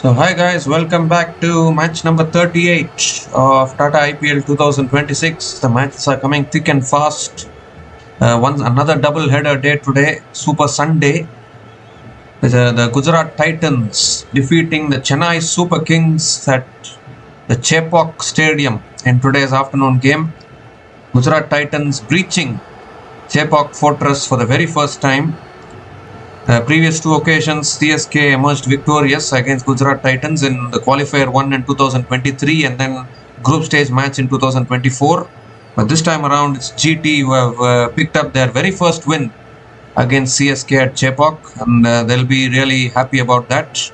So hi guys, welcome back to match number 38 of Tata IPL 2026. The matches are coming thick and fast. Another double header day today, Super Sunday. The Gujarat Titans defeating the Chennai Super Kings at the Chepauk Stadium in today's afternoon game. Gujarat Titans breaching Chepauk Fortress for the very first time. Previous two occasions, CSK emerged victorious against Gujarat Titans in the qualifier 1 in 2023 and then group stage match in 2024. But this time around, it's GT who have picked up their very first win against CSK at Chepauk, and they'll be really happy about that.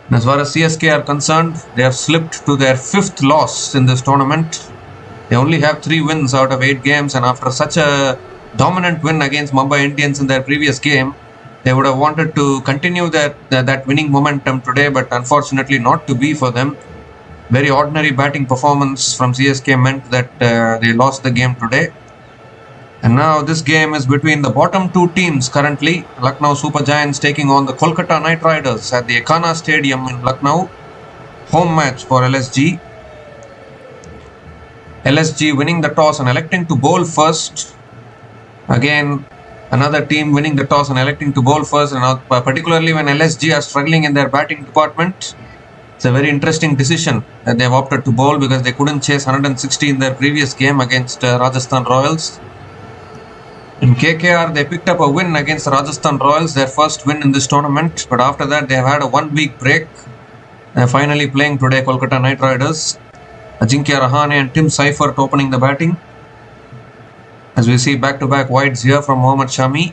And as far as CSK are concerned, they have slipped to their fifth loss in this tournament. They only have 3 wins out of 8 games, and after such a dominant win against Mumbai Indians in their previous game, they would have wanted to continue that winning momentum today, but unfortunately not to be for them. Very ordinary batting performance from CSK meant that they lost the game today. And now this game is between the bottom 2 teams currently. Lucknow Super Giants taking on the Kolkata Knight Riders at the Ekana Stadium in Lucknow. Home match for LSG. LSG winning the toss and electing to bowl first. Again, another team winning the toss and electing to bowl first, and particularly when LSG are struggling in their batting department. It's a very interesting decision that they've opted to bowl because they couldn't chase 160 in their previous game against Rajasthan Royals. In KKR, they picked up a win against the Rajasthan Royals, their first win in this tournament, but after that they have had a 1-week break. They're finally playing today, Kolkata Knight Riders. Ajinkya Rahane and Tim Seifert opening the batting. As we see back-to-back wides here from Mohammad Shami.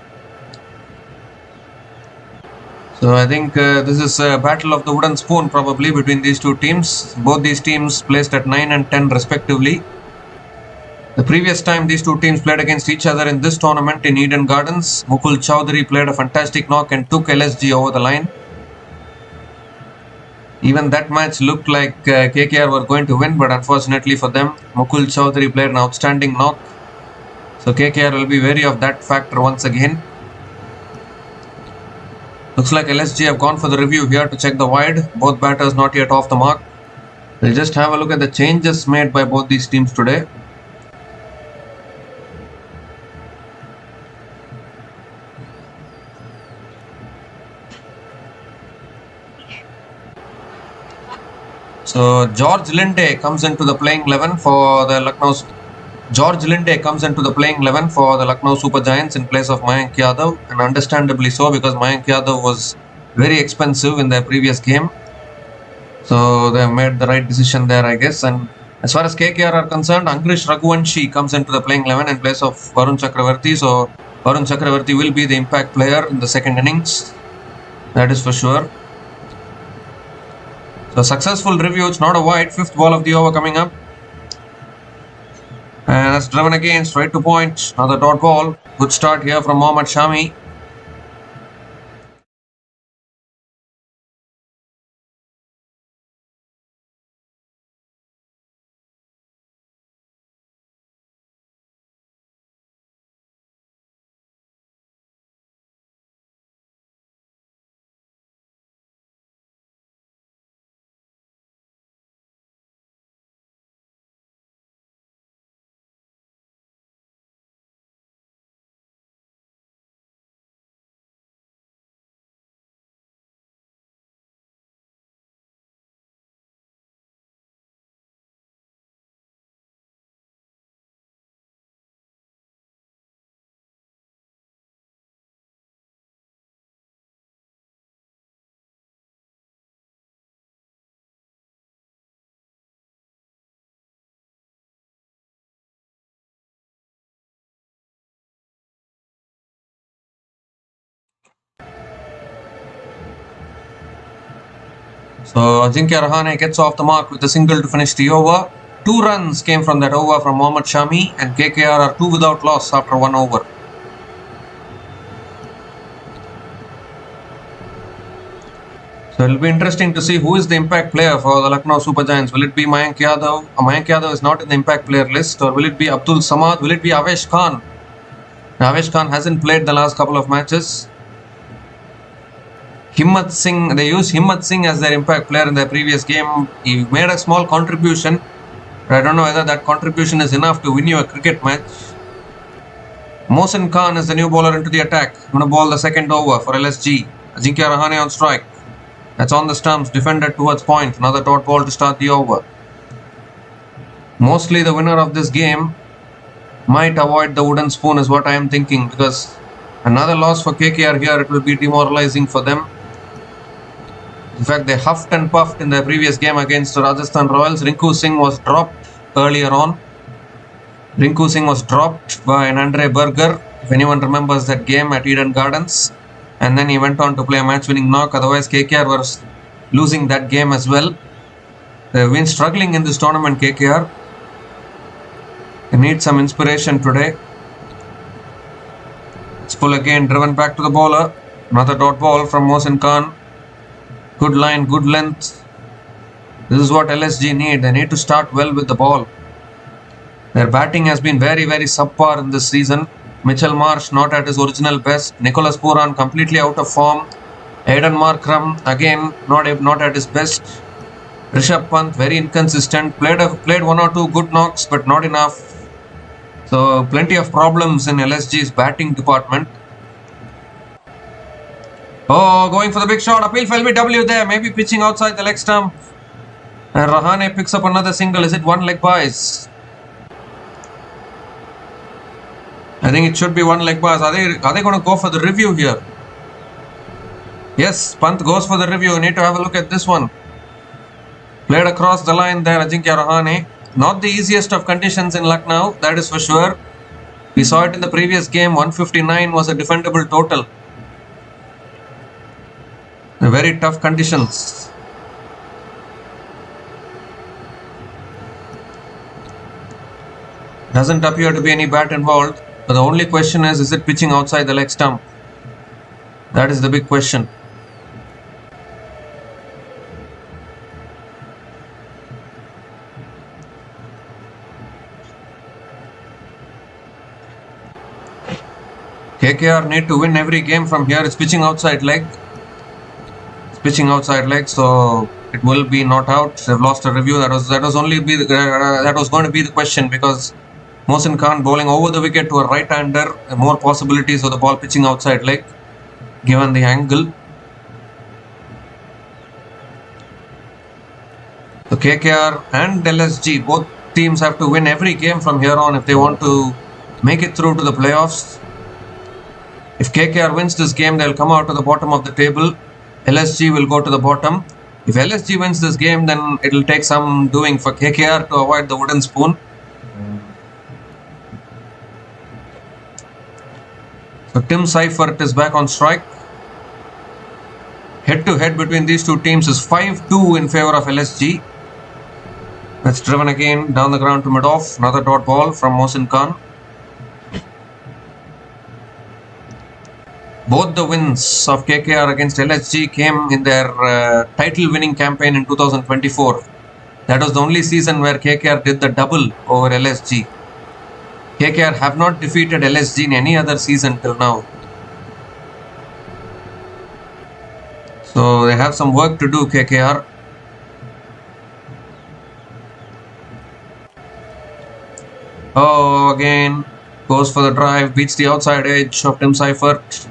So I think this is a battle of the wooden spoon probably between these two teams. Both these teams placed at 9 and 10 respectively. The previous time these two teams played against each other in this tournament in Eden Gardens, Mukul Chowdhury played a fantastic knock and took LSG over the line. Even that match looked like KKR were going to win, but unfortunately for them, Mukul Chowdhury played an outstanding knock. So KKR will be wary of that factor once again. Looks like LSG have gone for the review here to check the wide. Both batters not yet off the mark. We'll just have a look at the changes made by both these teams today. So George Linde comes into the playing 11 for the Lucknow Super Giants in place of Mayank Yadav, and understandably so because Mayank Yadav was very expensive in their previous game. So they have made the right decision there, I guess. And as far as KKR are concerned, Angrish Raghuvanshi comes into the playing 11 in place of Varun Chakravarti. So Varun Chakravarti will be the impact player in the second innings. That is for sure. So successful review, it's not a wide, 5th ball of the over coming up. And that's driven again, straight to point, another dot ball. Good start here from Mohammad Shami. So Ajinkya Rahane gets off the mark with a single to finish the over. 2 runs came from that over from Mohammad Shami, and KKR are 2 without loss after 1 over. So it will be interesting to see who is the impact player for the Lucknow Super Giants. Will it be Mayank Yadav? Mayank Yadav is not in the impact player list. Or will it be Abdul Samad? Will it be Avesh Khan? Now, Avesh Khan hasn't played the last couple of matches. Himmat Singh, they used Himmat Singh as their impact player in their previous game. He made a small contribution, but I don't know whether that contribution is enough to win you a cricket match. Mohsin Khan is the new bowler into the attack. Going to bowl the second over for LSG. Ajinkya Rahane on strike. That's on the stumps, defended towards point. Another dot ball to start the over. Mostly the winner of this game might avoid the wooden spoon is what I am thinking, because another loss for KKR here, it will be demoralizing for them. In fact, they huffed and puffed in their previous game against Rajasthan Royals. Rinku Singh was dropped earlier on. Rinku Singh was dropped by an Andre Berger, if anyone remembers that game at Eden Gardens. And then he went on to play a match-winning knock. Otherwise, KKR was losing that game as well. They've been struggling in this tournament, KKR. They need some inspiration today. It's full again, driven back to the bowler. Another dot ball from Mohsin Khan. Good line, good length. This is what LSG need. They need to start well with the ball. Their batting has been very, very subpar in this season. Mitchell Marsh not at his original best. Nicholas Pooran completely out of form. Aidan Markram again not at his best. Rishabh Pant very inconsistent. Played one or two good knocks, but not enough. So plenty of problems in LSG's batting department. Oh, going for the big shot. Appeal for LBW there. Maybe pitching outside the leg stump. And Rahane picks up another single. Is it one leg buys? I think it should be one leg buys. Are they going to go for the review here? Yes, Pant goes for the review. You need to have a look at this one. Played across the line there, Ajinkya Rahane. Not the easiest of conditions in Lucknow, that is for sure. We saw it in the previous game. 159 was a defendable total. Very tough conditions. Doesn't appear to be any bat involved. But the only question is it pitching outside the leg stump? That is the big question. KKR need to win every game from here. It's pitching outside leg. It's pitching outside leg, so it will be not out. They've lost a review. That was going to be the question, because Mohsin Khan bowling over the wicket to a right-hander. More possibilities of the ball pitching outside leg, given the angle. So KKR and LSG, both teams have to win every game from here on if they want to make it through to the playoffs. If KKR wins this game, they'll come out to the bottom of the table. LSG will go to the bottom. If LSG wins this game, then it will take some doing for KKR to avoid the wooden spoon. So Tim Seifert is back on strike. Head-to-head between these two teams is 5-2 in favour of LSG. That's driven again down the ground to mid-off. Another dot ball from Mohsin Khan. Both the wins of KKR against LSG came in their title-winning campaign in 2024. That was the only season where KKR did the double over LSG. KKR have not defeated LSG in any other season till now. So they have some work to do, KKR. Oh, again, goes for the drive, beats the outside edge of Tim Seifert.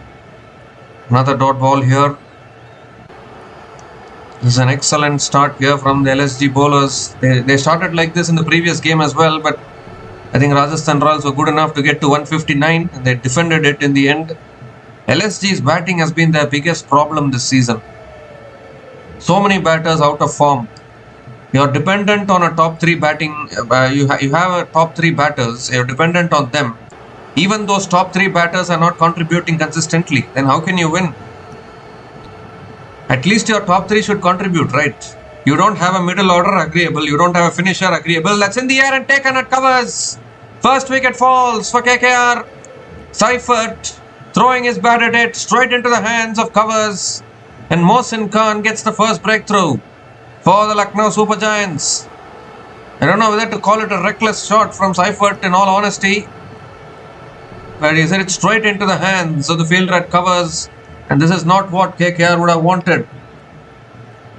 Another dot ball here. This is an excellent start here from the LSG bowlers. They started like this in the previous game as well, but I think Rajasthan Royals were good enough to get to 159 and they defended it in the end. LSG's batting has been their biggest problem this season. So many batters out of form. You're dependent on a top 3 batting. You have a top 3 batters. You're dependent on them. Even those top 3 batters are not contributing consistently. Then how can you win? At least your top 3 should contribute, right? You don't have a middle order, agreeable. You don't have a finisher, agreeable. That's in the air and taken at covers. First wicket falls for KKR. Seifert throwing his bat at it straight into the hands of covers. And Mohsin Khan gets the first breakthrough for the Lucknow Super Giants. I don't know whether to call it a reckless shot from Seifert in all honesty. But he said it straight into the hands of the fielder at covers. And this is not what KKR would have wanted.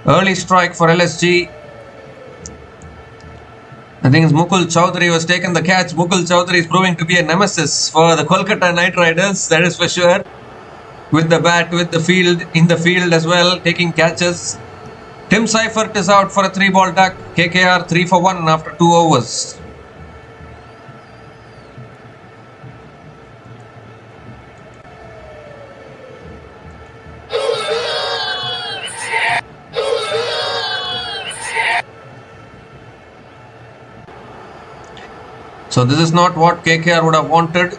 Early strike for LSG. I think it's Mukul Chowdhury who has taken the catch. Mukul Chowdhury is proving to be a nemesis for the Kolkata Knight Riders, that is for sure. With the bat, with the field, in the field as well, taking catches. Tim Seifert is out for a 3-ball duck. KKR 3 for 1 after 2 overs. So this is not what KKR would have wanted.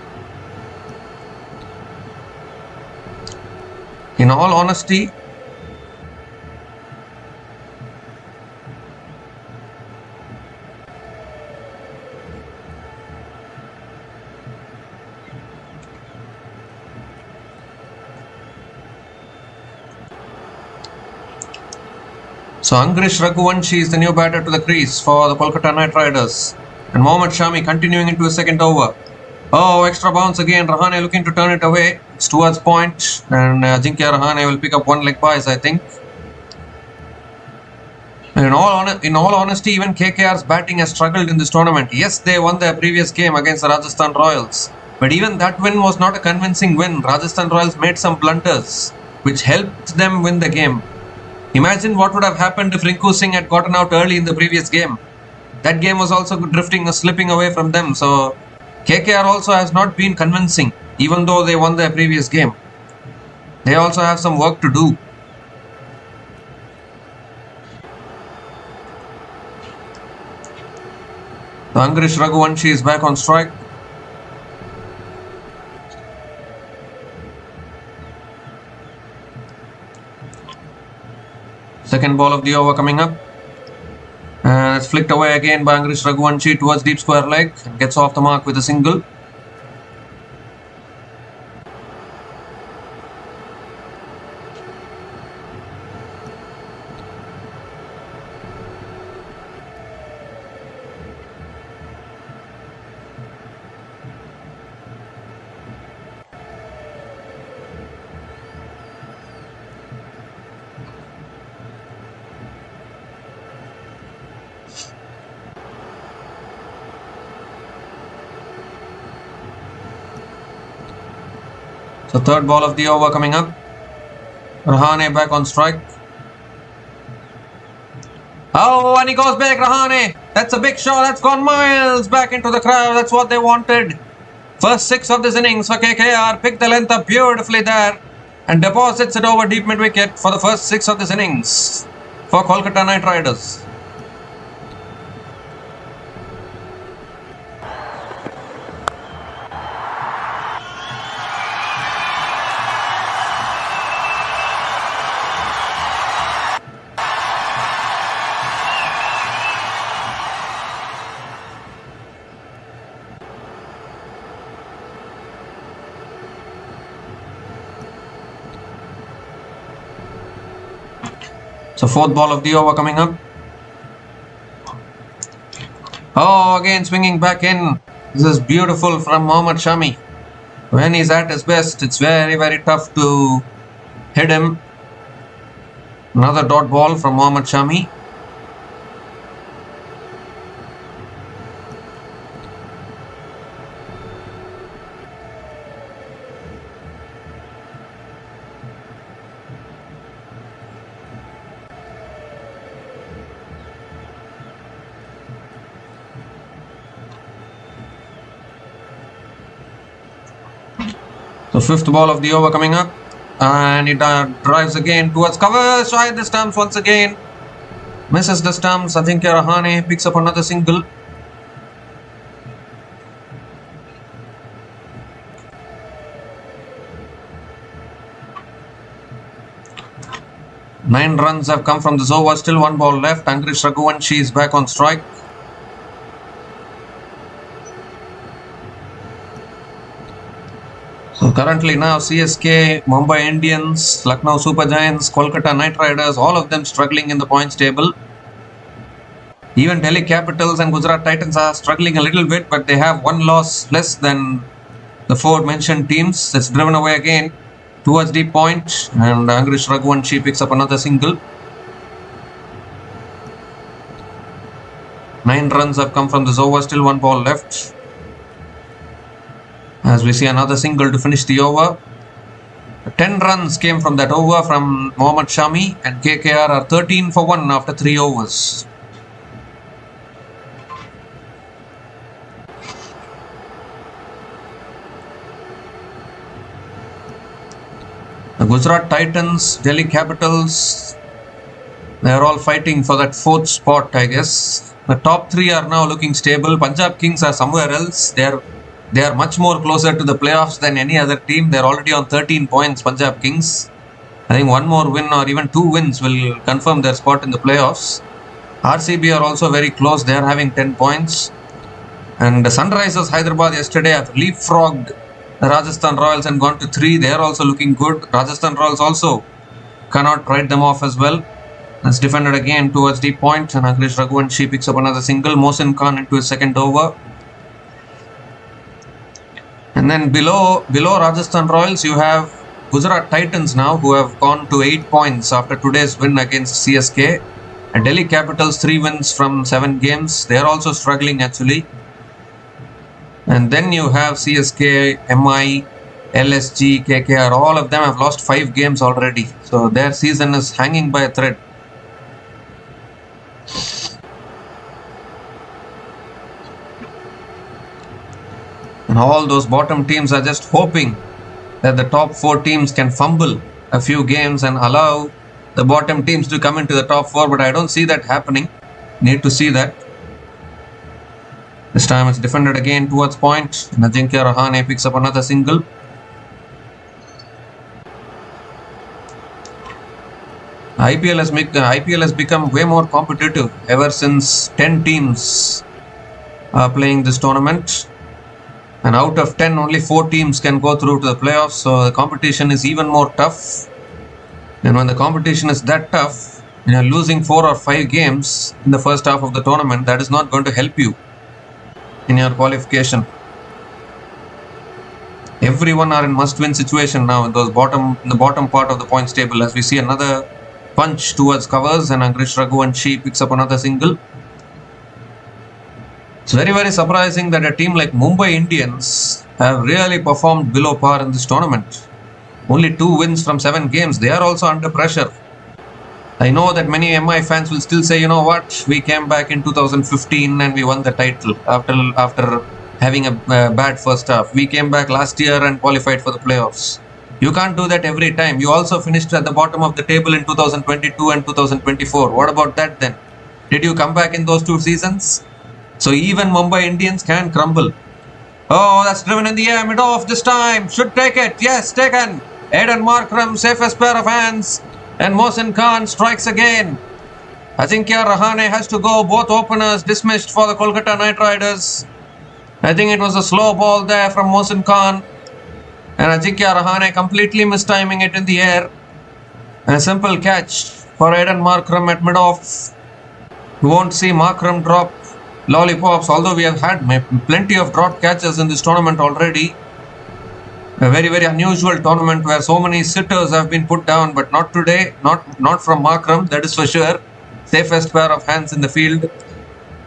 In all honesty, so Angrish Raghuvanshi is the new batter to the crease for the Kolkata Knight Riders. And Mohammad Shami continuing into his second over. Oh, extra bounce again. Rahane looking to turn it away. It's towards point. And Ajinkya Rahane will pick up 1 leg pies, I think. And in all honesty, even KKR's batting has struggled in this tournament. Yes, they won their previous game against the Rajasthan Royals. But even that win was not a convincing win. Rajasthan Royals made some blunders, which helped them win the game. Imagine what would have happened if Rinku Singh had gotten out early in the previous game. That game was also drifting or slipping away from them. So KKR also has not been convincing, even though they won their previous game. They also have some work to do. So Angrish Raghuvanshi is back on strike. Second ball of the over coming up. It's flicked away again by Angrish Raghuvanshi towards deep square leg and gets off the mark with a single. So third ball of the over coming up. Rahane back on strike. Oh, and he goes back, Rahane. That's a big shot. That's gone miles back into the crowd. That's what they wanted. First 6 of this innings for KKR. Picked the length up beautifully there. And deposits it over deep mid-wicket for the first 6 of this innings for Kolkata Knight Riders. So fourth ball of the over coming up. Oh, again swinging back in. This is beautiful from Mohammad Shami. When he's at his best, it's very, very tough to hit him. Another dot ball from Mohammad Shami. So fifth ball of the over coming up, and it drives again towards cover. Shy the stumps once again. Misses the stumps. I think Rahane picks up another single. Nine runs have come from this over. Still 1 ball left. Angrish Raghuvanshi is back on strike. So currently now CSK, Mumbai Indians, Lucknow Super Giants, Kolkata Knight Riders, all of them struggling in the points table. Even Delhi Capitals and Gujarat Titans are struggling a little bit, but they have 1 loss less than the 4 mentioned teams. That's driven away again. towards deep point, and Angrish Raghuvanshi picks up another single. 9 runs have come from this over, still 1 ball left. As we see another single to finish the over. 10 runs came from that over from Mohammad Shami, and KKR are 13 for 1 after 3 overs. The Gujarat Titans, Delhi Capitals, they are all fighting for that 4th spot, I guess. The top 3 are now looking stable. Punjab Kings are somewhere else. They are much more closer to the playoffs than any other team. They are already on 13 points, Punjab Kings. I think one more win or even 2 wins will confirm their spot in the playoffs. RCB are also very close. They are having 10 points. And the Sunrisers Hyderabad yesterday have leapfrogged the Rajasthan Royals and gone to 3. They are also looking good. Rajasthan Royals also cannot write them off as well. That's defended again towards deep point, and Angrish Raghuvanshi picks up another single. Mohsin Khan into his 2nd over. And then below Rajasthan Royals, you have Gujarat Titans now, who have gone to 8 points after today's win against CSK. And Delhi Capitals, 3 wins from 7 games. They are also struggling actually. And then you have CSK, MI, LSG, KKR. All of them have lost 5 games already. So their season is hanging by a thread. And all those bottom teams are just hoping that the top 4 teams can fumble a few games and allow the bottom teams to come into the top 4. But I don't see that happening. Need to see that. This time it's defended again towards point. And Ajinkya Rahane picks up another single. IPL has become way more competitive ever since 10 teams are playing this tournament. And out of 10, only 4 teams can go through to the playoffs. So the competition is even more tough. And when the competition is that tough, losing 4 or 5 games in the first half of the tournament, that is not going to help you in your qualification. Everyone are in must-win situation now in the bottom part of the points table. As we see another punch towards covers, and Angrish Raghuvanshi picks up another single. It's very, very surprising that a team like Mumbai Indians have really performed below par in this tournament. Only 2 wins from 7 games. They are also under pressure. I know that many MI fans will still say, you know what, we came back in 2015 and we won the title after having a bad first half. We came back last year and qualified for the playoffs. You can't do that every time. You also finished at the bottom of the table in 2022 and 2024. What about that then? Did you come back in those 2 seasons? So even Mumbai Indians can crumble. Oh, that's driven in the air, mid-off this time. Should take it. Yes, taken. Aiden Markram, safest pair of hands. And Mohsin Khan strikes again. Ajinkya Rahane has to go. Both openers dismissed for the Kolkata Knight Riders. I think it was a slow ball there from Mohsin Khan. And Ajinkya Rahane completely mistiming it in the air. And a simple catch for Aiden Markram at mid-off. We won't see Markram drop lollipops, although we have had plenty of drop catches in this tournament already. A very, very unusual tournament where so many sitters have been put down, but not today, not from Markram, that is for sure. Safest pair of hands in the field.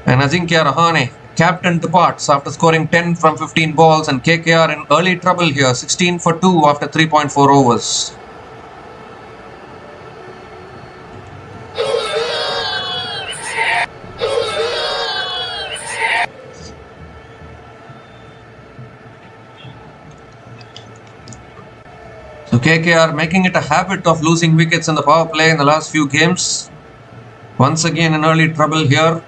And Ajinkya Rahane, captain, departs after scoring 10 from 15 balls, and KKR in early trouble here, 16 for 2 after 3.4 overs. So KKR making it a habit of losing wickets in the power play in the last few games. Once again in early trouble here.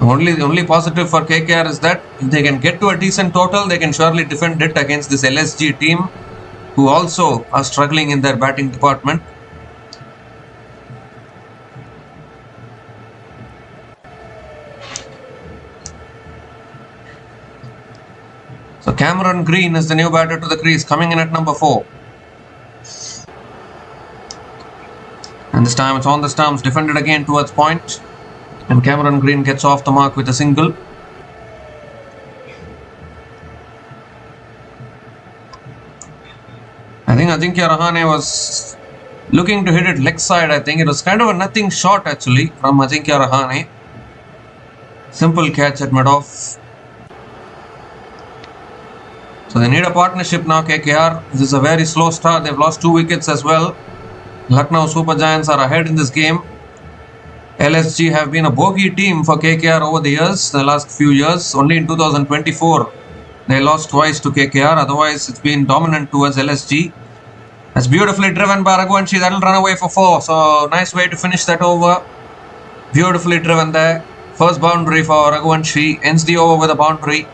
The only positive for KKR is that if they can get to a decent total, they can surely defend it against this LSG team, who also are struggling in their batting department. So Cameron Green is the new batter to the crease, coming in at number 4. And this time it's on the stumps, defended again towards point. And Cameron Green gets off the mark with a single. Ajinkya Rahane was looking to hit it leg side. I think it was kind of a nothing shot actually from Ajinkya Rahane. Simple catch at mid-off. So they need a partnership now, KKR. This is a very slow start. They've lost 2 wickets as well. Lucknow Super Giants are ahead in this game. LSG have been a bogey team for KKR over the years, the last few years. Only in 2024 they lost twice to KKR. Otherwise it's been dominant towards LSG. That's beautifully driven by Raghuvanshi. That'll run away for 4. So nice way to finish that over. Beautifully driven there. First boundary for Raghuvanshi. Ends the over with a boundary.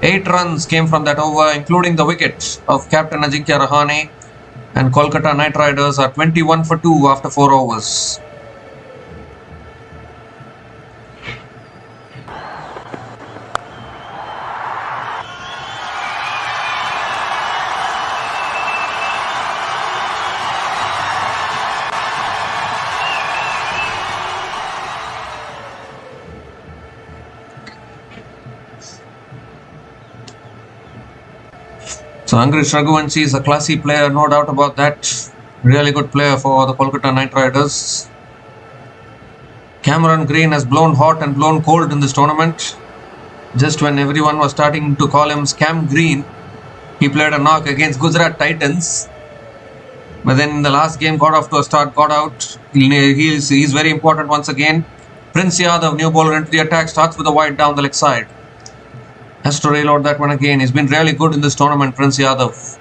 8 runs came from that over, including the wicket of Captain Ajinkya Rahane. And Kolkata Knight Riders are 21 for 2 after 4 overs. So Angrish Raghuvanshi is a classy player, no doubt about that. Really good player for the Kolkata Knight Riders. Cameron Green has blown hot and blown cold in this tournament. Just when everyone was starting to call him Scam Green, he played a knock against Gujarat Titans. But then in the last game got off to a start, got out. He's very important once again. Prince Yadav, new bowler into the attack, starts with a wide down the leg side. Has to reload that one again. He's been really good in this tournament, Prince Yadav.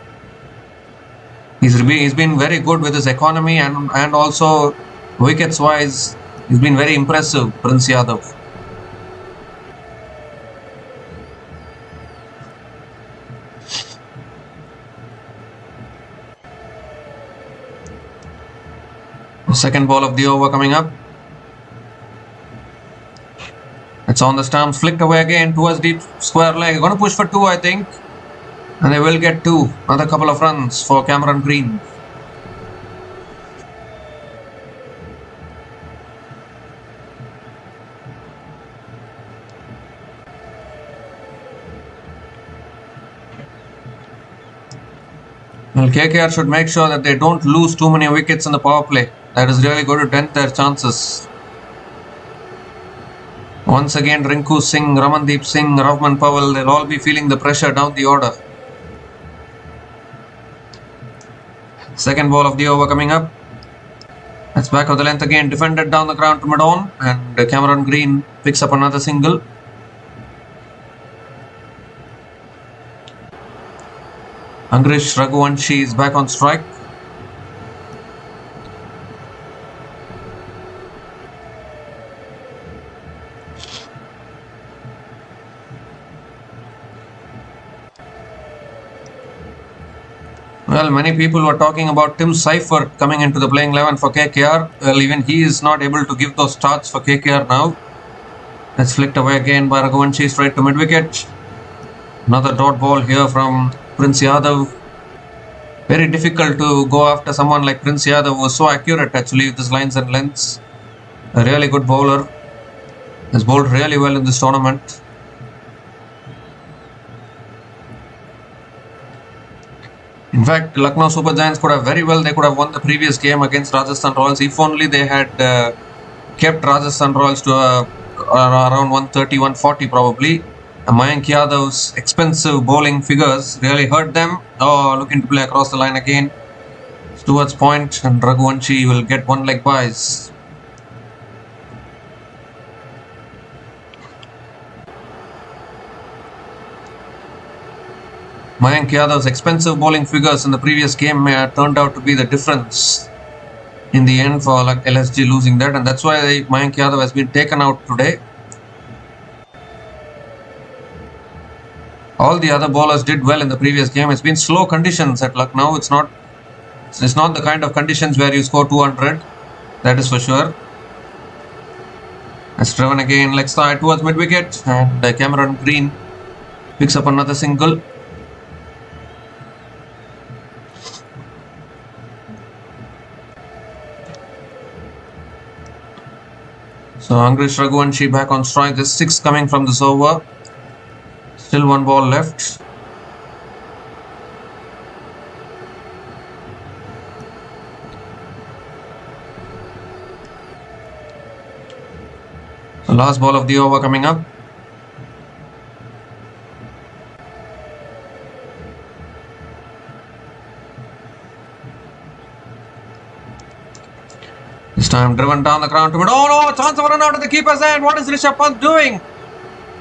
He's been very good with his economy and also wickets wise. He's been very impressive, Prince Yadav. The second ball of the over coming up. It's on the stumps, flicked away again towards deep square leg. Going to push for 2, I think. And they will get 2. Another couple of runs for Cameron Green. Well, KKR should make sure that they don't lose too many wickets in the power play. That is really going to dent their chances. Once again, Rinku Singh, Ramandeep Singh, Rahman Powell, they'll all be feeling the pressure down the order. Second ball of the over coming up. That's back of the length again, defended down the ground to mid-on, and Cameron Green picks up another single. Angrish Raghuvanshi is back on strike. Well, many people were talking about Tim Seifert coming into the playing 11 for KKR. Well, even he is not able to give those starts for KKR now. That's flicked away again by Raghuvanshi straight to mid-wicket. Another dot ball here from Prince Yadav. Very difficult to go after someone like Prince Yadav, who was so accurate actually with his lines and lengths. A really good bowler. Has bowled really well in this tournament. In fact, Lucknow Super Giants could have they could have won the previous game against Rajasthan Royals if only they had kept Rajasthan Royals to around 130, 140 probably. Mayank Yadav's expensive bowling figures really hurt them. Oh, looking to play across the line again. Towards point, and Raghuvanshi will get one leg byes. Mayank Yadav's expensive bowling figures in the previous game turned out to be the difference in the end for LSG losing that, and that's why Mayank Yadav has been taken out today. All the other bowlers did well in the previous game. It's been slow conditions at Lucknow. It's not the kind of conditions where you score 200. That is for sure. It's driven again leg side towards mid-wicket, and Cameron Green picks up another single. So Angrish Raghuvanshi back on strike. There's 6 coming from this over. Still one ball left. The last ball of the over coming up. This time driven down the ground to mid. Oh no! Chance of a run out of the keeper's end. What is Rishabh Pant doing?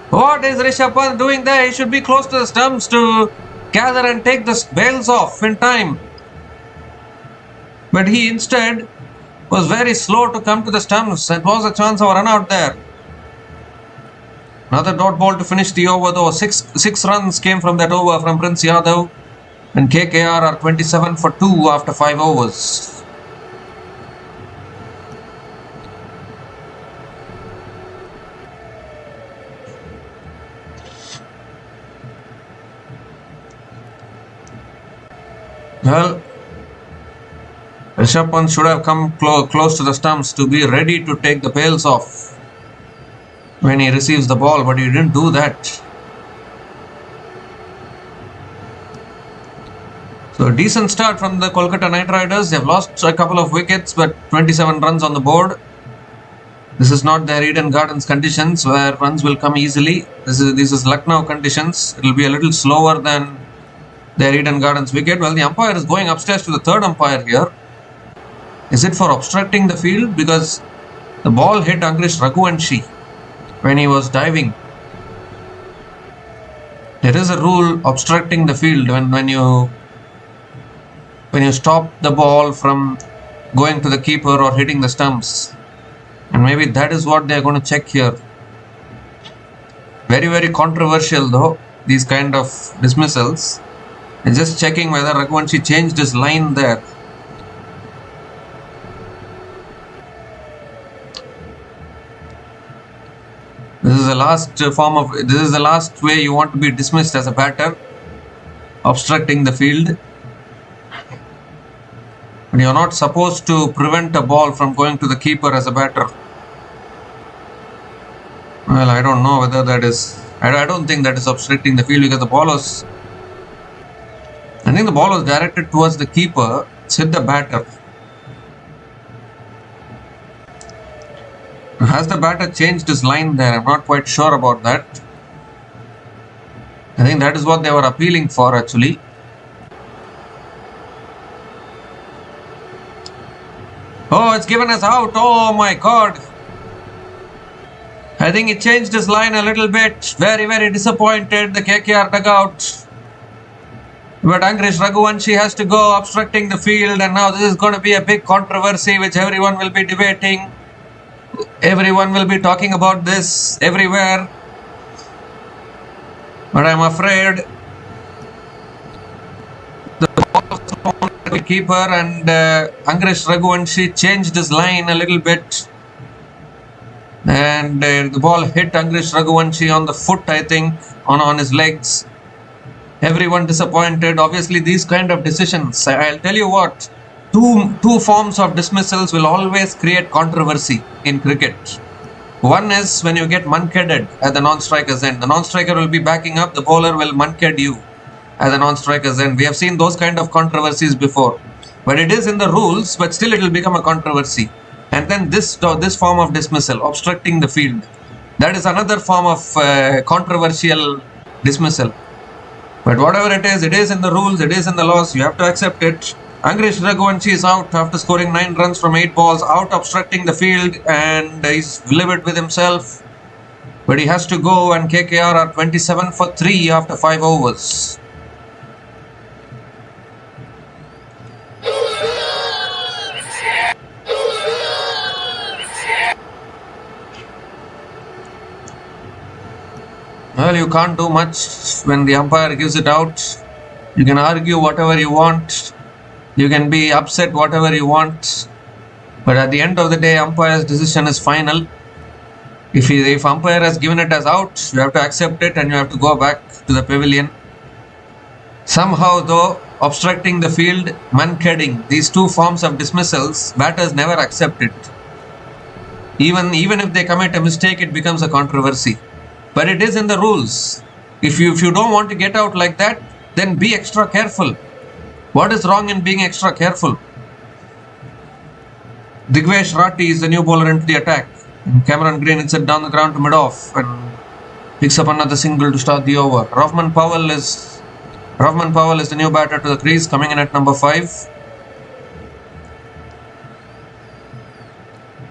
What is Rishabh Pant doing there? He should be close to the stumps to gather and take the bails off in time. But he instead was very slow to come to the stumps. It was a chance of a run out there. Another dot ball to finish the over though. Six runs came from that over from Prince Yadav. And KKR are 27 for 2 after 5 overs. Well, Rishabh Pant should have come close to the stumps to be ready to take the bails off when he receives the ball, but he didn't do that. So a decent start from the Kolkata Knight Riders. They have lost a couple of wickets, but 27 runs on the board. This is not their Eden Gardens conditions where runs will come easily. This is Lucknow conditions. It will be a little slower than their Eden Gardens wicket. Well, the umpire is going upstairs to the third umpire here. Is it for obstructing the field? Because the ball hit Angrish Raghuvanshi when he was diving. There is a rule obstructing the field when you stop the ball from going to the keeper or hitting the stumps. And maybe that is what they are going to check here. Very, very controversial though, these kind of dismissals. And just checking whether Raghuvanshi changed his line there. This is the last way you want to be dismissed as a batter, obstructing the field. But you are not supposed to prevent a ball from going to the keeper as a batter. Well, I don't know whether that is. I don't think that is obstructing the field because the ball was. I think the ball was directed towards the keeper. It's hit the batter. Has the batter changed his line there? I'm not quite sure about that. I think that is what they were appealing for actually. Oh, it's given us out. Oh my God. I think he changed his line a little bit. Very, very disappointed. The KKR dugout. But Angrish Raghuvanshi has to go obstructing the field, and now this is going to be a big controversy which everyone will be debating. Everyone will be talking about this everywhere. But I'm afraid the ball was thrown to the keeper and Angrish Raghuvanshi changed his line a little bit. And the ball hit Angrish Raghuvanshi on the foot, I think, on his legs. Everyone disappointed. Obviously, these kind of decisions, I'll tell you what, two forms of dismissals will always create controversy in cricket. One is when you get munkheaded at the non-striker's end. The non-striker will be backing up, the bowler will munkhead you at the non-striker's end. We have seen those kind of controversies before. But it is in the rules, but still it will become a controversy. And then this form of dismissal, obstructing the field, that is another form of controversial dismissal. But whatever it is in the rules, it is in the laws, you have to accept it. Angrish Raghuvanshi is out after scoring 9 runs from 8 balls, out obstructing the field, and he's livid with himself. But he has to go, and KKR are 27 for 3 after 5 overs. Well, you can't do much when the umpire gives it out. You can argue whatever you want. You can be upset whatever you want. But at the end of the day, umpire's decision is final. If umpire has given it as out, you have to accept it and you have to go back to the pavilion. Somehow though, obstructing the field, munkheading, these two forms of dismissals, batters never accept it. Even if they commit a mistake, it becomes a controversy. But it is in the rules. If you don't want to get out like that, then be extra careful. What is wrong in being extra careful? Digvesh Rathi is the new bowler into the attack. And Cameron Green hits it down the ground to mid-off and picks up another single to start the over. Rovman Powell is the new batter to the crease, coming in at number 5.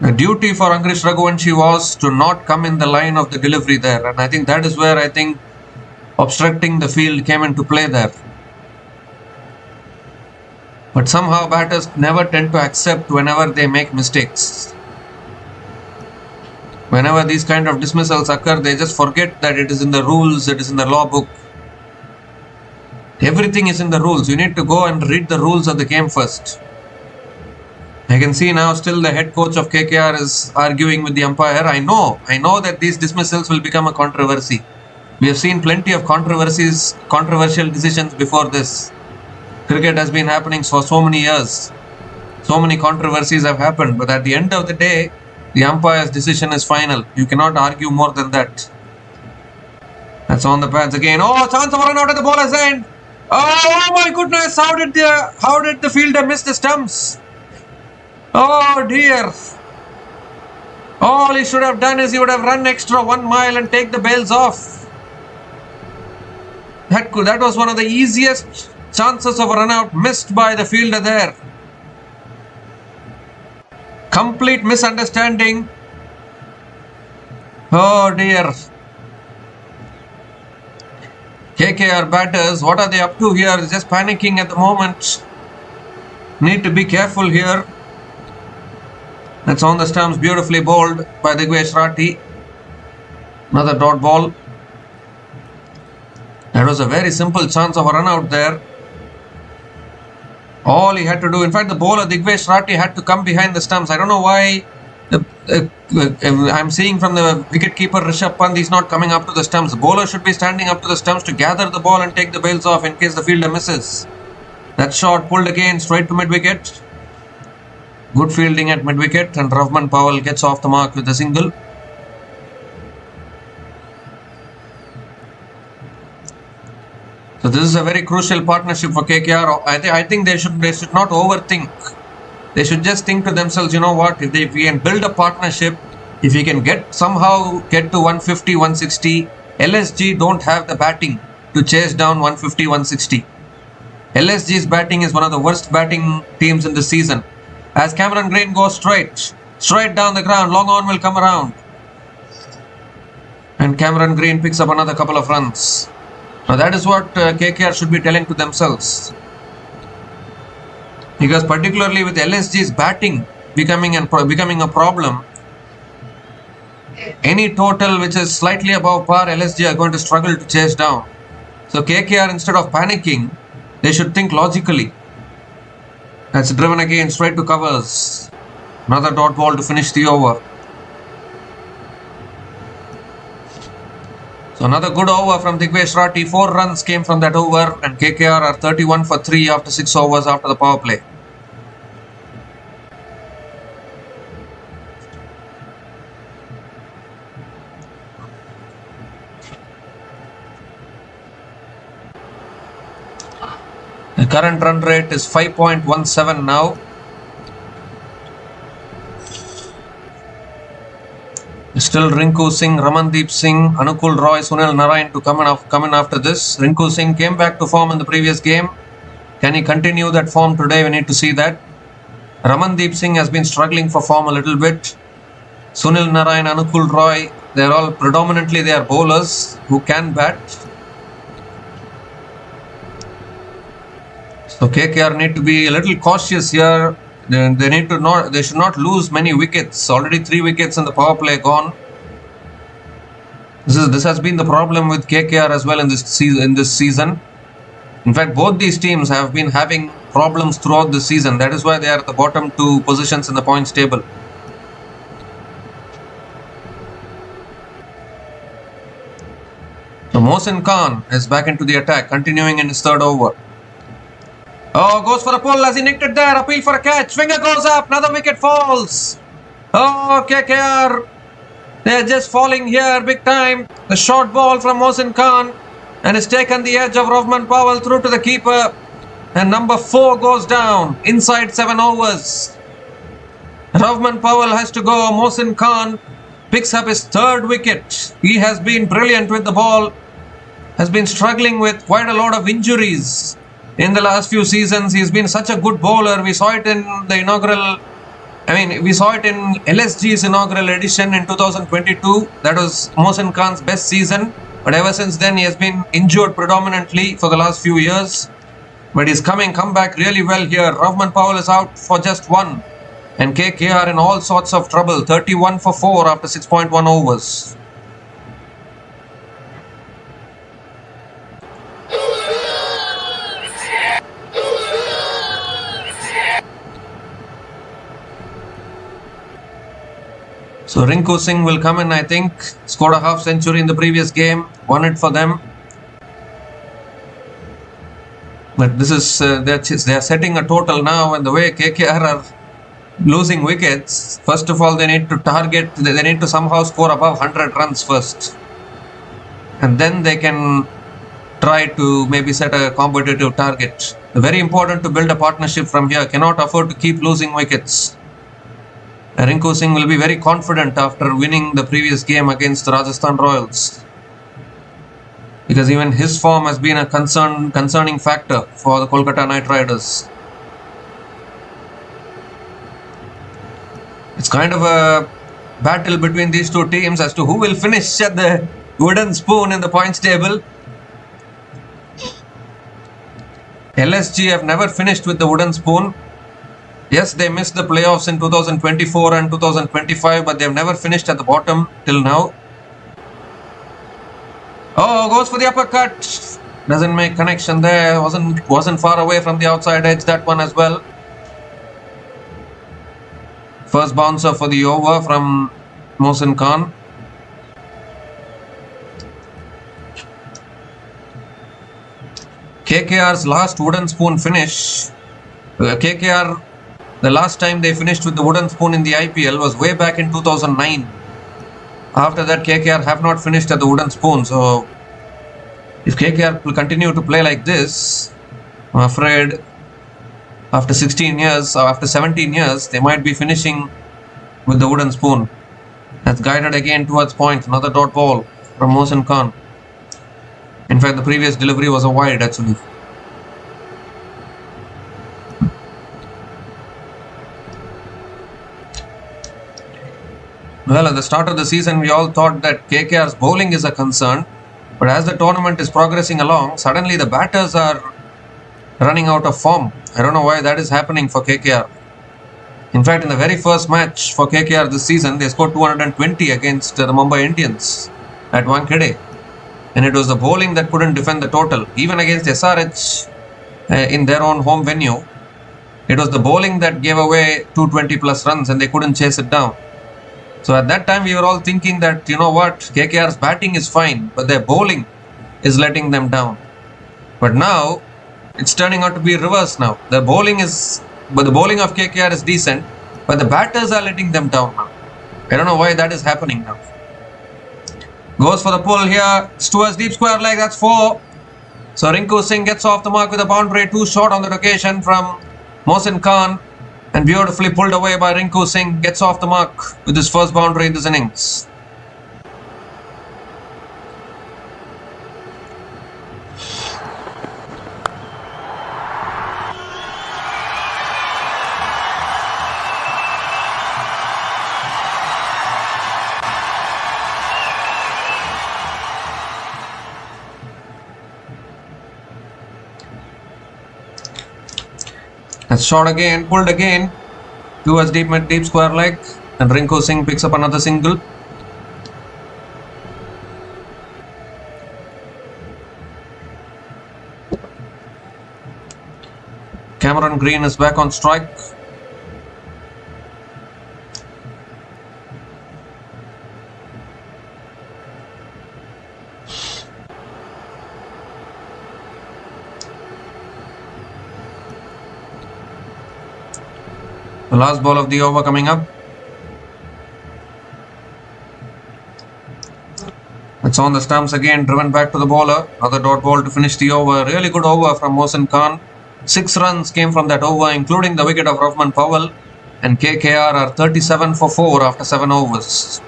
The duty for Angrish Raghuvanshi was to not come in the line of the delivery there, and I think that is where obstructing the field came into play there. But somehow batters never tend to accept whenever they make mistakes. Whenever these kind of dismissals occur, they just forget that it is in the rules, it is in the law book. Everything is in the rules. You need to go and read the rules of the game first. I can see now still the head coach of KKR is arguing with the umpire. I know that these dismissals will become a controversy. We have seen plenty of controversial decisions before this. Cricket has been happening for so many years. So many controversies have happened, but at the end of the day, the umpire's decision is final. You cannot argue more than that. That's on the pads again. Oh, chance of a run out at the bowler's end. Oh my goodness, how did the fielder miss the stumps? Oh dear. All he should have done is he would have run extra 1 mile and take the bails off. That was one of the easiest chances of a run out missed by the fielder there. Complete misunderstanding. Oh dear. KKR batters, what are they up to here? Just panicking at the moment. Need to be careful here. That's on the stumps, beautifully bowled by Digvesh Rathi. Another dot ball. That was a very simple chance of a run out there. All he had to do, in fact, the bowler Digvesh Rathi had to come behind the stumps. I don't know why. I'm seeing from the wicketkeeper Rishabh Pant, he's not coming up to the stumps. The bowler should be standing up to the stumps to gather the ball and take the bails off in case the fielder misses. That shot pulled again straight to mid-wicket. Good fielding at mid-wicket, and Rovman Powell gets off the mark with a single. So this is a very crucial partnership for KKR. I think they should not overthink. They should just think to themselves, you know what, if we can build a partnership, if we can somehow get to 150, 160, LSG don't have the batting to chase down 150, 160. LSG's batting is one of the worst batting teams in the season. As Cameron Green goes straight down the ground, long on will come around. And Cameron Green picks up another couple of runs. Now that is what KKR should be telling to themselves. Because particularly with LSG's batting becoming a problem, any total which is slightly above par, LSG are going to struggle to chase down. So KKR, instead of panicking, they should think logically. That's driven again straight to covers. Another dot ball to finish the over. So another good over from Digvesh Rathi. 4 runs came from that over, and KKR are 31 for 3 after 6 overs after the power play. The current run rate is 5.17 now. Still Rinku Singh, Ramandeep Singh, Anukul Roy, Sunil Narayan to come in after this. Rinku Singh came back to form in the previous game. Can he continue that form today? We need to see that. Ramandeep Singh has been struggling for form a little bit. Sunil Narayan, Anukul Roy, they are bowlers who can bat. So KKR need to be a little cautious here. They should not lose many wickets. Already 3 wickets in the power play gone. This has been the problem with KKR as well in this season. In fact, both these teams have been having problems throughout the season. That is why they are at the bottom 2 positions in the points table. So Mohsin Khan is back into the attack, continuing in his 3rd over. Oh, goes for a pull as he nicked it there. Appeal for a catch. Finger goes up. Another wicket falls. Oh, KKR. They're just falling here big time. The short ball from Mohsin Khan. And it's taken the edge of Rovman Powell through to the keeper. And number 4 goes down. Inside 7 overs. Rovman Powell has to go. Mohsin Khan picks up his third wicket. He has been brilliant with the ball, has been struggling with quite a lot of injuries in the last few seasons. He's been such a good bowler. We saw it in the we saw it in LSG's inaugural edition in 2022. That was Mohsin Khan's best season. But ever since then, he has been injured predominantly for the last few years. But he's come back really well here. Rahman Powell is out for just one. And KKR in all sorts of trouble. 31 for 4 after 6.1 overs. So Rinku Singh will come in, I think. Scored a half century in the previous game. Won it for them. But this is they are setting a total now, and the way KKR are losing wickets, first of all they need to somehow score above 100 runs first, and then they can try to maybe set a competitive target. Very important to build a partnership from here. Cannot afford to keep losing wickets. Rinku Singh will be very confident after winning the previous game against the Rajasthan Royals, because even his form has been a concerning factor for the Kolkata Knight Riders. It's kind of a battle between these two teams as to who will finish at the wooden spoon in the points table. LSG have never finished with the wooden spoon. Yes, they missed the playoffs in 2024 and 2025, but they've never finished at the bottom till now. Oh, goes for the uppercut. Doesn't make connection there. Wasn't far away from the outside edge, that one as well. First bouncer for the over from Mohsin Khan. KKR's last wooden spoon finish. KKR, the last time they finished with the wooden spoon in the IPL was way back in 2009. After that, KKR have not finished at the wooden spoon. So, if KKR will continue to play like this, I'm afraid after 16 years or after 17 years, they might be finishing with the wooden spoon. That's guided again towards point. Another dot ball from Mohsin Khan. In fact, the previous delivery was a wide actually. Well, at the start of the season, we all thought that KKR's bowling is a concern. But as the tournament is progressing along, suddenly the batters are running out of form. I don't know why that is happening for KKR. In fact, in the very first match for KKR this season, they scored 220 against the Mumbai Indians at Wankhede. And it was the bowling that couldn't defend the total. Even against SRH in their own home venue, it was the bowling that gave away 220 plus runs and they couldn't chase it down. So at that time, we were all thinking that, you know what, KKR's batting is fine, but their bowling is letting them down. But now, it's turning out to be reverse now. The bowling of KKR is decent, but the batters are letting them down now. I don't know why that is happening now. Goes for the pull here. It's towards deep square leg. That's 4. So Rinku Singh gets off the mark with a boundary. Too short on that occasion from Mohsin Khan. And beautifully pulled away by Rinku Singh. Gets off the mark with his first boundary in this innings. That's shot again, pulled again towards deep square leg, and Rinku Singh picks up another single. Cameron Green is back on strike. The last ball of the over coming up. It's on the stumps again, driven back to the bowler. Another dot ball to finish the over. Really good over from Mohsin Khan. 6 runs came from that over, including the wicket of Rahman Powell. And KKR are 37 for 4 after 7 overs.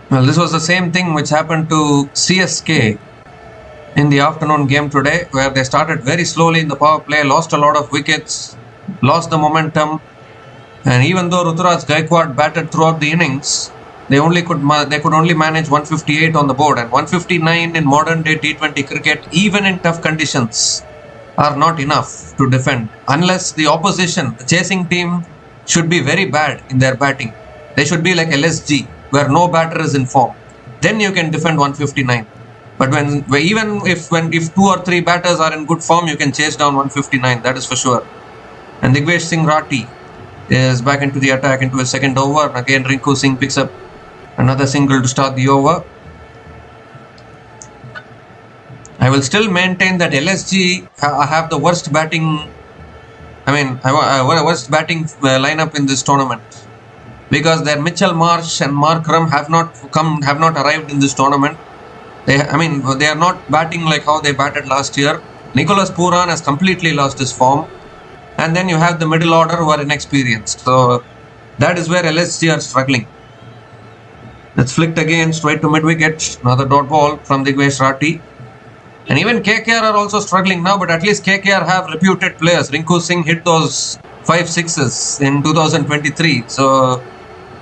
Well, this was the same thing which happened to CSK in the afternoon game today, where they started very slowly in the power play, lost a lot of wickets, lost the momentum, and even though Ruturaj Gaikwad batted throughout the innings, they could only manage 158 on the board, and 159 in modern day T20 cricket, even in tough conditions, are not enough to defend unless the opposition, the chasing team, should be very bad in their batting. They should be like LSG, where no batter is in form. Then you can defend 159. But if 2 or 3 batters are in good form, you can chase down 159. That is for sure. And Digvesh Singh Rathi is back into the attack into his second over. Again, Rinku Singh picks up another single to start the over. I will still maintain that LSG have the worst batting. Worst batting lineup in this tournament, because their Mitchell Marsh and Markram have not arrived in this tournament. They are not batting like how they batted last year. Nicholas Pooran has completely lost his form, and then you have the middle order who are inexperienced. So that is where LSG are struggling. It's flicked again straight to mid wicket. Another dot ball from Digvesh Rathi. And even KKR are also struggling now, but at least KKR have reputed players. Rinku Singh hit those 5 sixes in 2023. So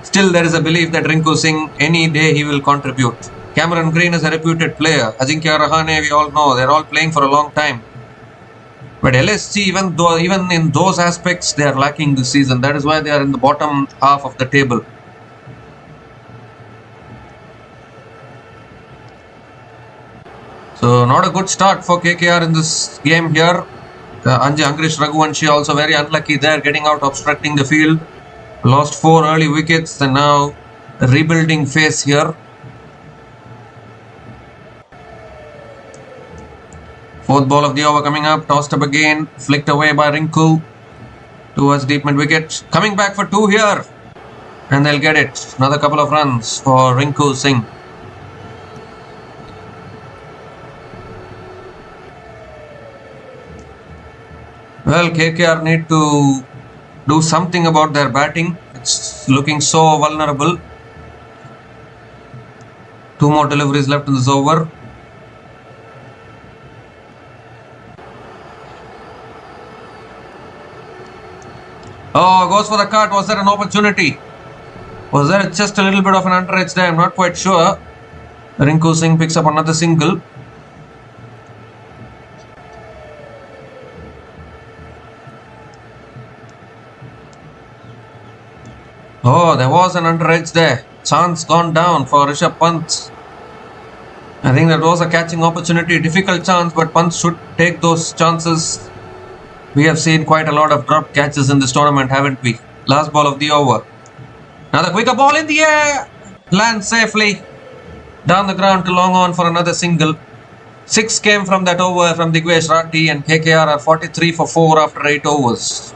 still there is a belief that Rinku Singh, any day he will contribute. Cameron Green is a reputed player. Ajinkya Rahane, we all know, they're all playing for a long time. But LSG, even in those aspects, they are lacking this season. That is why they are in the bottom half of the table. So not a good start for KKR in this game here. Angrish Raghuvanshi also very unlucky there, getting out, obstructing the field. Lost 4 early wickets and now a rebuilding phase here. Fourth ball of the over coming up, tossed up again, flicked away by Rinku towards deep mid wicket. Coming back for 2 here, and they'll get it. Another couple of runs for Rinku Singh. Well, KKR need to do something about their batting. It's looking so vulnerable. 2 more deliveries left in this over. Oh, goes for the cut. Was there an opportunity? Was there just a little bit of an underage there? I'm not quite sure. Rinku Singh picks up another single. Oh, there was an underage there. Chance gone down for Rishabh Pant. I think that was a catching opportunity. Difficult chance, but Pant should take those chances. We have seen quite a lot of dropped catches in this tournament, haven't we? Last ball of the over. Another quicker ball in the air. Lands safely. Down the ground to long on for another single. 6 came from that over from Digvesh Rathi, and KKR are 43 for 4 after 8 overs.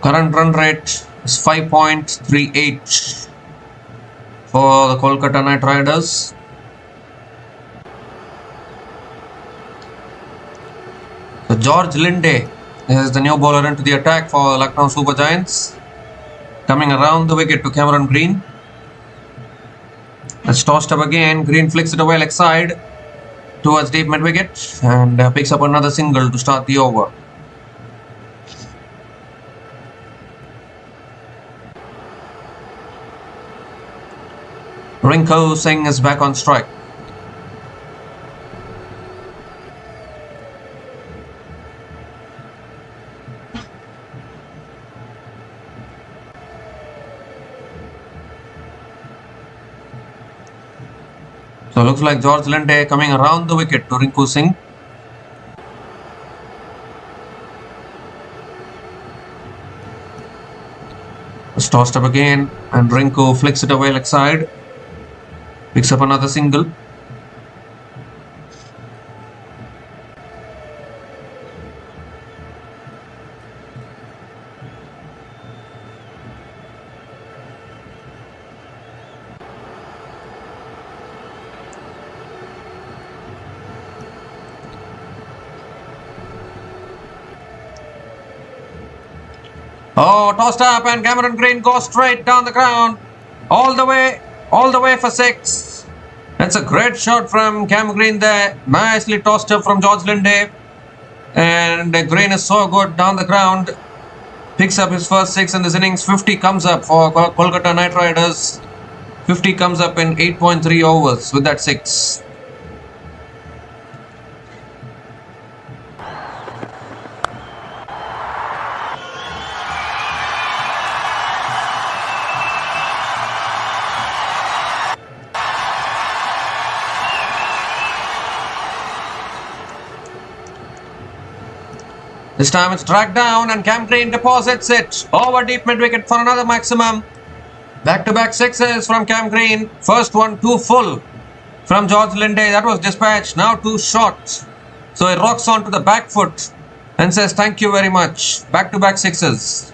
Current run rate is 5.38 for the Kolkata Knight Riders. So George Linde is the new bowler into the attack for Lucknow Super Giants. Coming around the wicket to Cameron Green. It's tossed up again. Green flicks it away leg side towards deep mid wicket and picks up another single to start the over. Rinku Singh is back on strike. So looks like George Linde coming around the wicket to Rinku Singh. Tossed up again, and Rinko flicks it away leg side. Picks up another single. Oh, tossed up, and Cameron Green goes straight down the ground. All the way for 6. That's a great shot from Cam Green there. Nicely tossed up from George Linde. And Green is so good down the ground. Picks up his first 6 in this innings. 50 comes up for Kolkata Knight Riders. 50 comes up in 8.3 overs with that 6. This time it's dragged down and Cam Green deposits it over deep mid-wicket for another maximum. Back-to-back 6s from Cam Green. First one too full from George Linde. That was dispatched. Now 2 short. So he rocks onto the back foot and says thank you very much. Back-to-back 6s.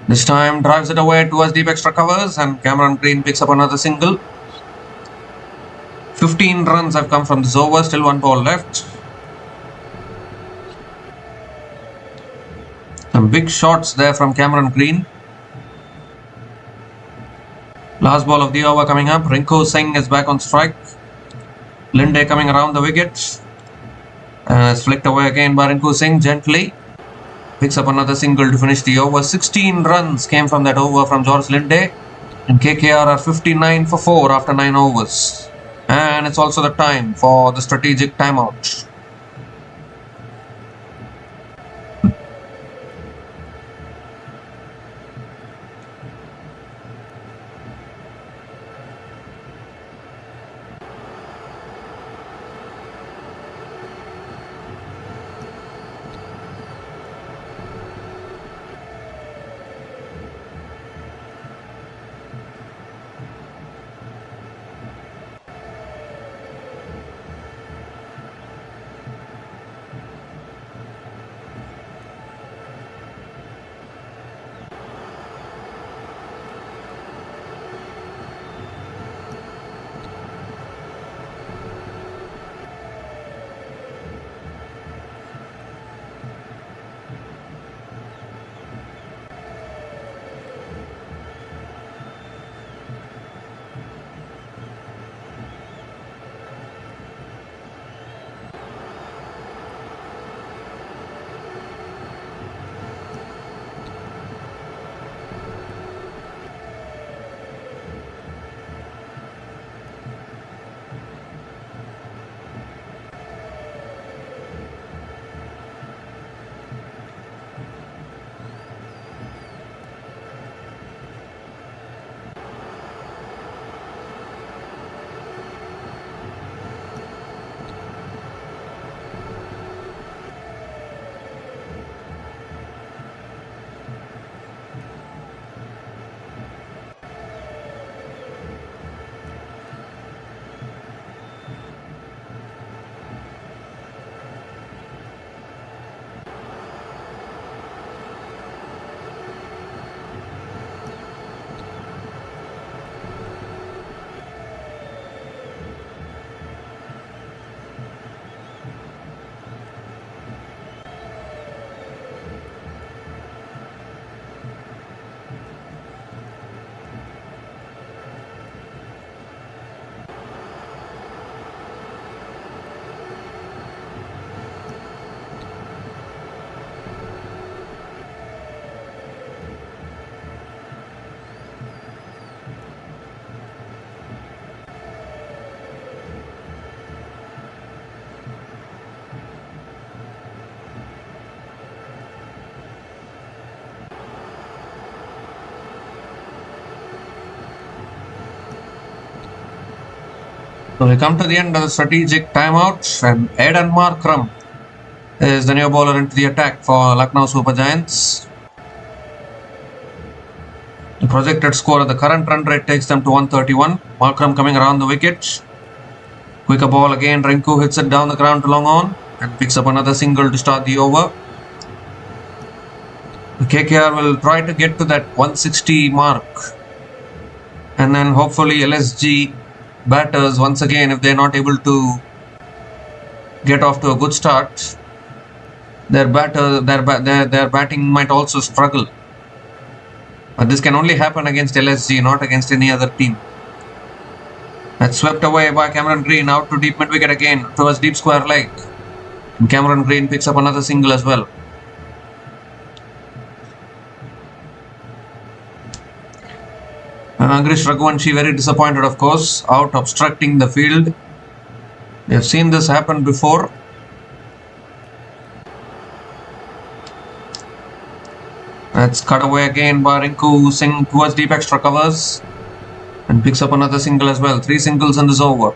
This time drives it away towards deep extra covers and Cameron Green picks up another single. 15 runs have come from this over, still 1 ball left. Some big shots there from Cameron Green. Last ball of the over coming up. Rinko Singh is back on strike. Linde coming around the wicket. It's flicked away again by Rinko Singh gently. Picks up another single to finish the over. 16 runs came from that over from George Linde. And KKR are 59 for 4 after 9 overs. And it's also the time for the strategic timeout. So we come to the end of the strategic timeout, and Aidan Markram is the new bowler into the attack for Lucknow Super Giants. The projected score at the current run rate takes them to 131. Markram coming around the wicket. Quicker ball again. Rinku hits it down the ground to long on and picks up another single to start the over. The KKR will try to get to that 160 mark, and then hopefully LSG batters once again, if they're not able to get off to a good start, their batting might also struggle. But this can only happen against LSG, not against any other team. That's swept away by Cameron Green, out to deep mid wicket again towards deep square leg. And Cameron Green picks up another single as well. And Angrish Raghuvanshi very disappointed, of course, out obstructing the field. We have seen this happen before. That's cut away again by Rinku Singh towards deep extra covers and picks up another single as well. 3 singles in this over.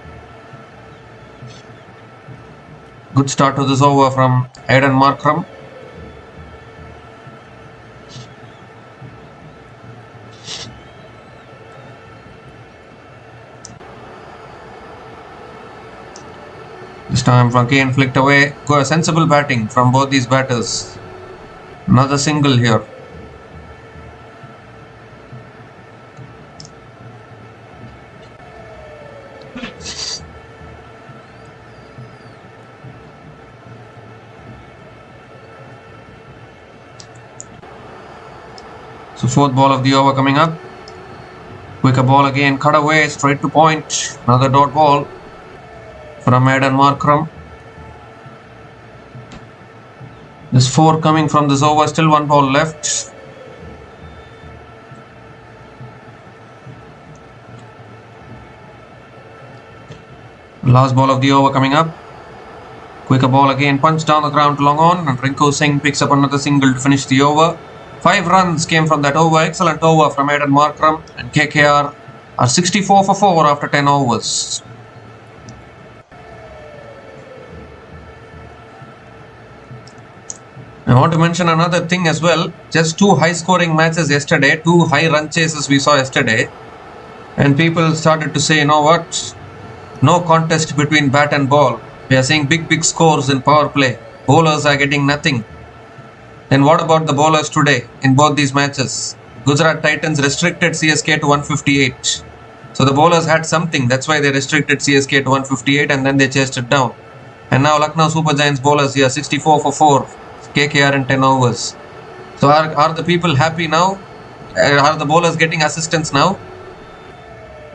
Good start to this over from Aidan Markram. This time again flicked away. Go sensible batting from both these batters. Another single here. So 4th ball of the over coming up. Quicker ball again, cut away, straight to point. Another dot ball from Aidan Markram. This 4 coming from this over, still 1 ball left. Last ball of the over coming up. Quicker ball again, punch down the ground to long on, and Rinku Singh picks up another single to finish the over. 5 runs came from that over. Excellent over from Aidan Markram, and KKR are 64 for 4 after 10 overs. I want to mention another thing as well. Just 2 high scoring matches yesterday, 2 high run chases we saw yesterday, and people started to say, you know what, no contest between bat and ball. We are seeing big scores in power play. Bowlers are getting nothing. Then what about the bowlers today in both these matches? Gujarat Titans restricted CSK to 158. So the bowlers had something. That's why they restricted CSK to 158 and then they chased it down. And now Lucknow Super Giants bowlers here 64 for 4. KKR in 10 overs. So are the people happy now? Are the bowlers getting assistance now?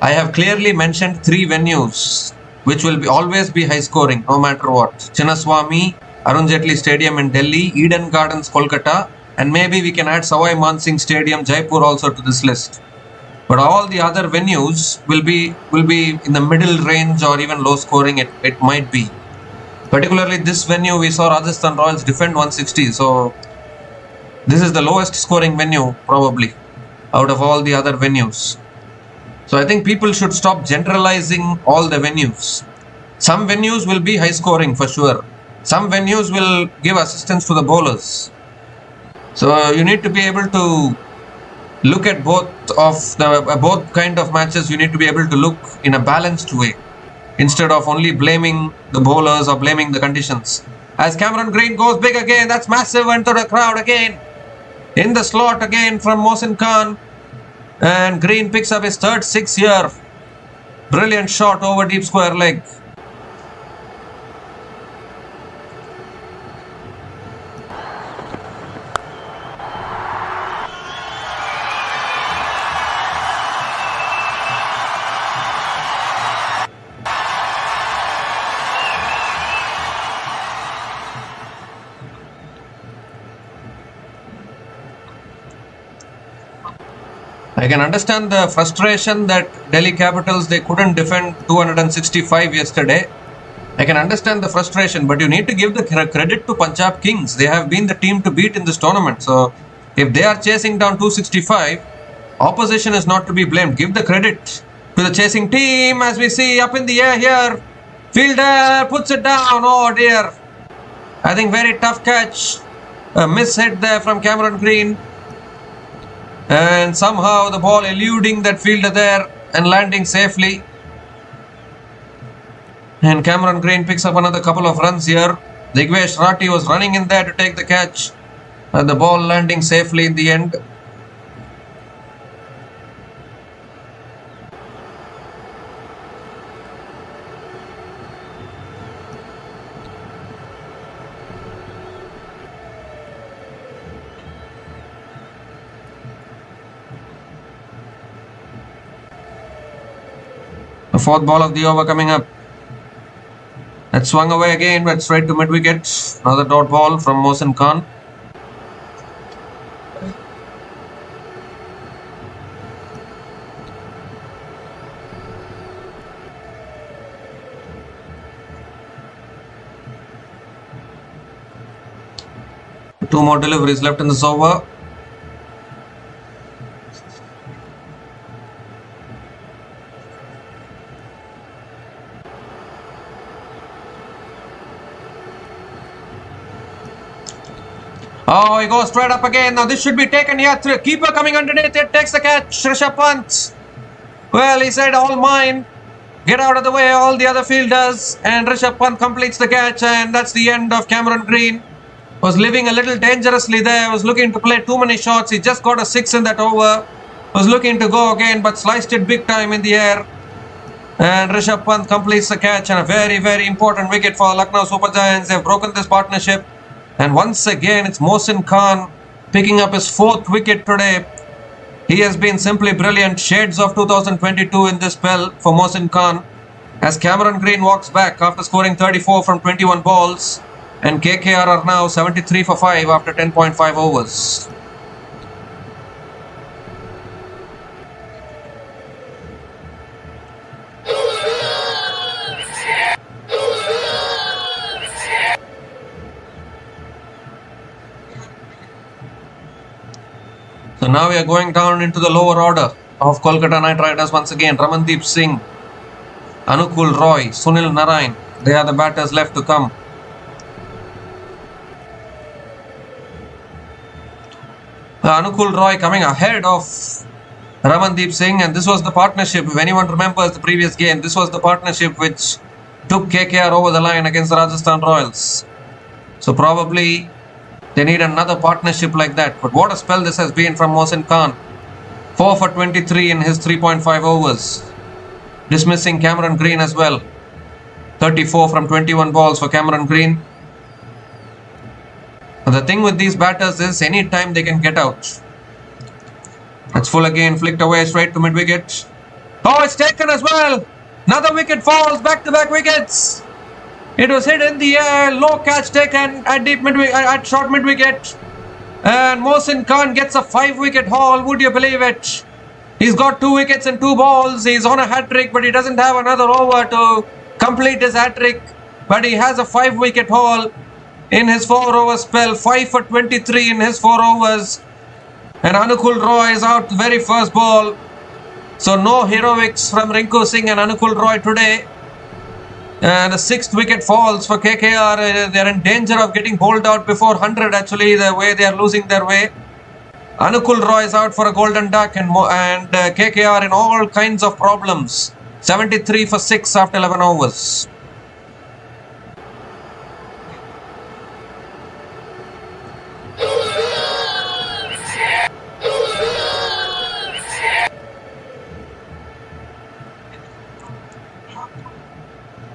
I have clearly mentioned 3 venues which will always be high scoring no matter what. Chinnaswamy, Arun Jaitley Stadium in Delhi, Eden Gardens, Kolkata, and maybe we can add Sawai Man Singh Stadium, Jaipur also to this list. But all the other venues will be in the middle range or even low scoring. It might be. Particularly this venue, we saw Rajasthan Royals defend 160. So this is the lowest scoring venue probably out of all the other venues. So I think people should stop generalizing all the venues. Some venues will be high scoring for sure. Some venues will give assistance to the bowlers. So you need to be able to look at both kind of matches. You need to be able to look in a balanced way instead of only blaming the bowlers or blaming the conditions. As Cameron Green goes big again, that's massive into the crowd again. In the slot again from Mohsin Khan. And Green picks up his 3rd 6 here. Brilliant shot over deep square leg. I can understand the frustration that Delhi Capitals, they couldn't defend 265 yesterday. I can understand the frustration, but you need to give the credit to Punjab Kings. They have been the team to beat in this tournament. So if they are chasing down 265, opposition is not to be blamed. Give the credit. to the chasing team as we see up in the air here. Fielder puts it down. Oh dear. I think very tough catch. A miss hit there from Cameron Green. And somehow the ball eluding that fielder there and landing safely. And Cameron Green picks up another couple of runs here. Digvesh Rathi was running in there to take the catch. And the ball landing safely in the end. The fourth ball of the over coming up. That swung away again, but straight to mid-wicket. Another dot ball from Mohsin Khan. Two more deliveries left in this over. Oh, he goes straight up again. Now this should be taken here. Keeper coming underneath it. Takes the catch. Rishabh Pant. Well, he said, all mine. Get out of the way, all the other fielders. And Rishabh Pant completes the catch. And that's the end of Cameron Green. Was living a little dangerously there. Was looking to play too many shots. He just got a 6 in that over. Was looking to go again, but sliced it big time in the air. And Rishabh Pant completes the catch. And a very, very important wicket for Lucknow Super Giants. They've broken this partnership. And once again, it's Mohsin Khan picking up his 4th wicket today. He has been simply brilliant. Shades of 2022 in this spell for Mohsin Khan. As Cameron Green walks back after scoring 34 from 21 balls. And KKR are now 73 for 5 after 10.5 overs. So now we are going down into the lower order of Kolkata Knight Riders once again. Ramandeep Singh, Anukul Roy, Sunil Narayan. They are the batters left to come. Anukul Roy coming ahead of Ramandeep Singh, and this was the partnership. If anyone remembers the previous game, this was the partnership which took KKR over the line against the Rajasthan Royals. So probably they need another partnership like that. But what a spell this has been from Mohsin Khan. 4 for 23 in his 3.5 overs. Dismissing Cameron Green as well. 34 from 21 balls for Cameron Green. But the thing with these batters is any time they can get out. That's full again, flicked away straight to mid-wicket. Oh, it's taken as well. Another wicket falls, back-to-back wickets. It was hit in the air, low catch taken at short mid-wicket. And Mohsin Khan gets a 5-wicket haul, would you believe it? He's got 2 wickets and 2 balls. He's on a hat-trick, but he doesn't have another over to complete his hat-trick. But he has a 5-wicket haul in his 4-over spell. 5 for 23 in his 4 overs. And Anukul Roy is out the very first ball. So no heroics from Rinku Singh and Anukul Roy today. And the 6th wicket falls for KKR. They're in danger of getting bowled out before 100 actually, the way they are losing their way. Anukul Roy is out for a golden duck, and KKR in all kinds of problems. 73 for 6 after 11 overs.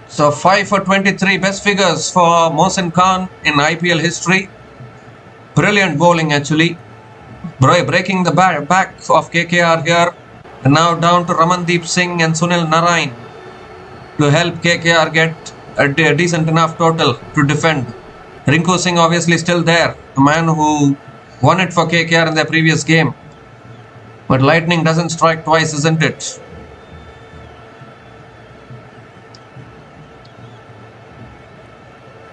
So 5 for 23, best figures for Mohsin Khan in IPL history. Brilliant bowling actually. Breaking the back of KKR here. And now down to Ramandeep Singh and Sunil Narayan to help KKR get a decent enough total to defend. Rinku Singh obviously still there. The man who won it for KKR in their previous game. But lightning doesn't strike twice, isn't it?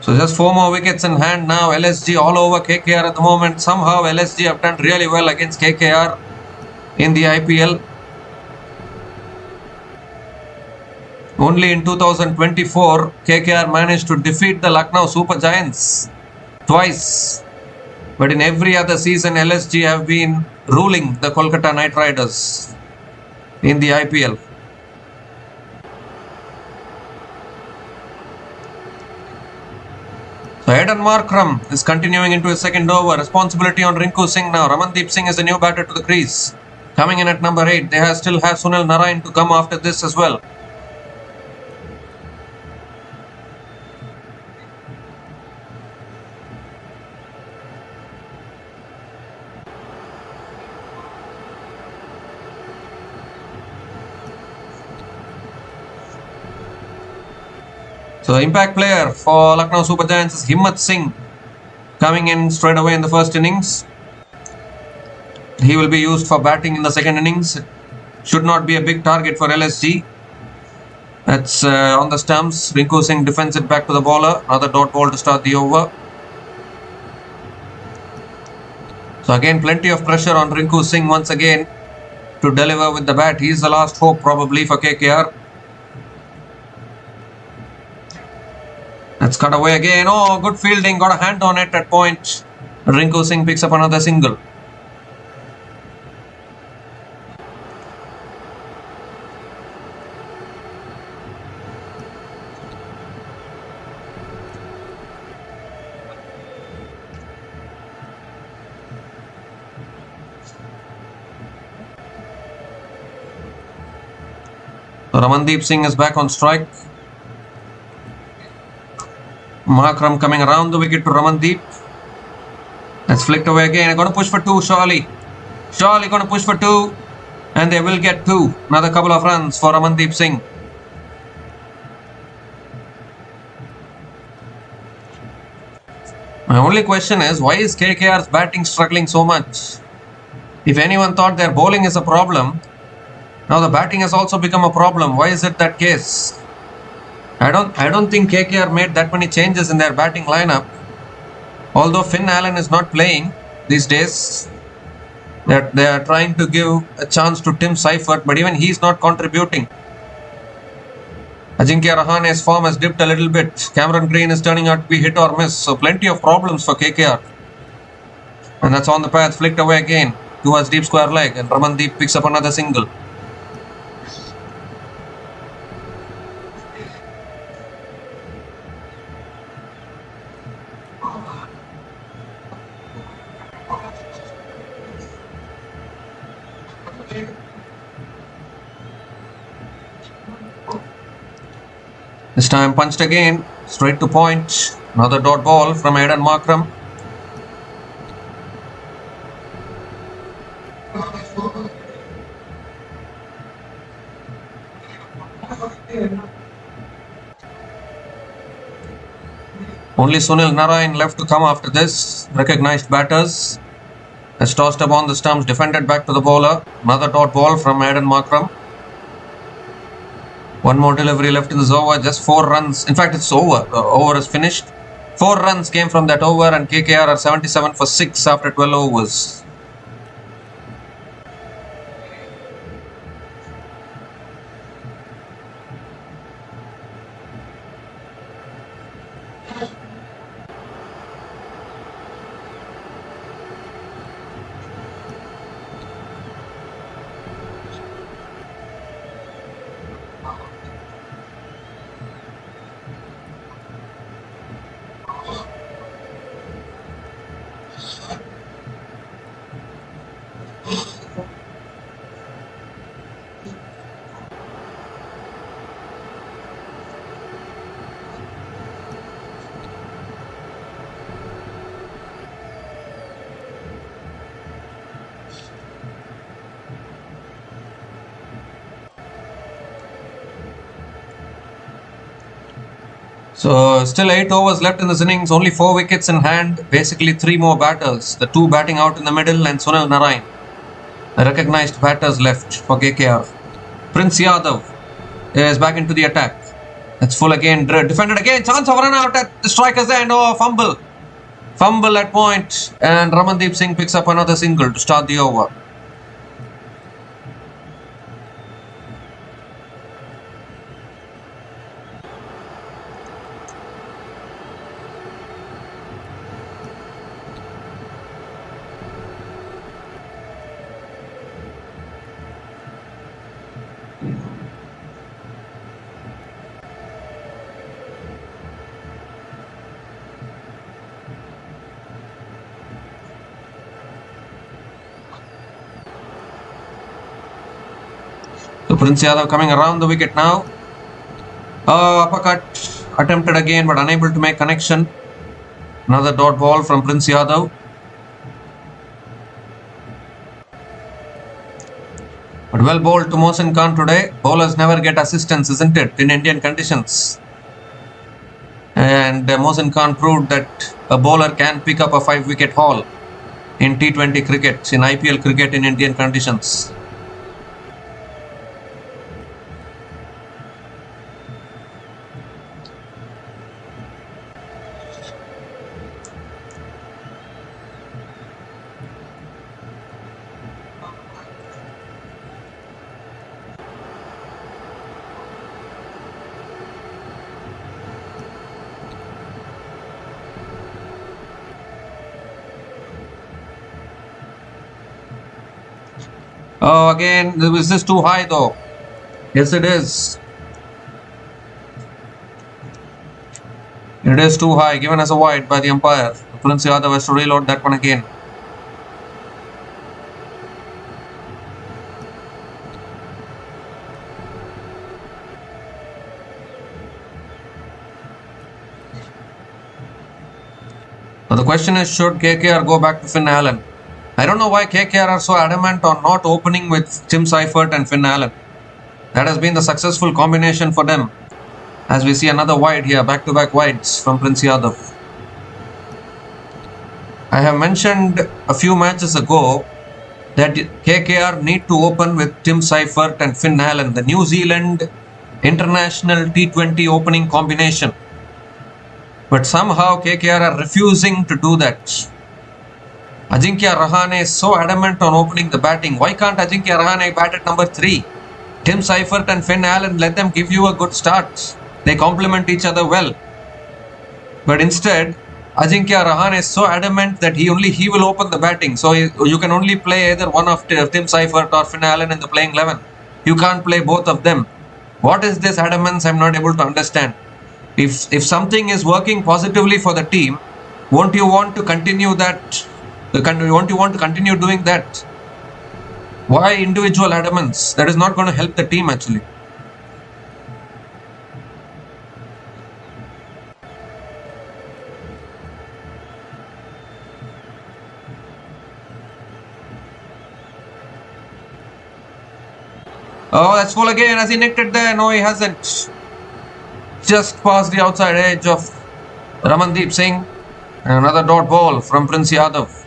So just 4 more wickets in hand now. LSG all over KKR at the moment. Somehow LSG have done really well against KKR in the IPL. Only in 2024, KKR managed to defeat the Lucknow Super Giants twice. But in every other season, LSG have been ruling the Kolkata Knight Riders in the IPL. So Aidan Markram is continuing into his second over. Responsibility on Rinku Singh now. Ramandeep Singh is the new batter to the crease. Coming in at number 8. They still have Sunil Narine to come after this as well. So the impact player for Lucknow Super Giants is Himmat Singh, coming in straight away in the first innings. He will be used for batting in the second innings. Should not be a big target for LSG. That's on the stumps. Rinku Singh defends it back to the bowler. Another dot ball to start the over. So again, plenty of pressure on Rinku Singh once again to deliver with the bat. He is the last hope probably for KKR. Let's cut away again. Oh, good fielding. Got a hand on it at point. Rinku Singh picks up another single. Ramandeep Singh is back on strike. Markram coming around the wicket to Ramandeep. That's flicked away again. Going to push for 2, surely. Surely going to push for 2. And they will get 2. Another couple of runs for Ramandeep Singh. My only question is, why is KKR's batting struggling so much? If anyone thought their bowling is a problem, now the batting has also become a problem. Why is it that case? I don't think KKR made that many changes in their batting lineup. Although Finn Allen is not playing these days, they are trying to give a chance to Tim Seifert, but even he is not contributing. Ajinkya Rahane's form has dipped a little bit. Cameron Green is turning out to be hit or miss, so plenty of problems for KKR. And that's on the path, flicked away again towards deep square leg, and Ramandeep picks up another single. This time punched again, straight to point. Another dot ball from Aidan Markram. Only Sunil Narine left to come after this. Recognized batters. Has tossed up on the stumps, defended back to the bowler. Another dot ball from Aidan Markram. One more delivery left in this over, just 4 runs. In fact, it's over. The over is finished. 4 runs came from that over, and KKR are 77 for 6 after 12 overs. So still 8 overs left in this innings, only 4 wickets in hand, basically 3 more batters. The 2 batting out in the middle and Sunil Narine. The recognized batters left for KKR. Prince Yadav is back into the attack. It's full again, defended again, chance of run out at the striker's end. Oh, fumble. Fumble at point, and Ramandeep Singh picks up another single to start the over. So Prince Yadav coming around the wicket now. Uppercut attempted again but unable to make connection. Another dot ball from Prince Yadav. But well bowled to Mohsin Khan today. Bowlers never get assistance, isn't it, in Indian conditions? And Mohsin Khan proved that a bowler can pick up a 5-wicket haul in T20 cricket, in IPL cricket in Indian conditions. Oh, again, is this too high though? Yes, it is. It is too high, given as a wide by the umpire. Prince Yadav has to reload that one again. Now the question is, should KKR go back to Finn Allen? I don't know why KKR are so adamant on not opening with Tim Seifert and Finn Allen. That has been the successful combination for them. As we see another wide here, back-to-back wides from Prince Yadav. I have mentioned a few matches ago that KKR need to open with Tim Seifert and Finn Allen, the New Zealand international T20 opening combination. But somehow KKR are refusing to do that. Ajinkya Rahane is so adamant on opening the batting. Why can't Ajinkya Rahane bat at number 3? Tim Seifert and Finn Allen, let them give you a good start. They complement each other well. But instead, Ajinkya Rahane is so adamant that he will open the batting. So you can only play either one of Tim Seifert or Finn Allen in the playing 11. You can't play both of them. What is this adamance? I'm not able to understand. If something is working positively for the team, won't you want to continue that? Won't you want to continue doing that? Why individual adamance? That is not going to help the team actually. Oh, that's full again. Has he nicked it there? No, he hasn't. Just past the outside edge of Ramandeep Singh. And another dot ball from Prince Yadav.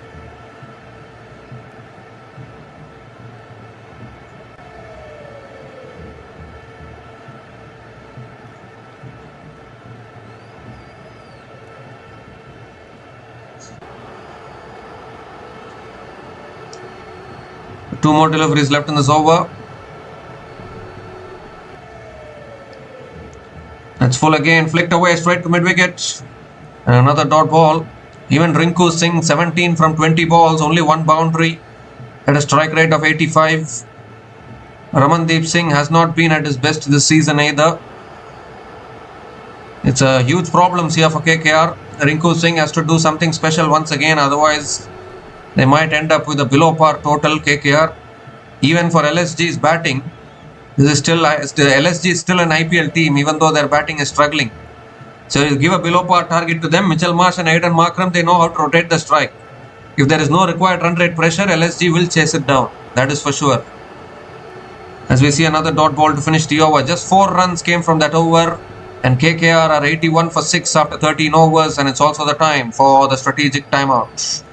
Two more deliveries left in this over. That's full again, flicked away straight to mid-wicket. And another dot ball. Even Rinku Singh, 17 from 20 balls, only one boundary at a strike rate of 85. Ramandeep Singh has not been at his best this season either. It's a huge problem here for KKR. Rinku Singh has to do something special once again, otherwise they might end up with a below par total KKR. Even for LSG's batting, LSG is still an IPL team, even though their batting is struggling. So you give a below par target to them. Mitchell Marsh and Aidan Markram, they know how to rotate the strike. If there is no required run rate pressure, LSG will chase it down. That is for sure. As we see another dot ball to finish the over. Just 4 runs came from that over. And KKR are 81 for 6 after 13 overs. And it's also the time for the strategic timeout.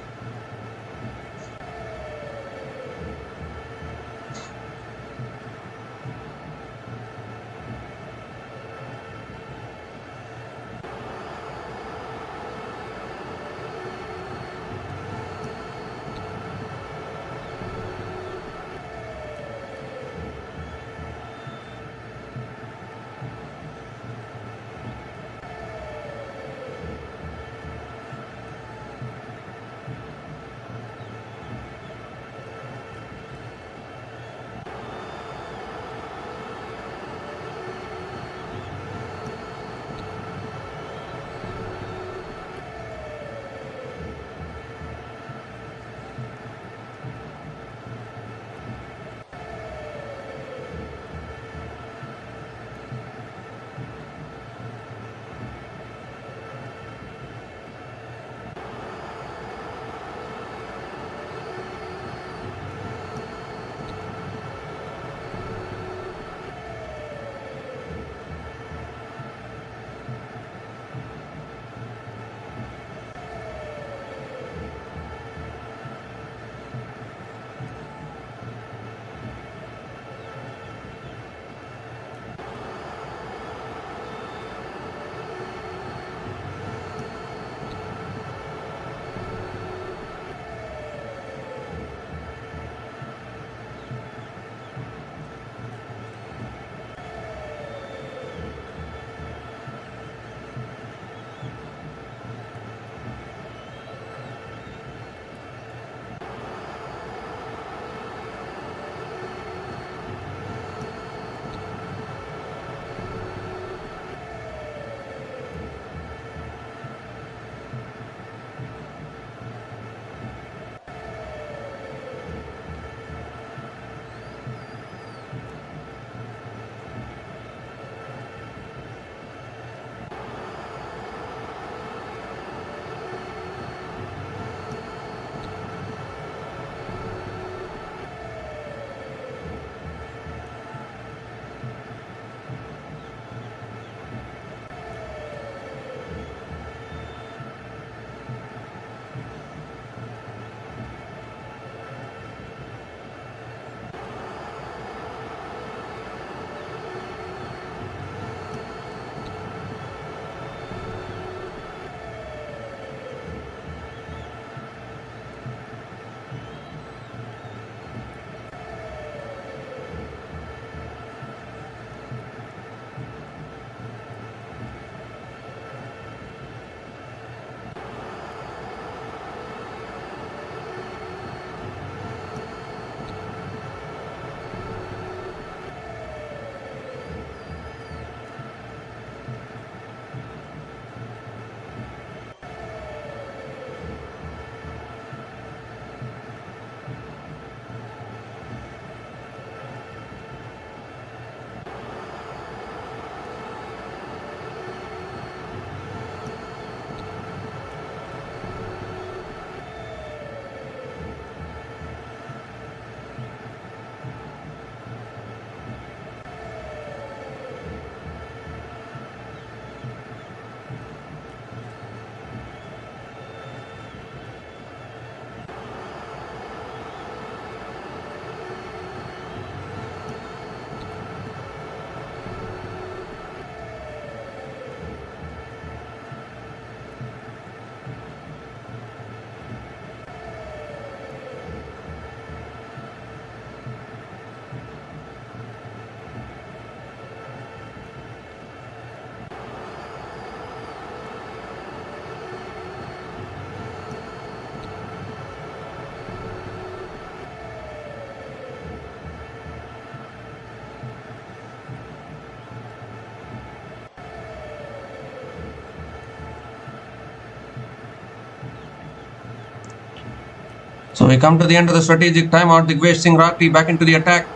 So we come to the end of the strategic timeout. Digvesh Singh Rathi back into the attack.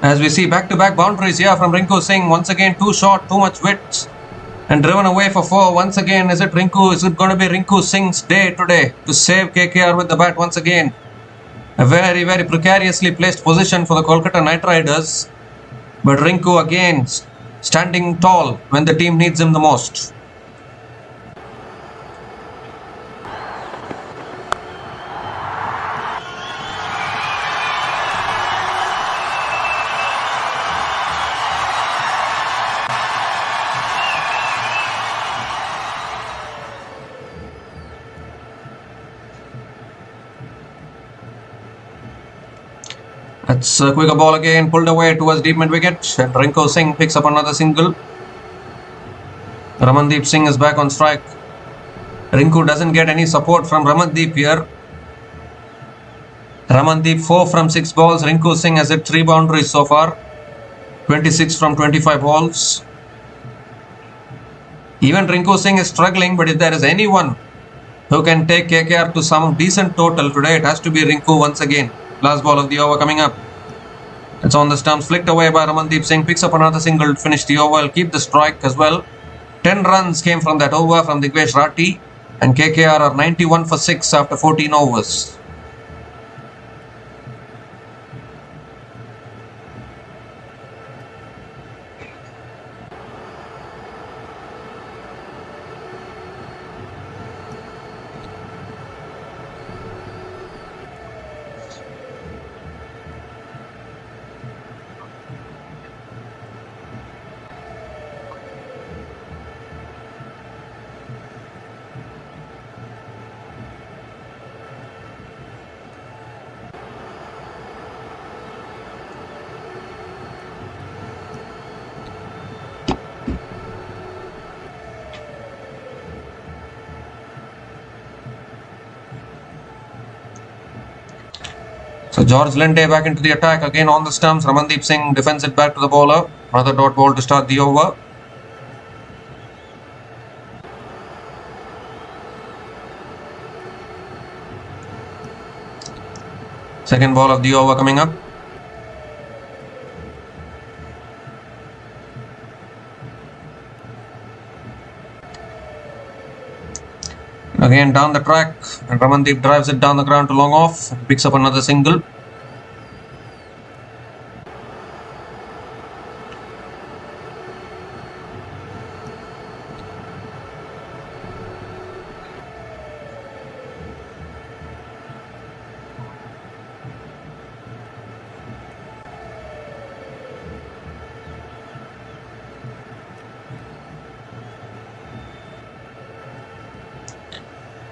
As we see back-to-back boundaries here from Rinku Singh. Once again, too short, too much width. And driven away for 4. Once again, is it going to be Rinku Singh's day today to save KKR with the bat once again? A very, very precariously placed position for the Kolkata Knight Riders. But Rinku again standing tall when the team needs him the most. It's a quicker ball again, pulled away towards deep mid-wicket, and Rinku Singh picks up another single. Ramandeep Singh is back on strike. Rinku doesn't get any support from Ramandeep here. Ramandeep 4 from 6 balls. Rinku Singh has hit 3 boundaries so far. 26 from 25 balls. Even Rinku Singh is struggling, but if there is anyone who can take KKR to some decent total today, it has to be Rinku once again. Last ball of the over coming up. It's on the stumps, flicked away by Ramandeep Singh. Picks up another single to finish the over. Will keep the strike as well. 10 runs came from that over from Digvesh Rathi. And KKR are 91 for 6 after 14 overs. So George Linde back into the attack again on the stumps. Ramandeep Singh defends it back to the bowler. Another dot ball to start the over. Second ball of the over coming up. Again down the track, and Ramandeep drives it down the ground to long off, picks up another single.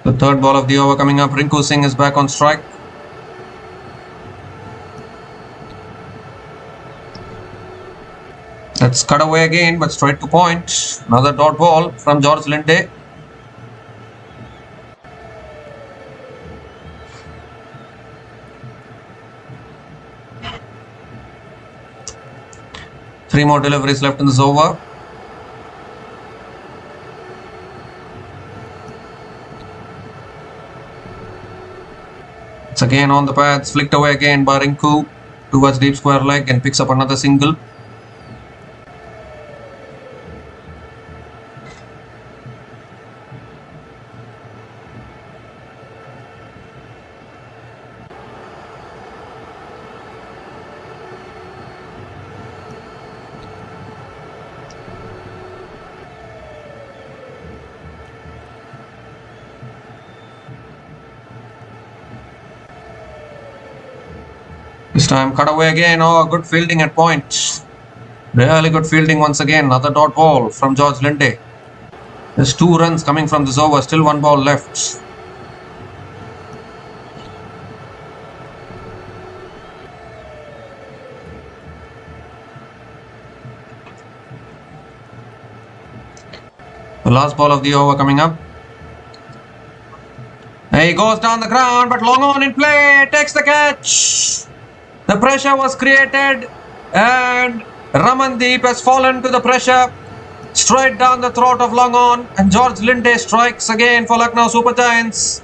The third ball of the over coming up. Rinku Singh is back on strike. That's cut away again, but straight to point. Another dot ball from George Linde. Three more deliveries left in this over. It's again on the pads, flicked away again by Rinku towards deep square leg and picks up another single. This time cut away again. Oh, good fielding at point. Really good fielding once again. Another dot ball from George Linde. There's 2 runs coming from this over. Still 1 ball left. The last ball of the over coming up. He goes down the ground, but long on in play. Takes the catch. The pressure was created and Ramandeep has fallen to the pressure. Straight down the throat of long on, and George Linde strikes again for Lucknow Super Giants.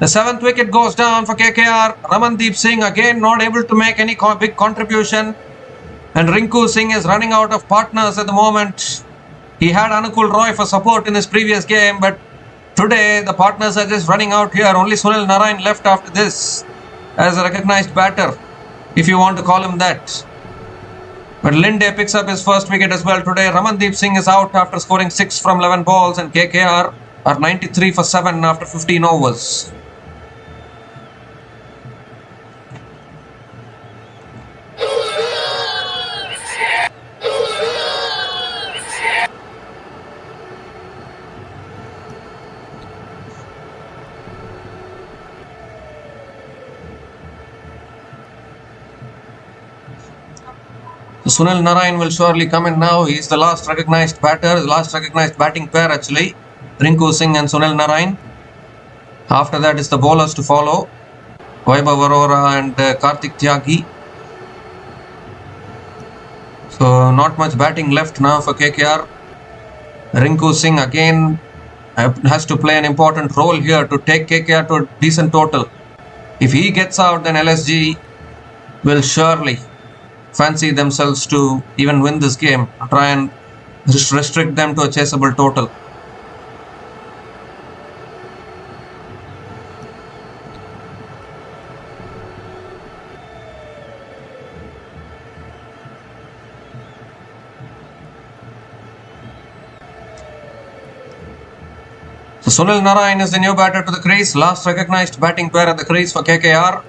The 7th wicket goes down for KKR. Ramandeep Singh again not able to make any big contribution. And Rinku Singh is running out of partners at the moment. He had Anukul Roy for support in his previous game, but today the partners are just running out here. Only Sunil Narayan left after this as a recognized batter, if you want to call him that. But Linde picks up his first wicket as well today. Ramandeep Singh is out after scoring 6 from 11 balls, and KKR are 93 for 7 after 15 overs. So Sunil Narayan will surely come in now. He is the last recognized batter, the last recognized batting pair actually. Rinku Singh and Sunil Narayan. After that is the bowlers to follow. Vaibhav Arora and Karthik Tyagi. So not much batting left now for KKR. Rinku Singh again has to play an important role here to take KKR to a decent total. If he gets out, then LSG will surely fancy themselves to even win this game, try and restrict them to a chaseable total. So Sunil Narayan is the new batter to the crease, last recognized batting pair at the crease for KKR.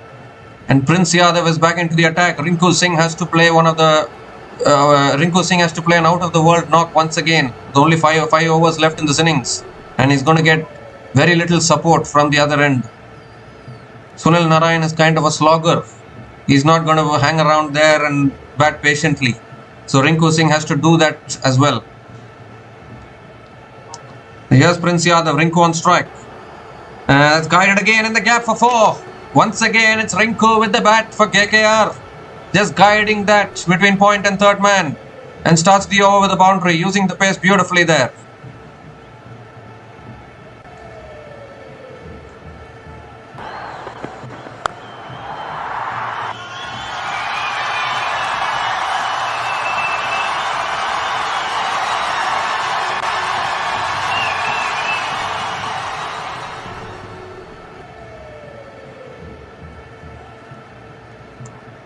And Prince Yadav is back into the attack. Rinku Singh has to play an out of the world knock once again. With only 5 overs left in this innings, and he's going to get very little support from the other end. Sunil Narayan is kind of a slogger. He's not going to hang around there and bat patiently. So Rinku Singh has to do that as well. Here's Prince Yadav, Rinku on strike. It's guided again in the gap for 4. Once again, it's Rinku with the bat for KKR. Just guiding that between point and third man. And starts the over with a boundary, using the pace beautifully there.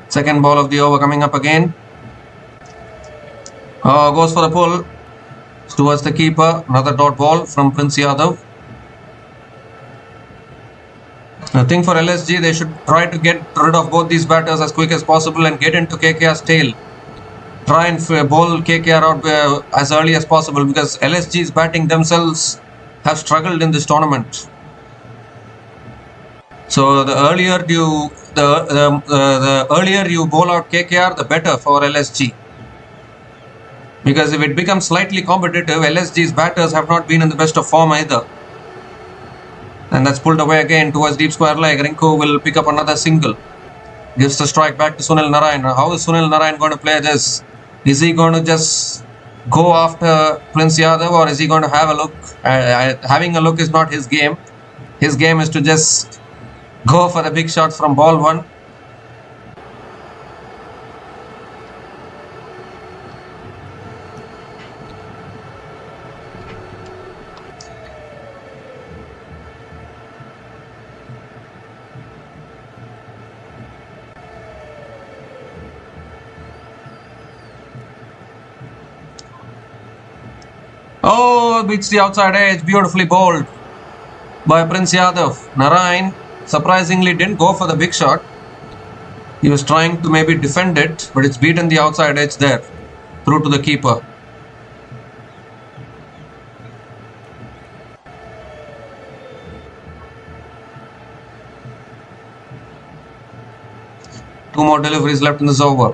Second ball of the over coming up again. Goes for the pull. It's towards the keeper. Another dot ball from Prince Yadav. I think for LSG, they should try to get rid of both these batters as quick as possible and get into KKR's tail. Try and bowl KKR out as early as possible, because LSG's batting themselves have struggled in this tournament. So the earlier you bowl out KKR, the better for LSG. Because if it becomes slightly competitive, LSG's batters have not been in the best of form either. And that's pulled away again towards deep square leg. Rinku will pick up another single. Gives the strike back to Sunil Narayan. How is Sunil Narayan going to play this? Is he going to just go after Prince Yadav, or is he going to have a look? Having a look is not his game. His game is to just go for the big shots from ball 1. Oh, beats the outside edge, beautifully bowled by Prince Yadav. Narayan surprisingly didn't go for the big shot. He was trying to maybe defend it, but it's beaten the outside edge there, through to the keeper. Two more deliveries left in this over.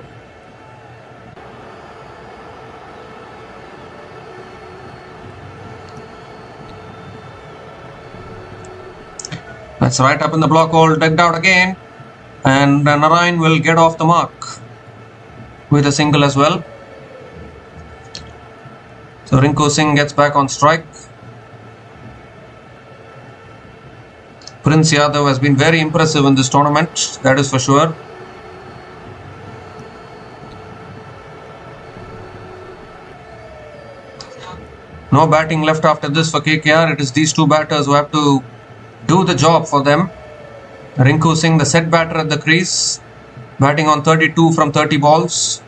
That's right up in the block hole, dug out again, and Narayan will get off the mark with a single as well. So Rinku Singh gets back on strike. Prince Yadav has been very impressive in this tournament, that is for sure. No batting left after this for KKR. It is these two batters who have to do the job for them. Rinku Singh, the set batter at the crease, batting on 32 from 30 balls.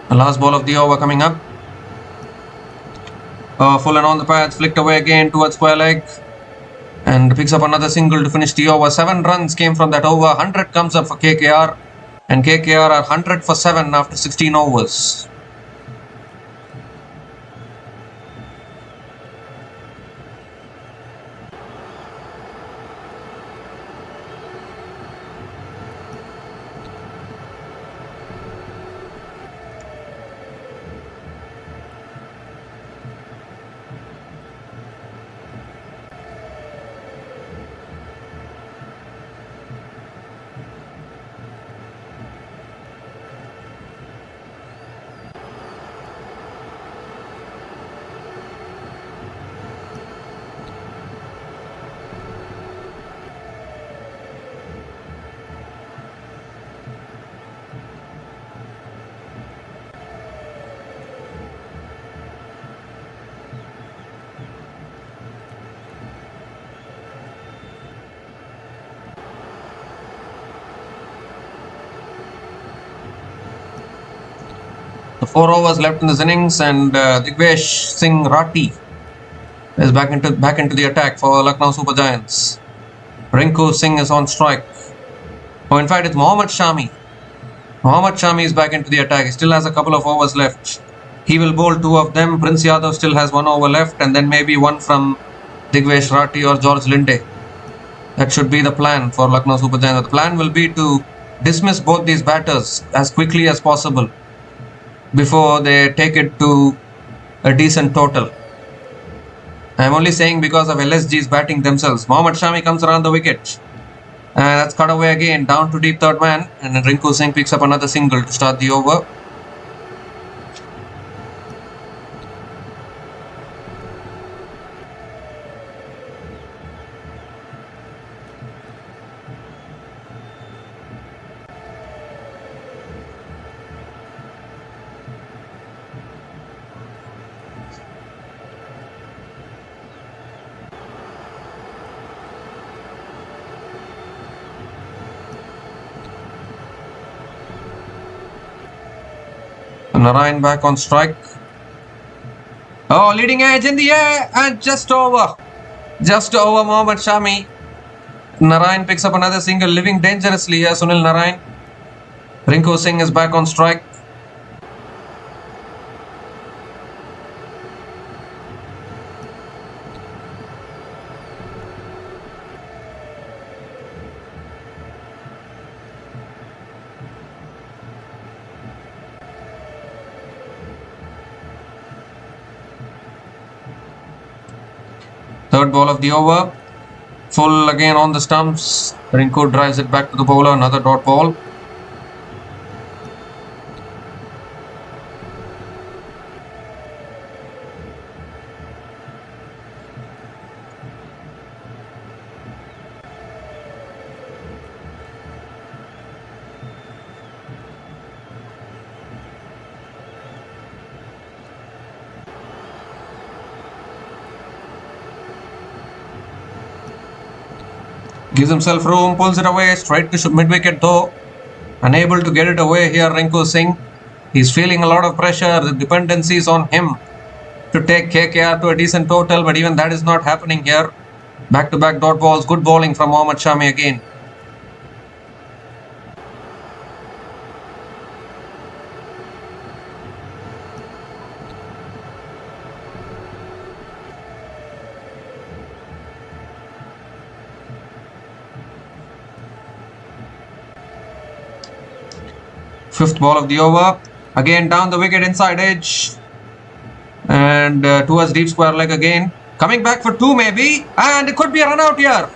The last ball of the over coming up. Full and on the pads, flicked away again towards square leg. And picks up another single to finish the over. 7 runs came from that over. 100 comes up for KKR. And KKR are 100 for 7 after 16 overs. The 4 overs left in this innings, and Digvesh Singh Rati is back into the attack for Lucknow Super Giants. Rinku Singh is on strike. Oh, in fact, it's Mohammad Shami. Mohammad Shami is back into the attack. He still has a couple of overs left. He will bowl 2 of them. Prince Yadav still has 1 over left, and then maybe 1 from Digvesh Rati or George Linde. That should be the plan for Lucknow Super Giants. The plan will be to dismiss both these batters as quickly as possible before they take it to a decent total. I am only saying because of LSG's batting themselves. Mohammad Shami comes around the wicket. That's cut away again, down to deep third man, and then Rinku Singh picks up another single to start the over. Narayan back on strike. Oh, leading edge in the air and just over. Just over Mohammad Shami. Narayan picks up another single, living dangerously here, Sunil Narayan. Rinku Singh is back on strike. Third ball of the over. Full again on the stumps. Rinku drives it back to the bowler. Another dot ball. Gives himself room, pulls it away, straight to mid-wicket though. Unable to get it away here, Rinku Singh. He's feeling a lot of pressure. The dependency is on him to take KKR to a decent total, but even that is not happening here. Back-to-back dot balls. Good bowling from Mohammad Shami again. Fifth ball of the over. Again down the wicket, inside edge. And towards deep square leg again. Coming back for 2 maybe. And it could be a run out here.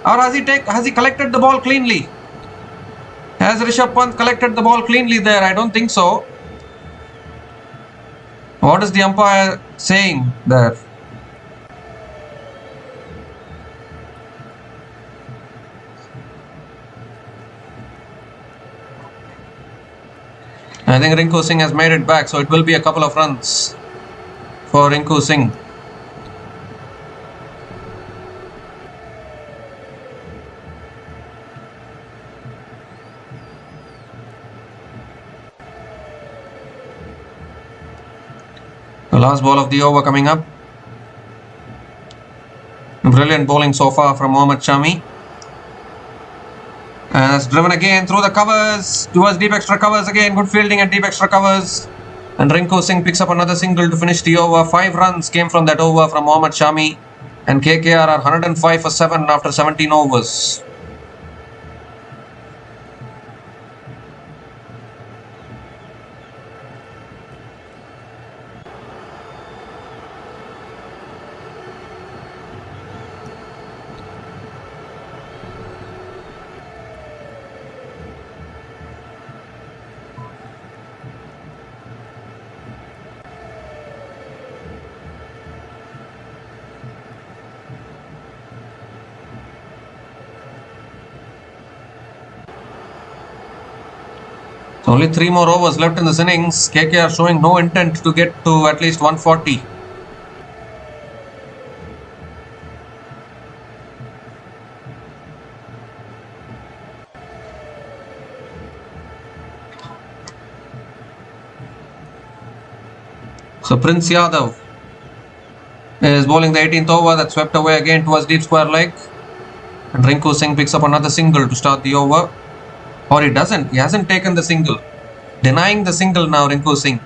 Or has he collected the ball cleanly? Has Rishabh Pant collected the ball cleanly there? I don't think so. What is the umpire saying there? I think Rinku Singh has made it back, so it will be a couple of runs for Rinku Singh. The last ball of the over coming up. Brilliant bowling so far from Mohammad Shami. And it's driven again through the covers towards deep extra covers again. Good fielding at deep extra covers. And Rinku Singh picks up another single to finish the over. 5 runs came from that over from Mohammad Shami. And KKR are 105 for 7 after 17 overs. So only 3 more overs left in this innings. KKR showing no intent to get to at least 140. So Prince Yadav is bowling the 18th over. That swept away again towards deep square leg. And Rinku Singh picks up another single to start the over. Or he doesn't. He hasn't taken the single. Denying the single now, Rinku Singh.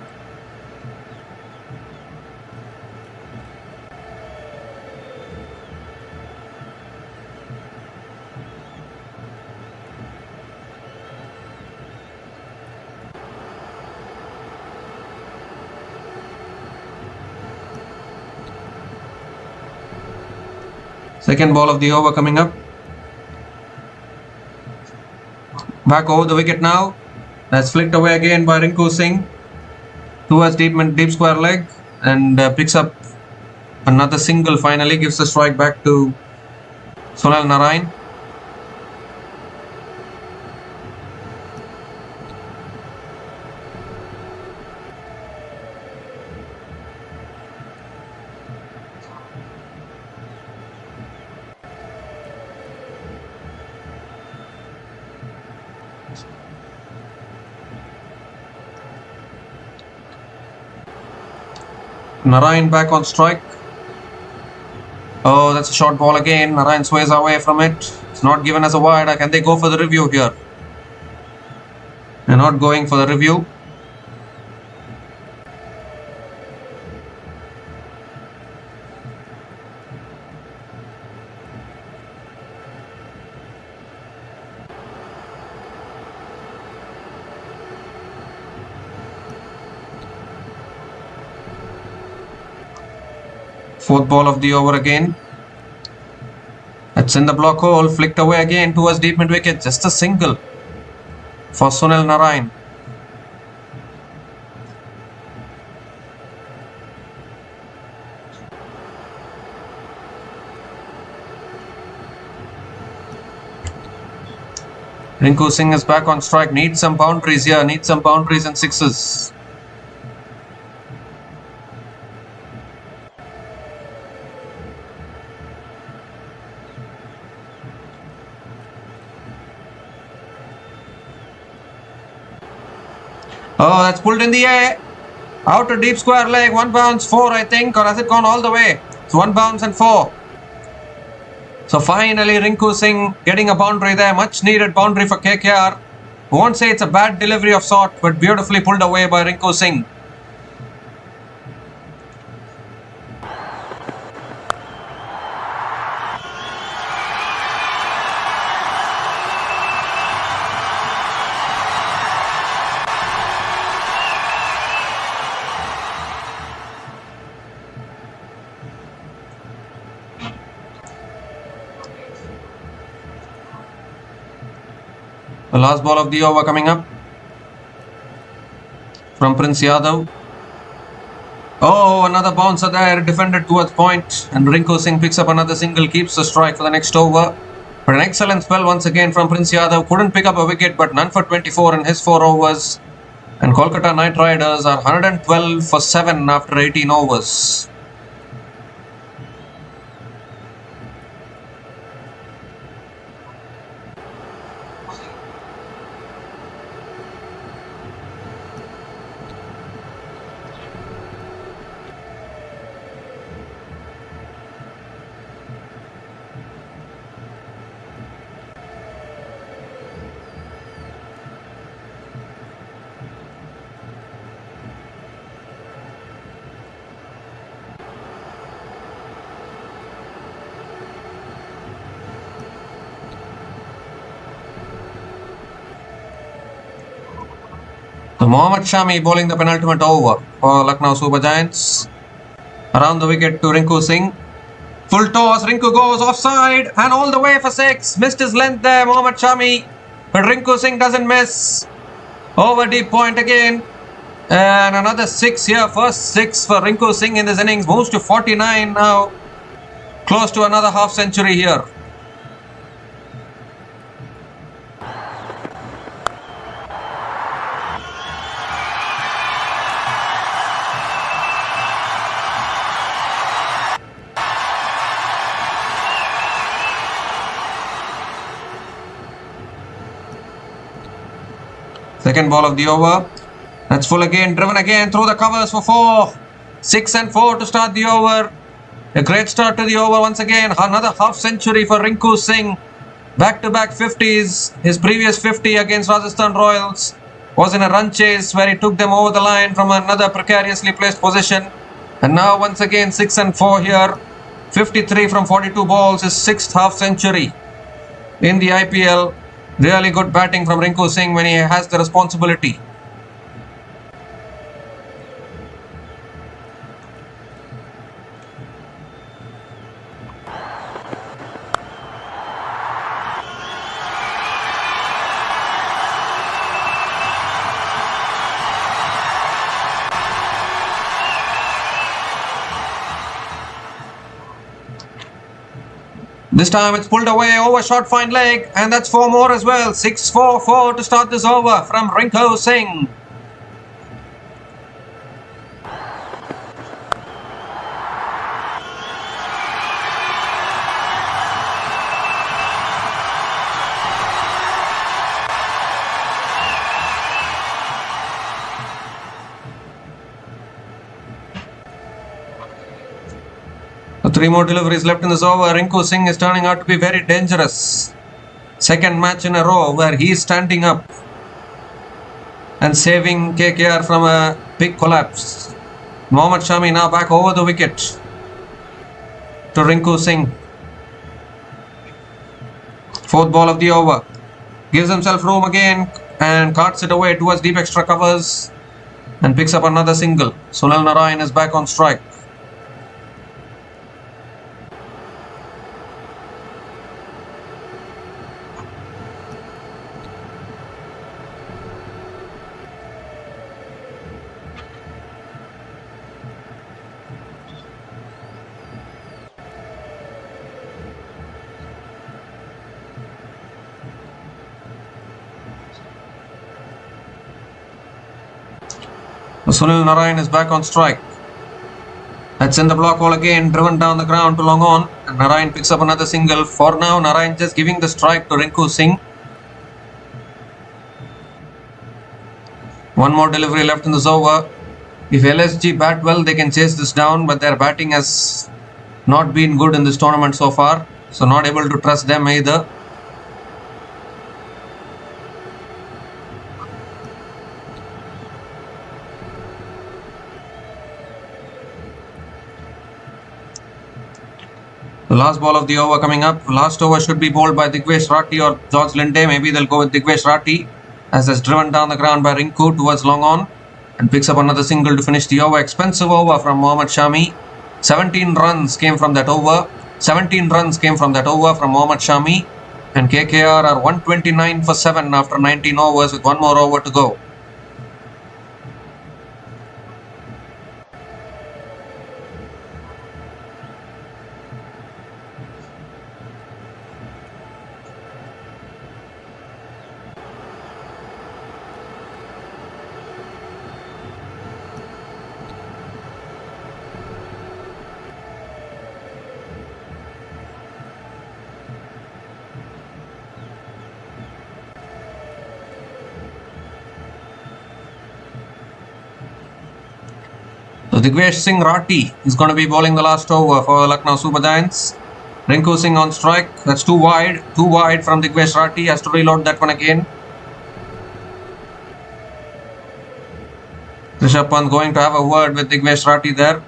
Second ball of the over coming up. Back over the wicket now. That's flicked away again by Rinku Singh towards deep square leg and picks up another single finally. Gives the strike back to Sunil Narine. Narine back on strike. Oh, that's a short ball again. Narine sways away from it. It's not given as a wide. Can they go for the review here? They're not going for the review. Fourth ball of the over again. That's in the block hole. Flicked away again towards deep mid wicket. Just a single for Sunil Narine. Rinku Singh is back on strike. Needs some boundaries here. Needs some boundaries and sixes. Oh, that's pulled in the air. Out to deep square leg. 1 bounce, 4 I think. Or has it gone all the way? It's 1 bounce and 4. So finally Rinku Singh getting a boundary there. Much needed boundary for KKR. I won't say it's a bad delivery of sort, but beautifully pulled away by Rinku Singh. The last ball of the over coming up from Prince Yadav. Oh, another bouncer there, defended towards point, and Rinku Singh picks up another single, keeps the strike for the next over. But an excellent spell once again from Prince Yadav. Couldn't pick up a wicket, but none for 24 in his 4 overs. And Kolkata Knight Riders are 112 for 7 after 18 overs. So Mohammad Shami bowling the penultimate over for Lucknow Super Giants. Around the wicket to Rinku Singh. Full toss, Rinku goes offside and all the way for 6. Missed his length there, Mohammad Shami. But Rinku Singh doesn't miss. Over deep point again. And another 6 here. First 6 for Rinku Singh in this innings. Moves to 49 now. Close to another half century here. Second ball of the over. That's full again, driven again through the covers for 4. 6 and 4 to start the over. A great start to the over once again. Another half century for Rinku Singh. Back-to-back 50s. His previous 50 against Rajasthan Royals was in a run chase where he took them over the line from another precariously placed position. And now once again 6 and 4 here. 53 from 42 balls, his 6th half century in the IPL. Really good batting from Rinku Singh when he has the responsibility. This time it's pulled away, overshot fine leg, and that's 4 more as well. 6-4-4 to start this over from Rinku Singh. So 3 more deliveries left in this over. Rinku Singh is turning out to be very dangerous. Second match in a row where he is standing up and saving KKR from a big collapse. Mohammad Shami now back over the wicket to Rinku Singh. 4th ball of the over. Gives himself room again and carts it away towards deep extra covers and picks up another single. Sunil Narine is back on strike. Sunil Narine is back on strike. That's in the block hole again, driven down the ground to long on, and Narine picks up another single. For now, Narine just giving the strike to Rinku Singh. 1 more delivery left in this over. If LSG bat well, they can chase this down, but their batting has not been good in this tournament so far, so not able to trust them either. The last ball of the over coming up. Last over should be bowled by Digvesh Rathi or George Linde. Maybe they'll go with Digvesh Rathi, as is driven down the ground by Rinku towards long on and picks up another single to finish the over. Expensive over from Mohammad Shami. 17 runs came from that over. 17 runs came from that over from Mohammad Shami, and KKR are 129 for 7 after 19 overs with 1 more over to go. So Digvesh Singh Rati is going to be bowling the last over for Lucknow Super Giants. Rinku Singh on strike. That's too wide. Too wide from Digvesh Rati. Has to reload that one again. Rishabh Pant going to have a word with Digvesh Rati there.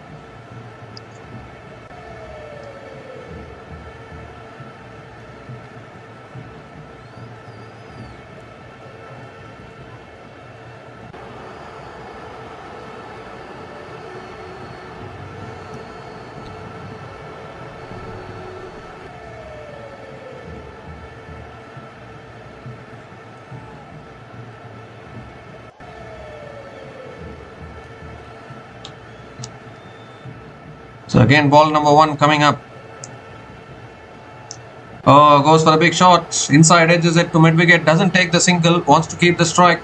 So again, ball number 1 coming up. Oh, goes for the big shot. Inside edges it to mid-wicket. Doesn't take the single. Wants to keep the strike.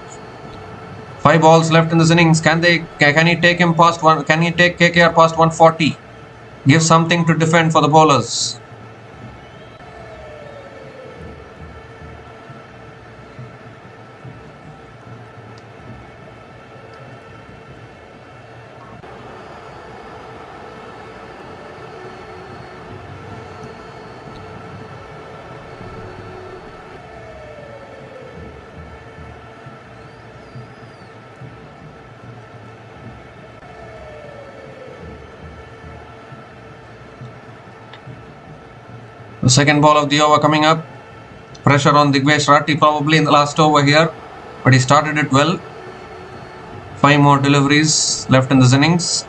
5 balls left in this innings. Can he take him past one? Can he take KKR past 140? Give something to defend for the bowlers. The second ball of the over coming up. Pressure on Digvesh Rati probably in the last over here. But he started it well. 5 more deliveries left in this innings.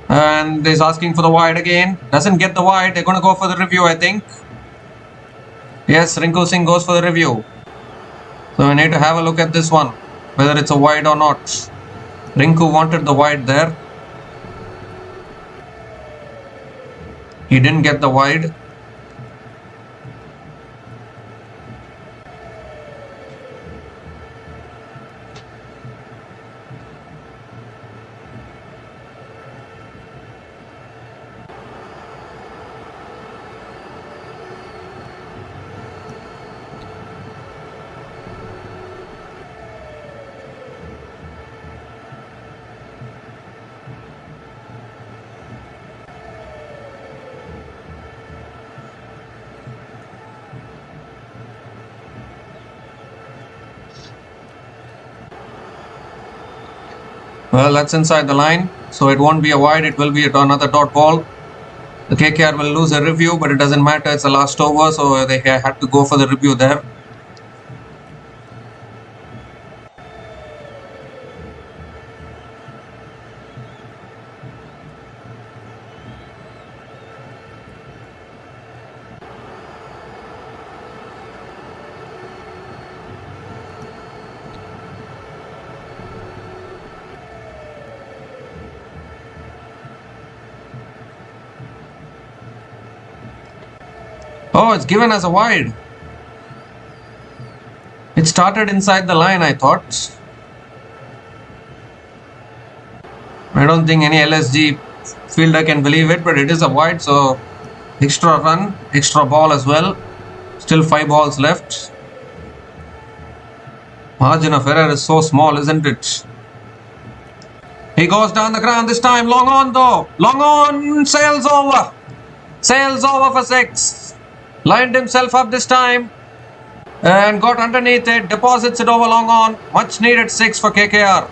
And he's asking for the wide again. Doesn't get the wide. They're going to go for the review, I think. Yes, Rinku Singh goes for the review. So we need to have a look at this one, whether it's a wide or not. Rinku wanted the wide there. He didn't get the wide. Well, that's inside the line, so it won't be a wide, it will be another dot ball. The KKR will lose a review, but it doesn't matter, it's the last over, so they had to go for the review there. Oh, it's given as a wide. It started inside the line, I thought. I don't think any LSG fielder can believe it, but it is a wide, so extra run, extra ball as well. Still 5 balls left. Margin of error is so small, isn't it? He goes down the ground this time. Long on though. Long on. Sails over. Sails over for 6. Lined himself up this time and got underneath it, deposits it over long on. Much needed 6 for KKR.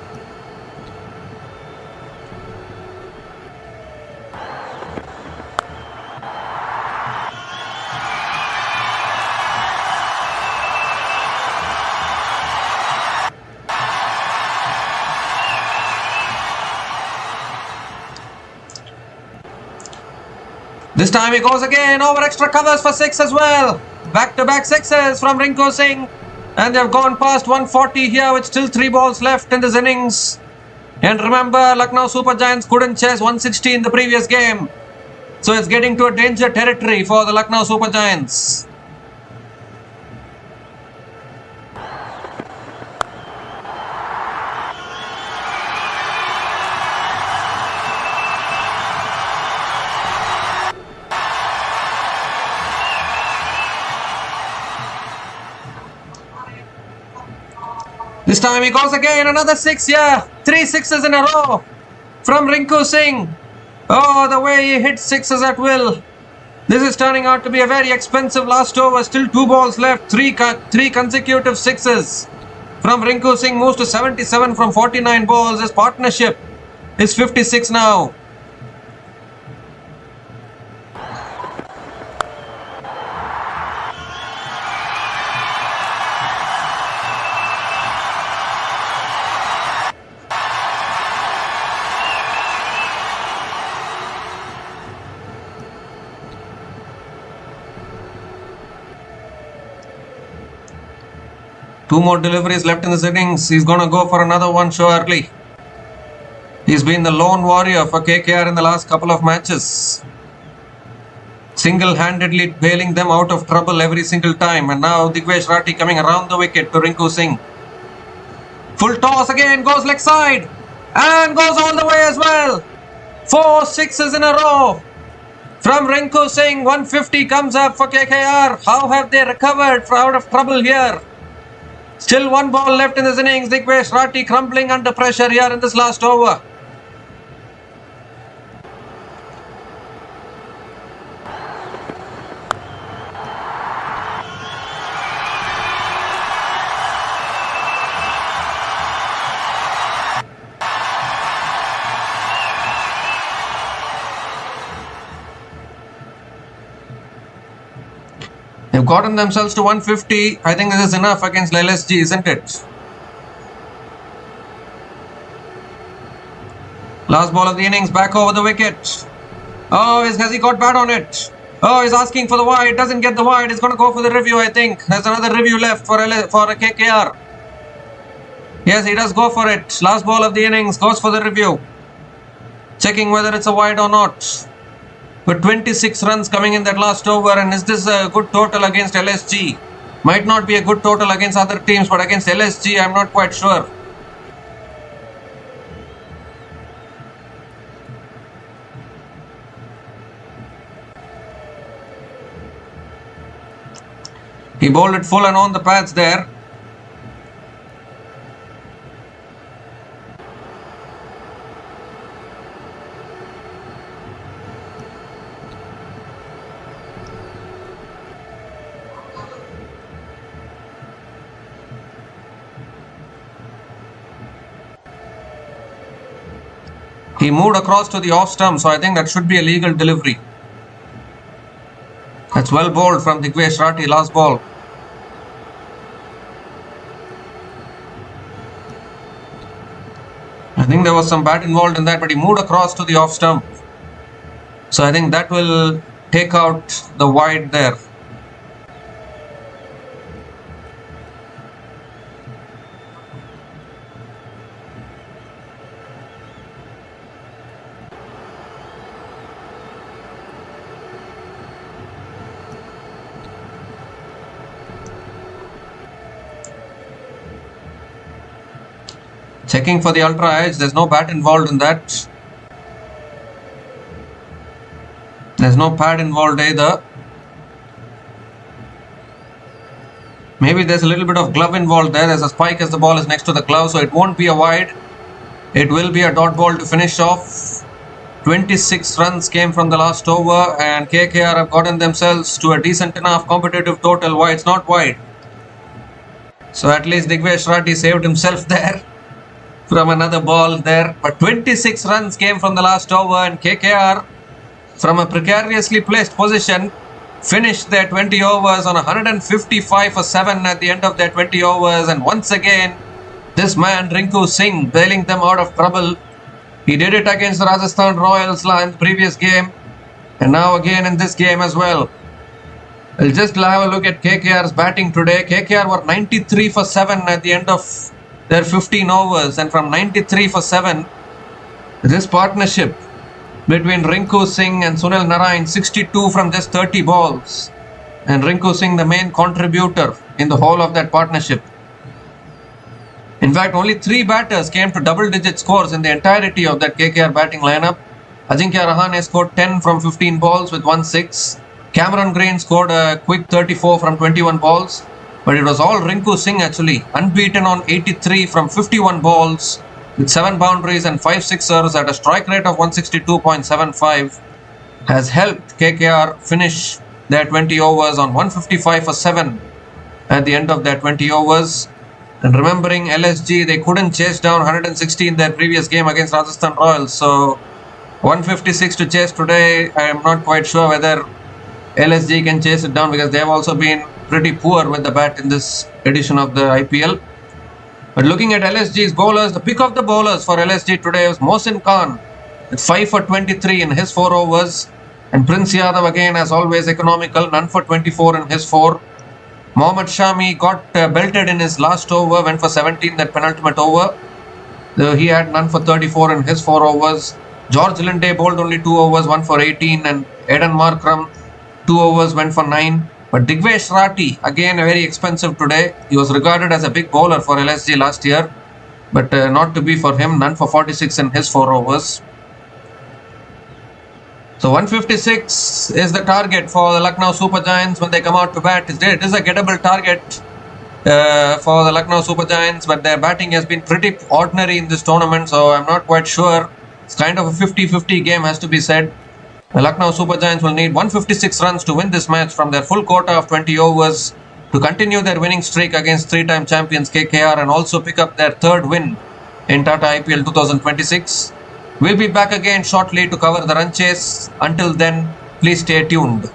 This time he goes again over extra covers for 6 as well. Back-to-back 6s from Rinku Singh. And they've gone past 140 here with still 3 balls left in this innings. And remember, Lucknow Super Giants couldn't chase 160 in the previous game. So it's getting to a danger territory for the Lucknow Super Giants. This time he goes again, another 6 here. 3 sixes in a row from Rinku Singh. Oh, the way he hits sixes at will. This is turning out to be a very expensive last over. Still 2 balls left. Three consecutive sixes from Rinku Singh. Moves to 77 from 49 balls. His partnership is 56 now. Two more deliveries left in this innings. He's going to go for another one surely. He's been the lone warrior for KKR in the last couple of matches. Single-handedly bailing them out of trouble every single time. And now Digvesh Rathi coming around the wicket to Rinku Singh. Full toss again, goes leg side. And goes all the way as well. 4 sixes in a row from Rinku Singh. 150 comes up for KKR. How have they recovered out of trouble here? Still 1 ball left in this innings. Digvesh Rathi crumbling under pressure here in this last over. They've gotten themselves to 150. I think this is enough against LSG, isn't it? Last ball of the innings, back over the wicket. Oh, has he got bat on it? Oh, he's asking for the wide. Doesn't get the wide. He's going to go for the review, I think. There's another review left for a KKR. Yes, he does go for it. Last ball of the innings, goes for the review. Checking whether it's a wide or not. With 26 runs coming in that last over, and is this a good total against LSG? Might not be a good total against other teams, but against LSG, I'm not quite sure. He bowled it full and on the pads there. He moved across to the off stump, so I think that should be a legal delivery. That's well bowled from Digvesh Rathi, last ball. I think there was some bat involved in that, but he moved across to the off stump. So I think that will take out the wide there. Checking for the ultra edge. There's no bat involved in that. There's no pad involved either. Maybe there's a little bit of glove involved there. There's a spike as the ball is next to the glove, so it won't be a wide. It will be a dot ball to finish off. 26 runs came from the last over, and KKR have gotten themselves to a decent enough competitive total. Why it's not wide. So at least Digvesh Rathi saved himself there from another ball there. But 26 runs came from the last over, and KKR, from a precariously placed position, finished their 20 overs on 155 for 7 at the end of their 20 overs. And once again, this man Rinku Singh bailing them out of trouble. He did it against the Rajasthan Royals in the previous game, and now again in this game as well. We'll just have a look at KKR's batting today. KKR were 93 for 7 at the end of their 15 overs, and from 93 for 7, this partnership between Rinku Singh and Sunil Narine, 62 from just 30 balls, and Rinku Singh the main contributor in the whole of that partnership. In fact, only 3 batters came to double-digit scores in the entirety of that KKR batting lineup. Ajinkya Rahane scored 10 from 15 balls with 1 6. Cameron Green scored a quick 34 from 21 balls. but it was all Rinku Singh actually, unbeaten on 83 from 51 balls with 7 boundaries and 5 sixers at a strike rate of 162.75, has helped KKR finish their 20 overs on 155 for 7 at the end of their 20 overs. And remembering LSG, they couldn't chase down 160 in their previous game against Rajasthan Royals, so 156 to chase today. I am not quite sure whether LSG can chase it down because they have also been pretty poor with the bat in this edition of the IPL. But looking at LSG's bowlers, the pick of the bowlers for LSG today was Mohsin Khan with 5 for 23 in his 4 overs. And Prince Yadav again, as always, economical, none for 24 in his 4. Mohammad Shami got belted in his last over, went for 17 that penultimate over. He had none for 34 in his 4 overs. George Linde bowled only 2 overs, 1 for 18. And Aidan Markram, 2 overs, went for 9. But Digvesh Rati, again very expensive today. He was regarded as a big bowler for LSG last year, but not to be for him, none for 46 in his 4 overs. So 156 is the target for the Lucknow Super Giants when they come out to bat. It is a gettable target for the Lucknow Super Giants, but their batting has been pretty ordinary in this tournament, so I'm not quite sure. It's kind of a 50-50 game, has to be said. The Lucknow Super Giants will need 156 runs to win this match from their full quota of 20 overs to continue their winning streak against 3-time champions KKR and also pick up their 3rd win in Tata IPL 2026. We'll be back again shortly to cover the run chase. Until then, please stay tuned.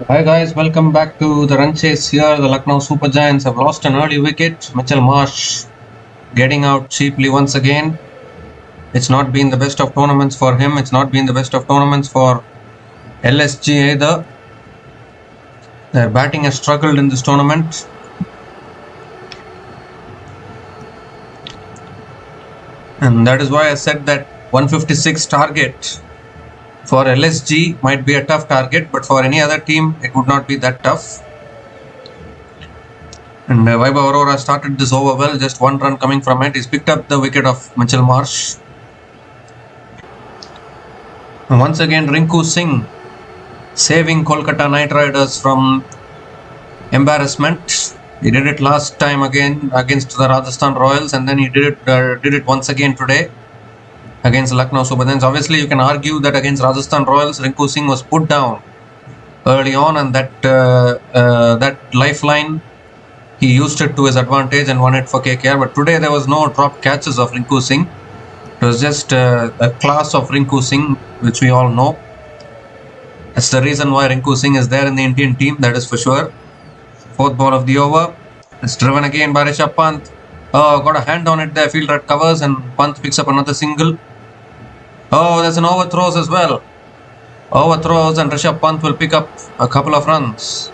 Hi guys, welcome back to the run chase here. The Lucknow Super Giants have lost an early wicket. Mitchell Marsh getting out cheaply once again. It's not been the best of tournaments for him. It's not been the best of tournaments for LSG either. Their batting has struggled in this tournament. And that is why I said that 156 target for LSG might be a tough target, but for any other team, it would not be that tough. And Vaibhav Aurora started this over well, just one run coming from it. He's picked up the wicket of Mitchell Marsh. And once again, Rinku Singh saving Kolkata Knight Riders from embarrassment. He did it last time again against the Rajasthan Royals, and then he did it once again today against Lucknow Super Giants. Obviously, you can argue that against Rajasthan Royals, Rinku Singh was put down early on, and that lifeline, he used it to his advantage and won it for KKR. But today there was no drop catches of Rinku Singh. It was just a class of Rinku Singh, which we all know. That's the reason why Rinku Singh is there in the Indian team, that is for sure. Fourth ball of the over. It's driven again by Rishabh Pant. Oh, got a hand on it there. Fielder covers and Pant picks up another single. Oh, there's an overthrows as well. Overthrows and Rishabh Pant will pick up a couple of runs.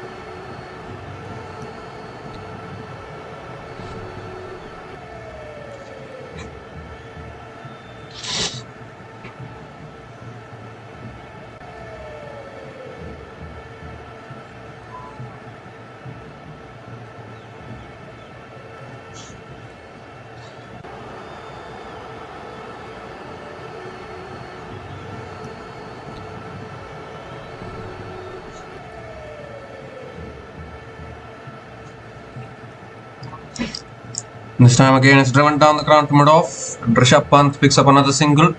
This time again it's driven down the ground to mid-off and Rishabh Pant picks up another single.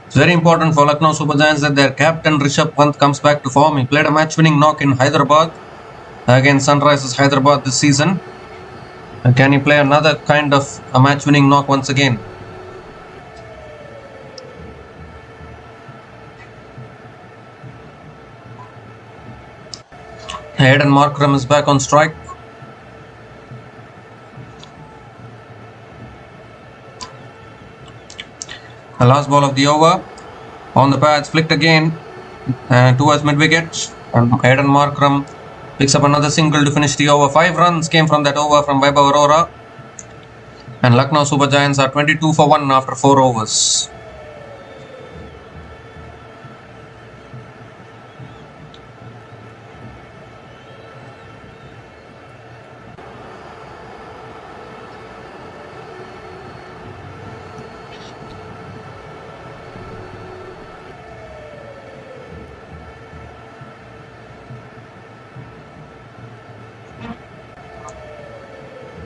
It's very important for Lucknow Super Giants that their captain Rishabh Pant comes back to form. He played a match-winning knock in Hyderabad against Sunrisers Hyderabad this season. And can he play another kind of a match-winning knock once again? Hayden Markram is back on strike. The last ball of the over. On the pads, flicked again towards mid-wicket. And Hayden Markram picks up another single to finish the over. 5 runs came from that over from Vaibhav Aurora. And Lucknow Super Giants are 22 for 1 after 4 overs.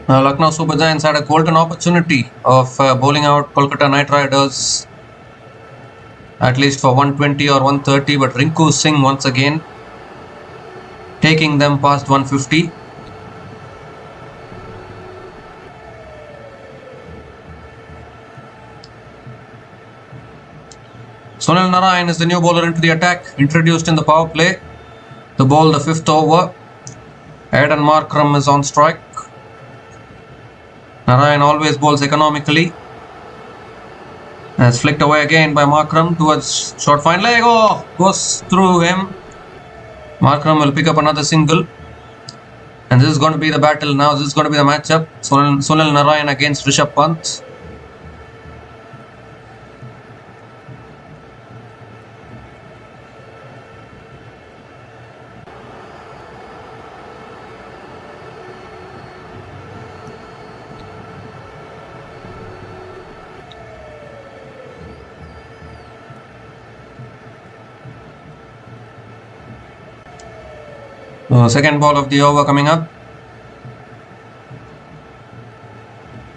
Lucknow Super Giants had a golden opportunity of bowling out Kolkata Knight Riders at least for 120 or 130, but Rinku Singh once again taking them past 150. Sunil Narayan is the new bowler into the attack, introduced in the power play to bowl the 5th over. Hayden Markram is on strike. Narayan always bowls economically. As flicked away again by Markram towards short fine leg. Oh, goes through him. Markram will pick up another single. And this is going to be the battle now. This is going to be the matchup. Sunil Narayan against Rishabh Pant. Second ball of the over coming up.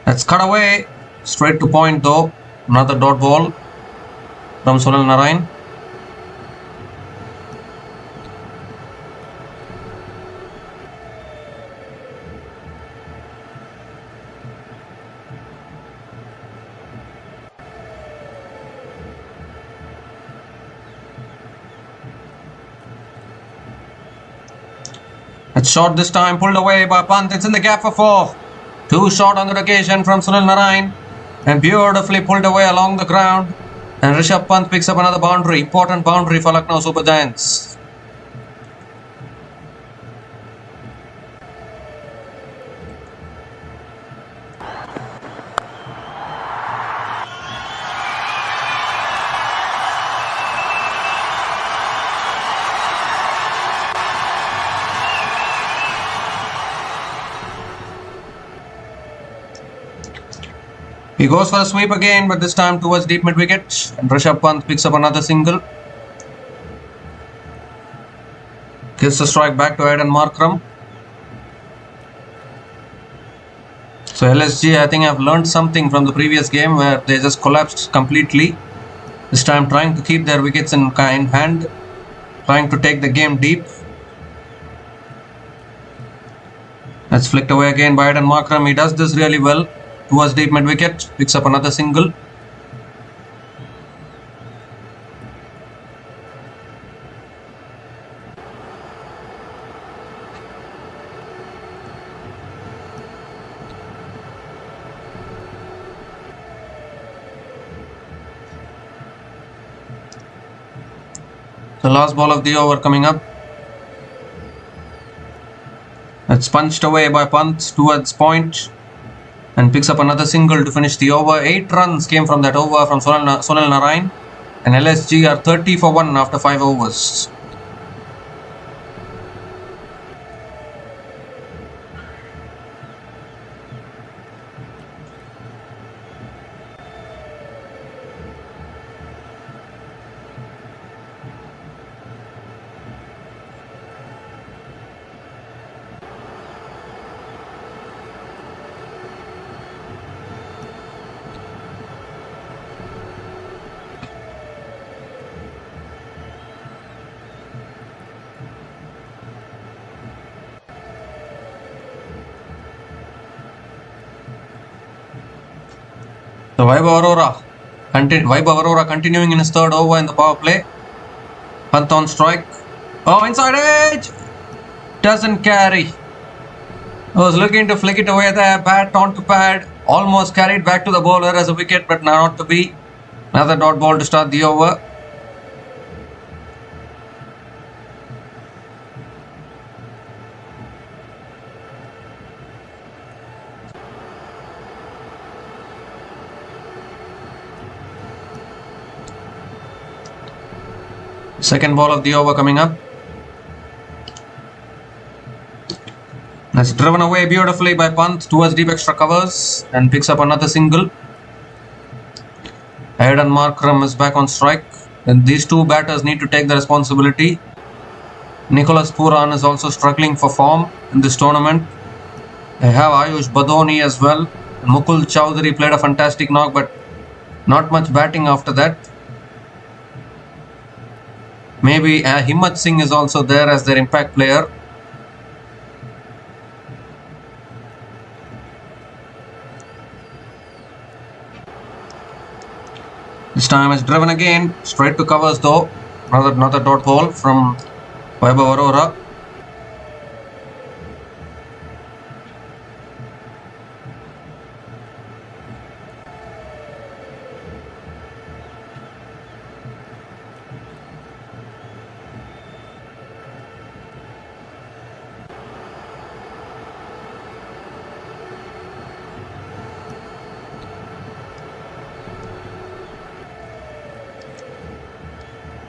That's cut away. Straight to point though. Another dot ball from Sunil Narayan. It's short this time, pulled away by Pant. It's in the gap for 4. Too short on that occasion from Sunil Narayan. And beautifully pulled away along the ground. And Rishabh Pant picks up another boundary. Important boundary for Lucknow Super Giants. He goes for a sweep again, but this time towards deep mid-wicket. And Rishabh Pant picks up another single. Gives the strike back to Aidan Markram. So LSG, I think, have learned something from the previous game where they just collapsed completely. This time trying to keep their wickets in hand. Trying to take the game deep. That's flicked away again by Aidan Markram. He does this really well. Towards deep mid-wicket, picks up another single. The last ball of the over coming up. That's punched away by Pant towards point. And picks up another single to finish the over. 8 runs came from that over from Sunil Narayan. And LSG are 30 for 1 after 5 overs. So Vaibhav Arora continuing in his third over in the power play. Pant on strike. Oh, inside edge! Doesn't carry. Was looking to flick it away there. Bat onto pad. Almost carried back to the bowler as a wicket, but not to be. Another dot ball to start the over. Second ball of the over coming up. That's driven away beautifully by Pant towards deep extra covers and picks up another single. Aidan Markram is back on strike. And these two batters need to take the responsibility. Nicholas Pooran is also struggling for form in this tournament. They have Ayush Badoni as well. And Mukul Chowdhury played a fantastic knock, but not much batting after that. Maybe Himmat Singh is also there as their impact player. This time it's driven again, straight to covers though. Another dot ball from Vaibhav Arora.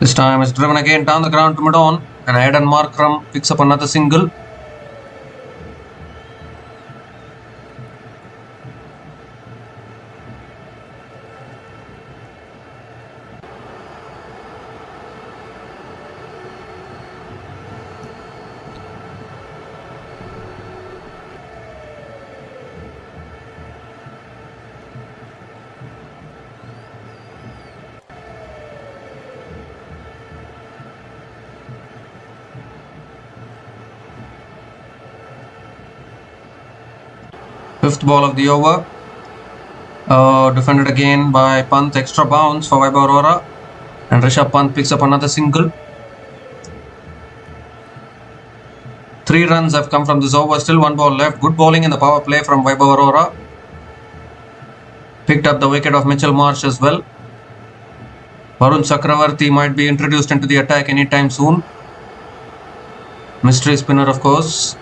This time it's driven again down the ground to mid-on and Aidan Markram picks up another single. Fifth ball of the over. Defended again by Pant. Extra bounce for Vaibhav Arora. And Rishabh Pant picks up another single. 3 runs have come from this over. Still 1 ball left. Good bowling in the power play from Vaibhav Arora. Picked up the wicket of Mitchell Marsh as well. Varun Chakravarti might be introduced into the attack anytime soon. Mystery spinner, of course.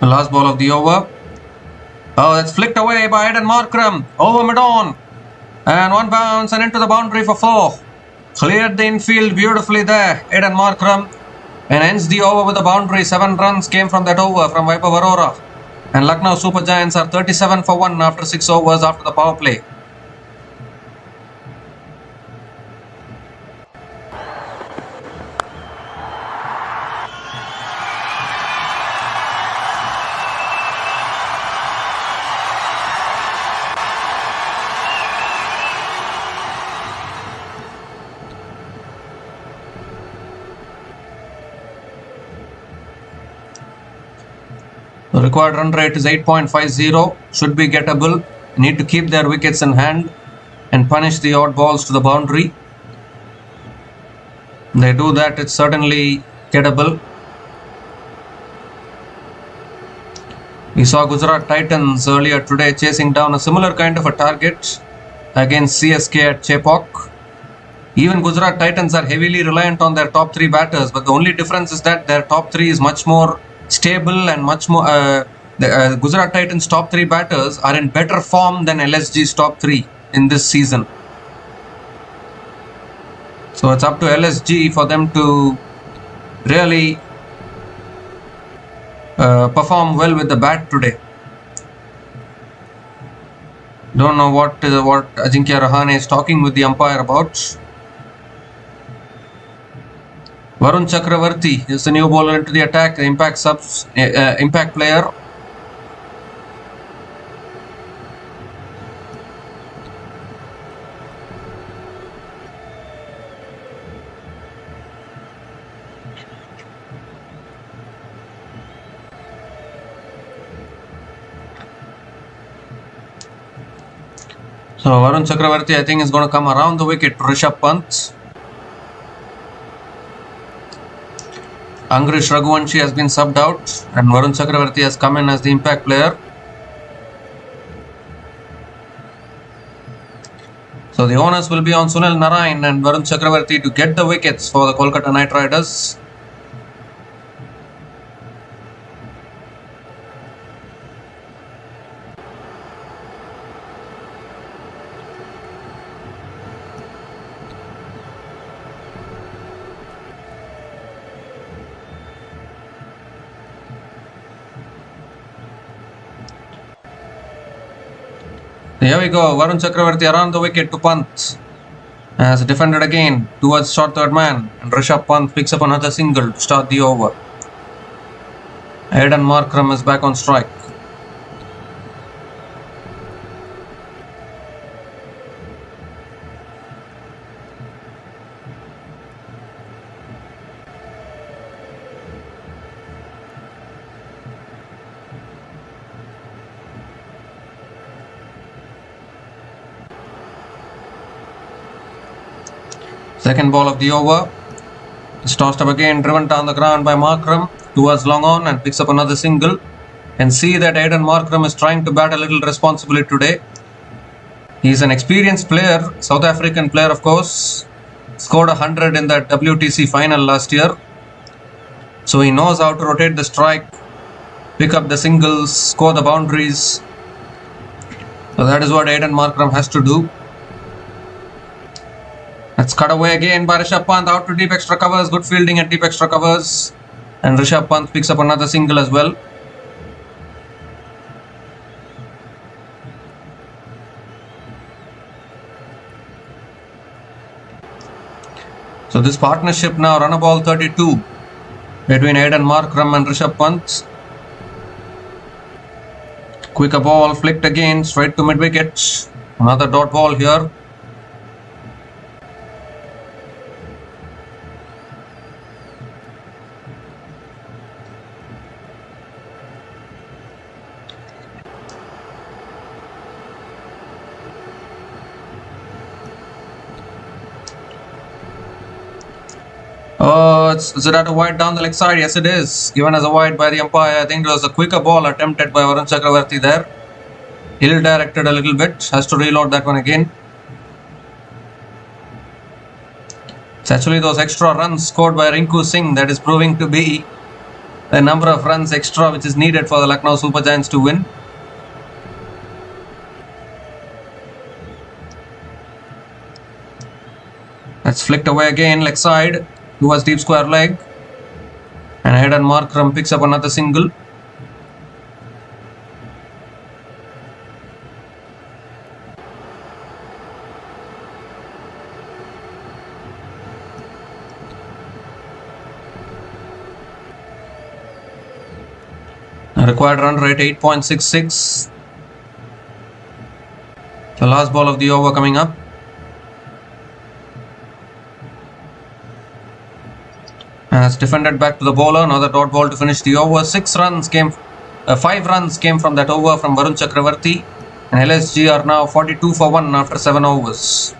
The last ball of the over. Oh, that's flicked away by Aidan Markram. Over mid-on. And 1 bounce and into the boundary for 4. Cleared the infield beautifully there, Aidan Markram. And ends the over with a boundary. 7 runs came from that over from Vaibhav Arora. And Lucknow Super Giants are 37 for 1 after 6 overs after the power play. The required run rate is 8.50, should be gettable. Need to keep their wickets in hand and punish the odd balls to the boundary. They do that, it's certainly gettable. We saw Gujarat Titans earlier today chasing down a similar kind of a target against CSK at Chepauk. Even Gujarat Titans are heavily reliant on their top 3 batters, but the only difference is that their top 3 is much more stable and much more. Gujarat Titans' top 3 batters are in better form than LSG's top 3 in this season. So it's up to LSG for them to really perform well with the bat today. Don't know what Ajinkya Rahane is talking with the umpire about. Varun Chakravarti is the new bowler into the attack, the impact player. So Varun Chakravarti, I think, is going to come around the wicket to Rishabh Pant. Angrish Raghuvanshi has been subbed out and Varun Chakravarti has come in as the impact player. So the onus will be on Sunil Narayan and Varun Chakravarti to get the wickets for the Kolkata Knight Riders. Here we go, Varun Chakravarti around the wicket to Pant. Has defended again towards short third man and Rishabh Pant picks up another single to start the over. Aidan Markram is back on strike. Second ball of the over. It's tossed up again, driven down the ground by Markram towards long on and picks up another single. And see that Aidan Markram is trying to bat a little responsibly today. He's an experienced player, South African player of course. Scored 100 in that WTC final last year. So he knows how to rotate the strike, pick up the singles, score the boundaries. So that is what Aidan Markram has to do. Let's cut away again by Rishabh Pant out to deep extra covers. Good fielding at deep extra covers. And Rishabh Pant picks up another single as well. So this partnership now run a ball 32 between Aidan Markram and Rishabh Pant. Quicker ball flicked again straight to mid wicket. Another dot ball here. Oh, is it at a wide down the leg side? Yes, it is. Given as a wide by the umpire. I think it was a quicker ball attempted by Varun Chakravarti there. Ill-directed a little bit. Has to reload that one again. It's actually those extra runs scored by Rinku Singh that is proving to be the number of runs extra which is needed for the Lucknow Super Giants to win. That's flicked away again, leg side towards deep square leg. And Hayden Markram picks up another single. Required run rate 8.66. The last ball of the over coming up. And it's defended back to the bowler. Another dot ball to finish the over. 5 runs came from that over from Varun Chakravarti. And LSG are now 42 for 1 after 7 overs.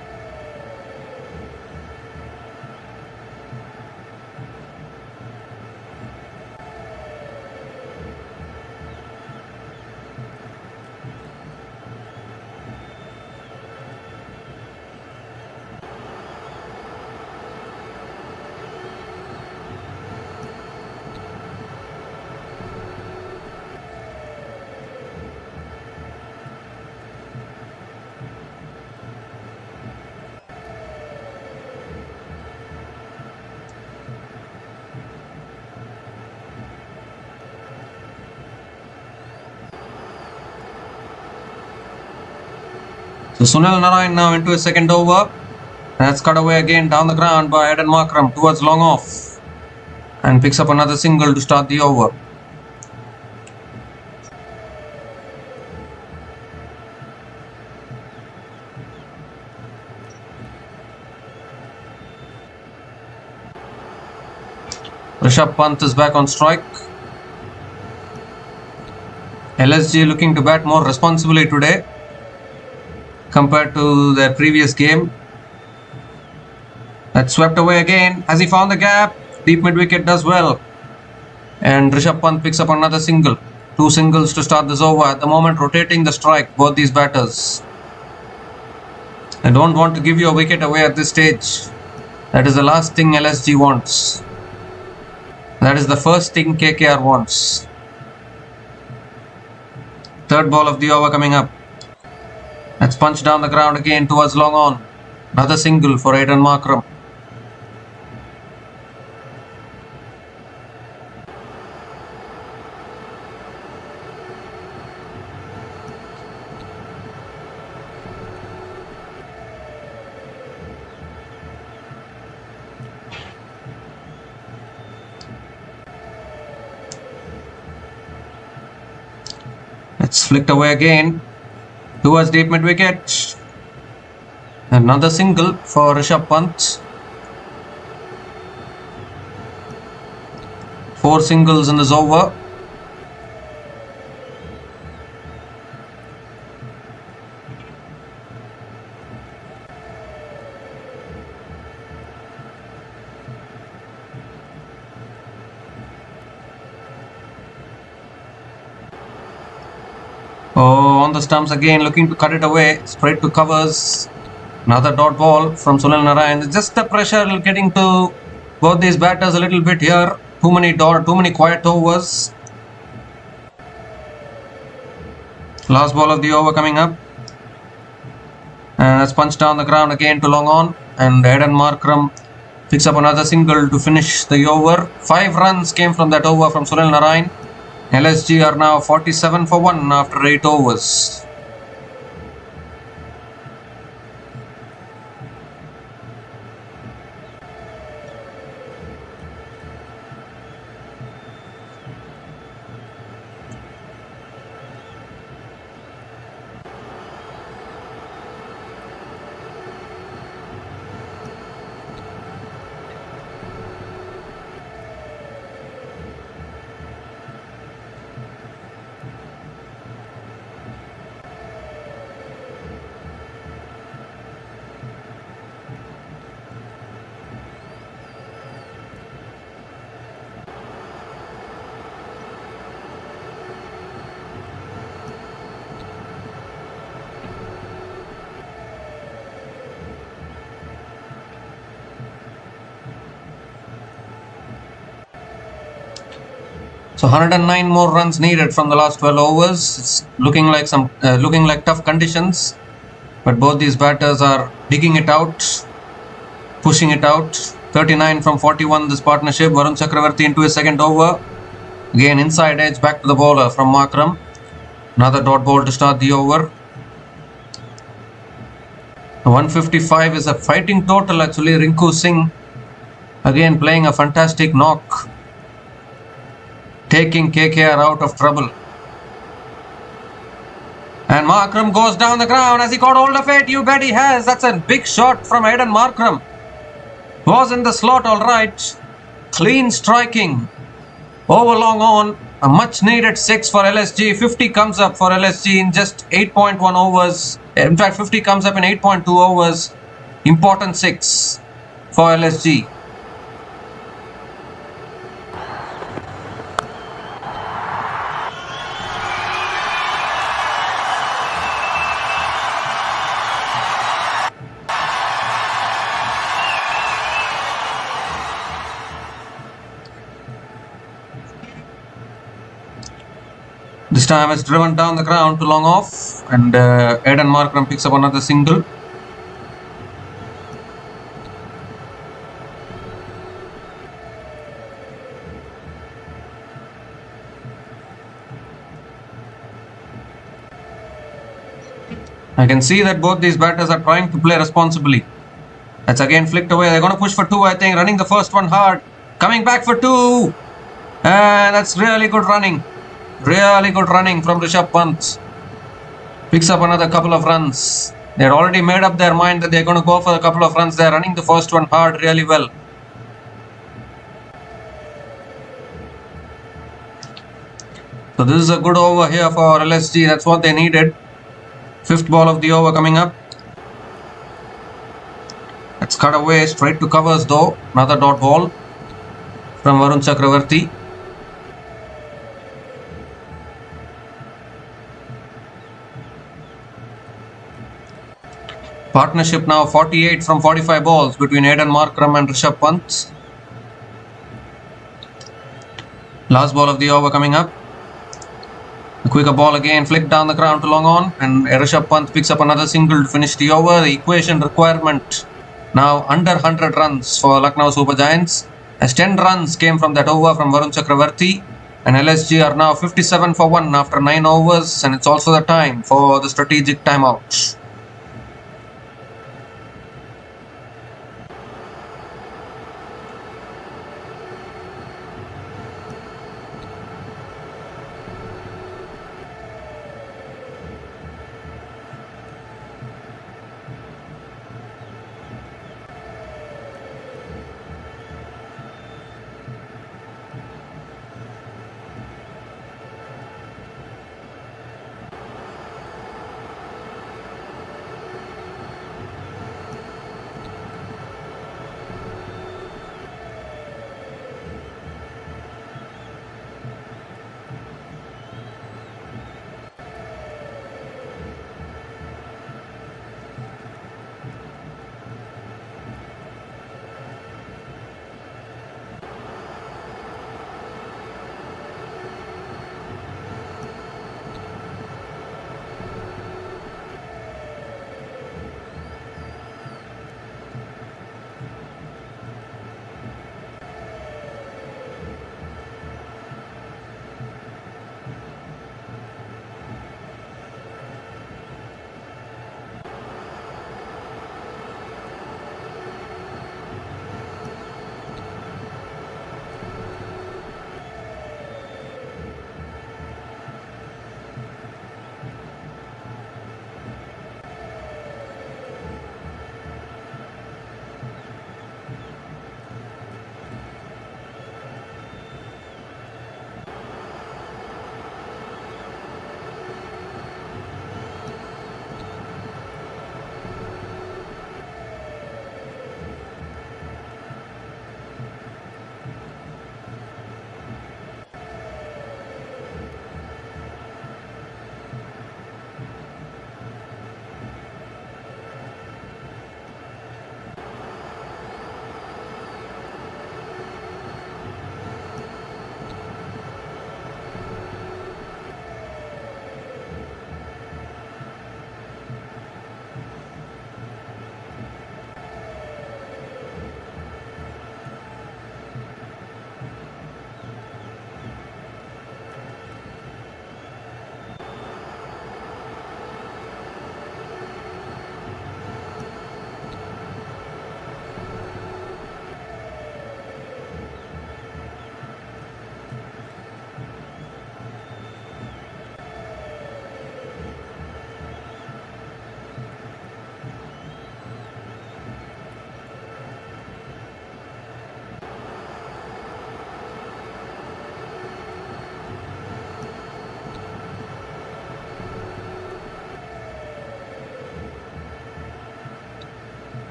So Sunil Narayan now into his second over. That's cut away again down the ground by Hayden Markram towards long off. And picks up another single to start the over. Rishabh Pant is back on strike. LSG looking to bat more responsibly today compared to their previous game. That's swept away again. Has he found the gap? Deep mid wicket does well. And Rishabh Pant picks up another single. 2 singles to start this over. At the moment rotating the strike, both these batters. I don't want to give you a wicket away at this stage. That is the last thing LSG wants. That is the first thing KKR wants. Third ball of the over coming up. That's punched down the ground again towards long on. Another single for Hayden Markram. It's flicked away again towards deep mid wicket. Another single for Rishabh Pant. 4 singles in this over. Oh, on the stumps again, looking to cut it away. Straight to covers. Another dot ball from Sunil Narayan. Just the pressure getting to both these batters a little bit here. Too many quiet overs. Last ball of the over coming up. And that's punched down the ground again to long on. And Hayden Markram picks up another single to finish the over. 5 runs came from that over from Sunil Narayan. LSG are now 47 for 1 after 8 overs. So 109 more runs needed from the last 12 overs. It's looking like tough conditions, but both these batters are digging it out, pushing it out. 39 from 41 this partnership. Varun Chakravarti into his second over. Again inside edge back to the bowler from Markram. Another dot ball to start the over. 155 is a fighting total actually. Rinku Singh again playing a fantastic knock, taking KKR out of trouble. And Markram goes down the ground. Has he got hold of it? You bet he has. That's a big shot from Aidan Markram. Was in the slot all right. Clean striking. Over long on. A much needed 6 for LSG. 50 comes up for LSG in just 8.1 overs. In fact, 50 comes up in 8.2 overs. Important 6 for LSG. This time it's driven down the ground to long off, and Aidan Markram picks up another single. I can see that both these batters are trying to play responsibly. That's again flicked away. They're going to push for 2, I think. Running the first one hard. Coming back for 2. And that's really good running. Really good running from Rishabh Pant. Picks up another couple of runs. They're already made up their mind that they're going to go for a couple of runs. They're running the first one hard really well. So this is a good over here for LSG. That's what they needed. 5th ball of the over coming up. That's cut away straight to covers though. Another dot ball from Varun Chakravarti. Partnership now 48 from 45 balls between Aidan Markram and Rishabh Pant. Last ball of the over coming up. A quicker ball again flicked down the ground to long on, and Rishabh Pant picks up another single to finish the over. The equation requirement now under 100 runs for Lucknow Super Giants, as 10 runs came from that over from Varun Chakravarti, and LSG are now 57 for 1 after 9 overs, and it's also the time for the strategic timeout.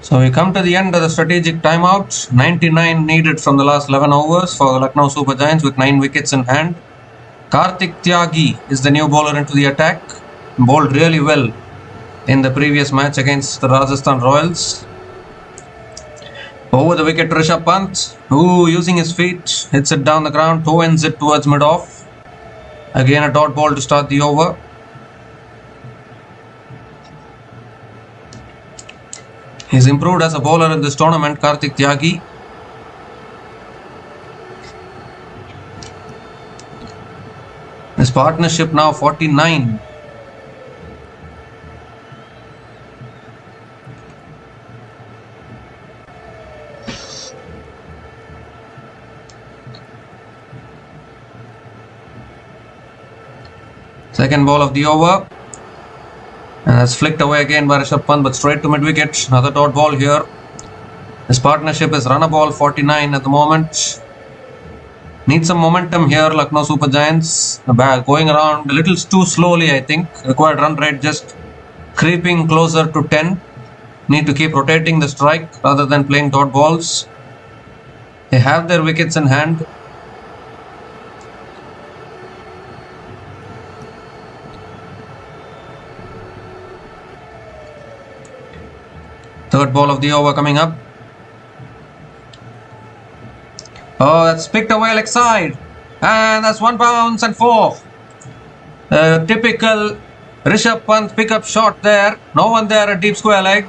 So we come to the end of the strategic timeout. 99 needed from the last 11 overs for the Lucknow Super Giants with 9 wickets in hand. Kartik Tyagi is the new bowler into the attack. Bowled really well in the previous match against the Rajasthan Royals. Over the wicket, Rishabh Pant, who using his feet hits it down the ground, toe ends it towards mid-off. Again a dot ball to start the over. He's improved as a bowler in this tournament, Kartik Tyagi. His partnership now 49. Second ball of the over. And that's flicked away again by Rishabh Pant, but straight to mid-wicket. Another dot ball here. His partnership is run a ball 49 at the moment. Need some momentum here, Lucknow Super Giants. The ball going around a little too slowly, I think. Required run rate just creeping closer to 10. Need to keep rotating the strike rather than playing dot balls. They have their wickets in hand. Third ball of the over coming up. Oh, that's picked away leg side. And that's 1 bounce and 4. Typical Rishabh Pant pickup shot there. No one there at deep square leg.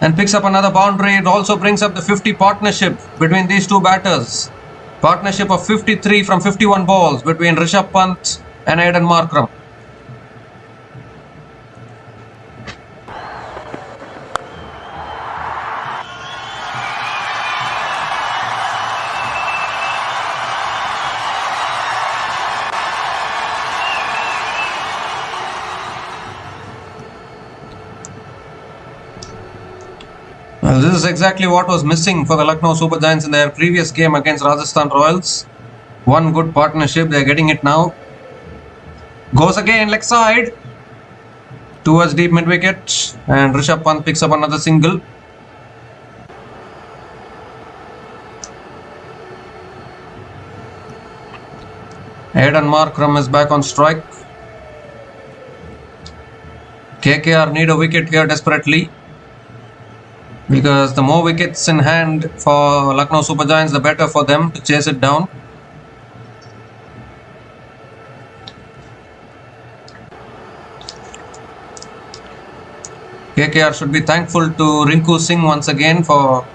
And picks up another boundary. It also brings up the 50 partnership between these two batters. Partnership of 53 from 51 balls between Rishabh Pant and Aiden Markram. Well, this is exactly what was missing for the Lucknow Super Giants in their previous game against Rajasthan Royals. One good partnership, they are getting it now. Goes again, leg side. Towards deep mid-wicket. And Rishabh Pant picks up another single. Aiden Markram is back on strike. KKR need a wicket here desperately. Because the more wickets in hand for Lucknow Super Giants, the better for them to chase it down. KKR should be thankful to Rinku Singh once again for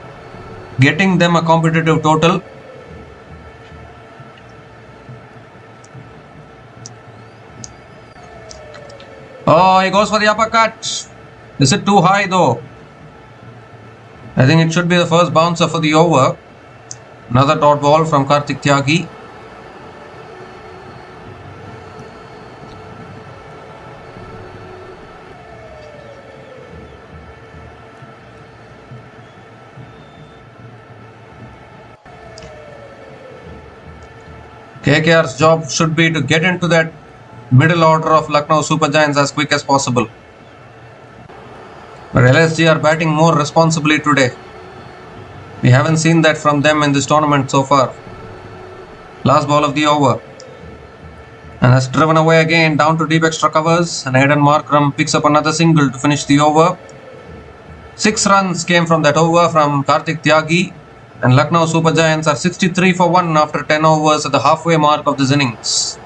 getting them a competitive total. Oh, he goes for the uppercut. Is it too high though? I think it should be the first bouncer for the over. Another dot ball from Kartik Tyagi. KKR's job should be to get into that middle order of Lucknow Super Giants as quick as possible. But LSG are batting more responsibly today. We haven't seen that from them in this tournament so far. Last ball of the over. And that's driven away again down to deep extra covers. And Aiden Markram picks up another single to finish the over. 6 runs came from that over from Kartik Tyagi. And Lucknow Super Giants are 63 for 1 after 10 overs at the halfway mark of this innings.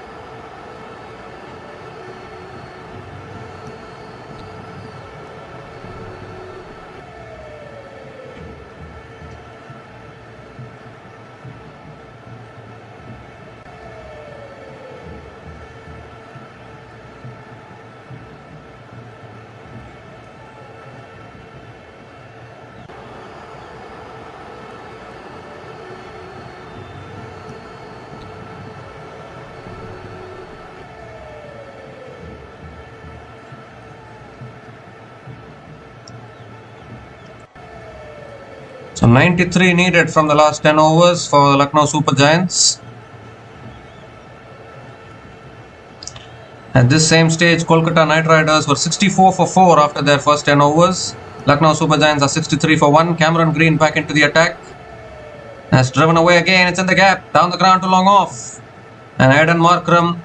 So 93 needed from the last 10 overs for the Lucknow Super Giants. At this same stage, Kolkata Knight Riders were 64 for 4 after their first 10 overs. Lucknow Super Giants are 63 for 1. Cameron Green back into the attack. Has driven away again. It's in the gap. Down the ground to long off. And Aidan Markram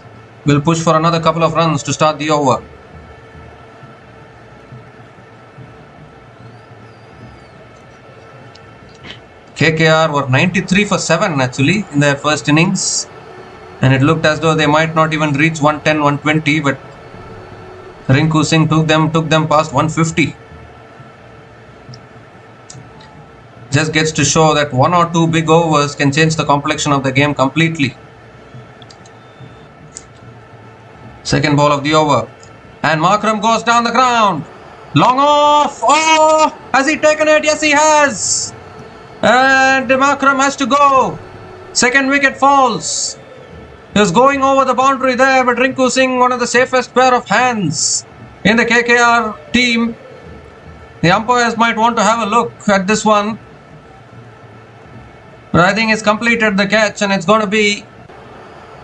will push for another couple of runs to start the over. KKR were 93 for 7 actually in their first innings. And it looked as though they might not even reach 110, 120. But Rinku Singh took them past 150. Just gets to show that one or two big overs can change the complexion of the game completely. Second ball of the over. And Markram goes down the ground. Long off. Oh, has he taken it? Yes, he has. And Markram has to go. Second wicket falls. He was going over the boundary there, but Rinku Singh, one of the safest pair of hands in the KKR team. The umpires might want to have a look at this one. But I think he's completed the catch, and it's going to be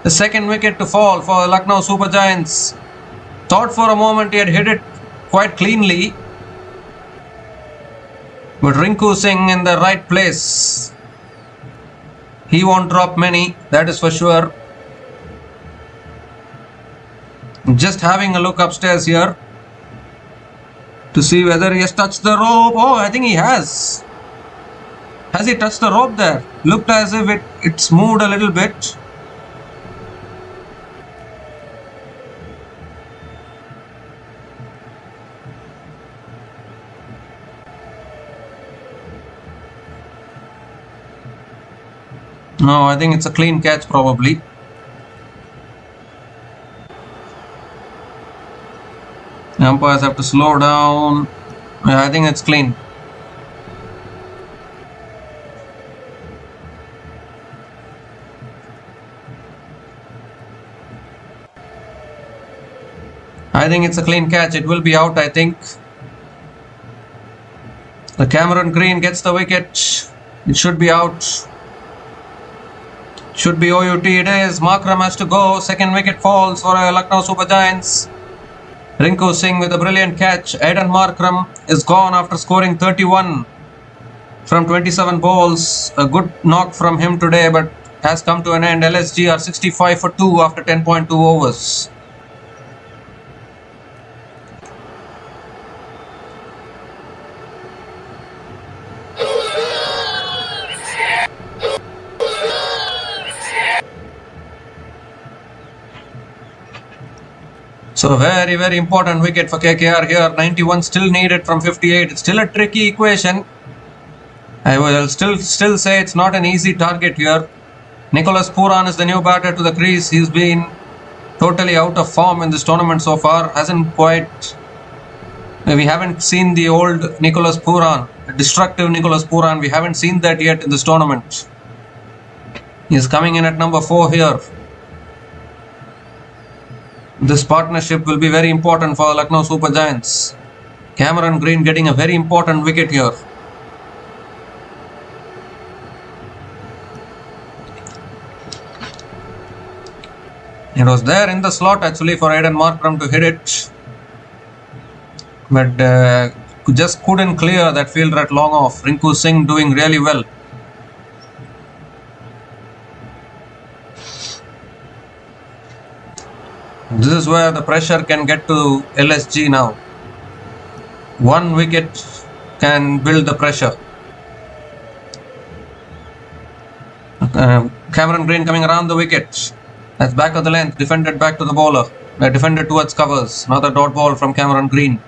the second wicket to fall for Lucknow Super Giants. Thought for a moment he had hit it quite cleanly. But Rinku Singh in the right place. He won't drop many, that is for sure. Just having a look upstairs here to see whether he has touched the rope. Oh, I think he has. Has he touched the rope there? Looked as if it's moved a little bit. No, I think it's a clean catch probably. The umpires have to slow down. Yeah, I think it's clean. I think it's a clean catch. It will be out, I think. The Cameron Green gets the wicket. It should be out. Should be OUT. It is. Markram has to go. Second wicket falls for Lucknow Super Giants. Rinku Singh with a brilliant catch. Aidan Markram is gone after scoring 31 from 27 balls. A good knock from him today, but has come to an end. LSG are 65 for 2 after 10.2 overs. So a very, very important wicket for KKR here. 91 still needed from 58. It's still a tricky equation. I will still say it's not an easy target here. Nicholas Pooran is the new batter to the crease. He's been totally out of form in this tournament so far. We haven't seen the old Nicholas Pooran, destructive Nicholas Pooran. We haven't seen that yet in this tournament. He's coming in at number 4 here. This partnership will be very important for Lucknow Super Giants. Cameron Green getting a very important wicket here. It was there in the slot actually for Aidan Markram to hit it. But just couldn't clear that fielder at long off. Rinku Singh doing really well. This is where the pressure can get to LSG now. One wicket can build the pressure. Cameron Green coming around the wicket. That's back of the length, defended back to the bowler. Defended towards covers. Another dot ball from Cameron Green.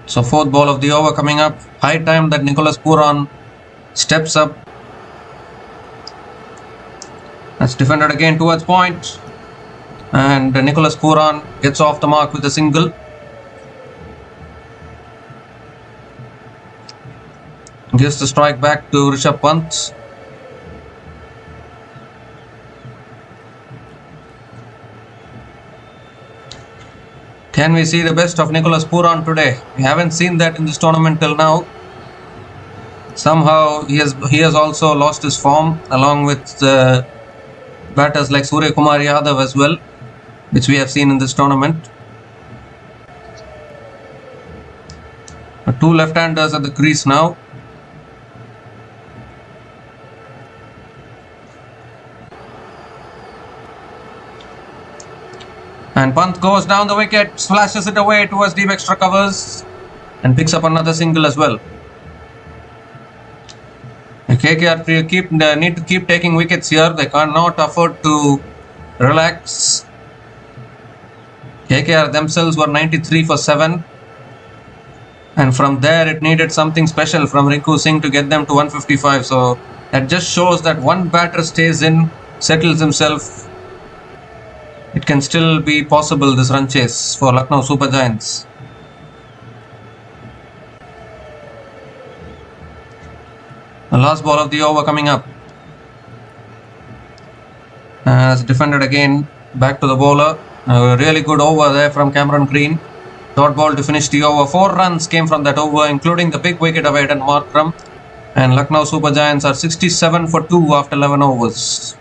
So fourth ball of the over coming up. High time that Nicholas Pooran steps up. That's defended again towards point. And Nicholas Pooran gets off the mark with a single. Gives the strike back to Rishabh Pant. Can we see the best of Nicholas Pooran today? We haven't seen that in this tournament till now. Somehow he has also lost his form along with batters like Surya Kumar Yadav as well, which we have seen in this tournament. Two left-handers at the crease now. And Pant goes down the wicket, flashes it away towards deep extra covers and picks up another single as well. KKR need to keep taking wickets here. They cannot afford to relax. KKR themselves were 93 for 7. And from there it needed something special from Rinku Singh to get them to 155. So that just shows that one batter stays in, settles himself. It can still be possible, this run chase for Lucknow Super Giants. The last ball of the over coming up. As defended again, back to the bowler. A really good over there from Cameron Green. Dot ball to finish the over. 4 runs came from that over, including the big wicket of Aidan Markram. And Lucknow Super Giants are 67 for 2 after 11 overs.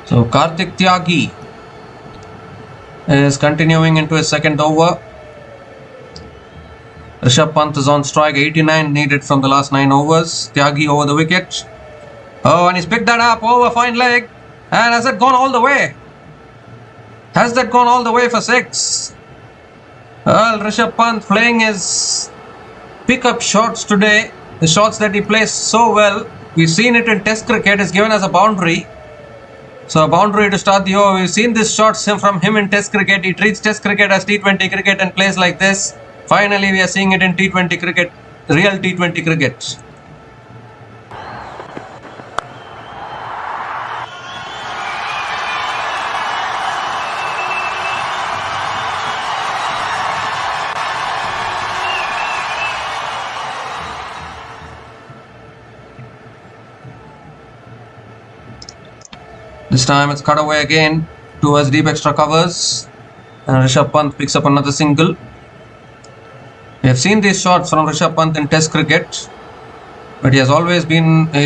So Karthik Tyagi is continuing into his second over. Rishabh Pant is on strike. 89 needed from the last 9 overs. Tyagi over the wicket. Oh, and he's picked that up over fine leg. And has it gone all the way? Has that gone all the way for 6? Well, Rishabh Pant playing his pick-up shots today. The shots that he plays so well. We've seen it in Test cricket. Is given as a boundary. So a boundary to start the over. We've seen these shots from him in Test cricket. He treats Test cricket as T20 cricket and plays like this. Finally, we are seeing it in T20 cricket, real T20 cricket. This time it's cut away again towards deep extra covers, and Rishabh Pant picks up another single. We have seen these shots from Rishabh Pant in Test cricket, but he's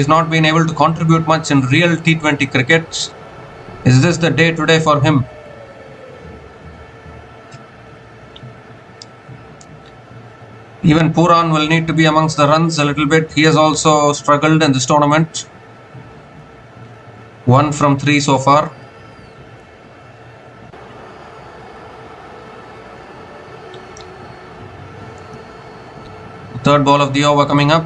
not been able to contribute much in real T20 cricket. Is this the day today for him? Even Pooran will need to be amongst the runs a little bit. He has also struggled in this tournament. 1 from 3 so far. Third ball of the over coming up.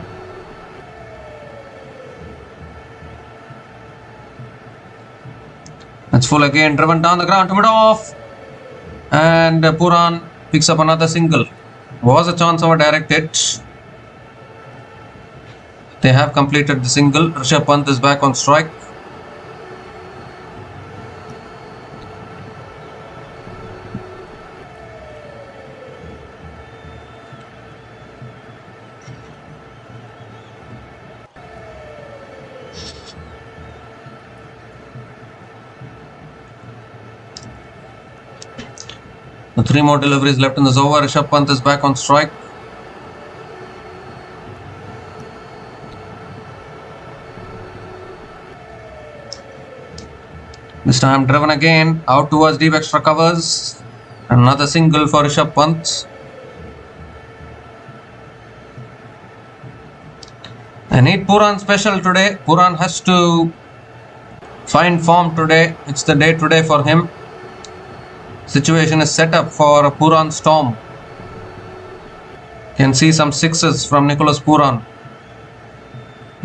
That's full again, driven down the ground to mid-off. And Pooran picks up another single. Was a chance over direct hit. They have completed the single. Rishabh Pant is back on strike. The 3 more deliveries left in this over. Rishabh Pant is back on strike. This time driven again out towards deep extra covers. Another single for Rishabh Pant. I need Pooran special today. Pooran has to find form today. It's the day today for him. Situation is set up for a Pooran storm. Can see some 6s from Nicholas Pooran.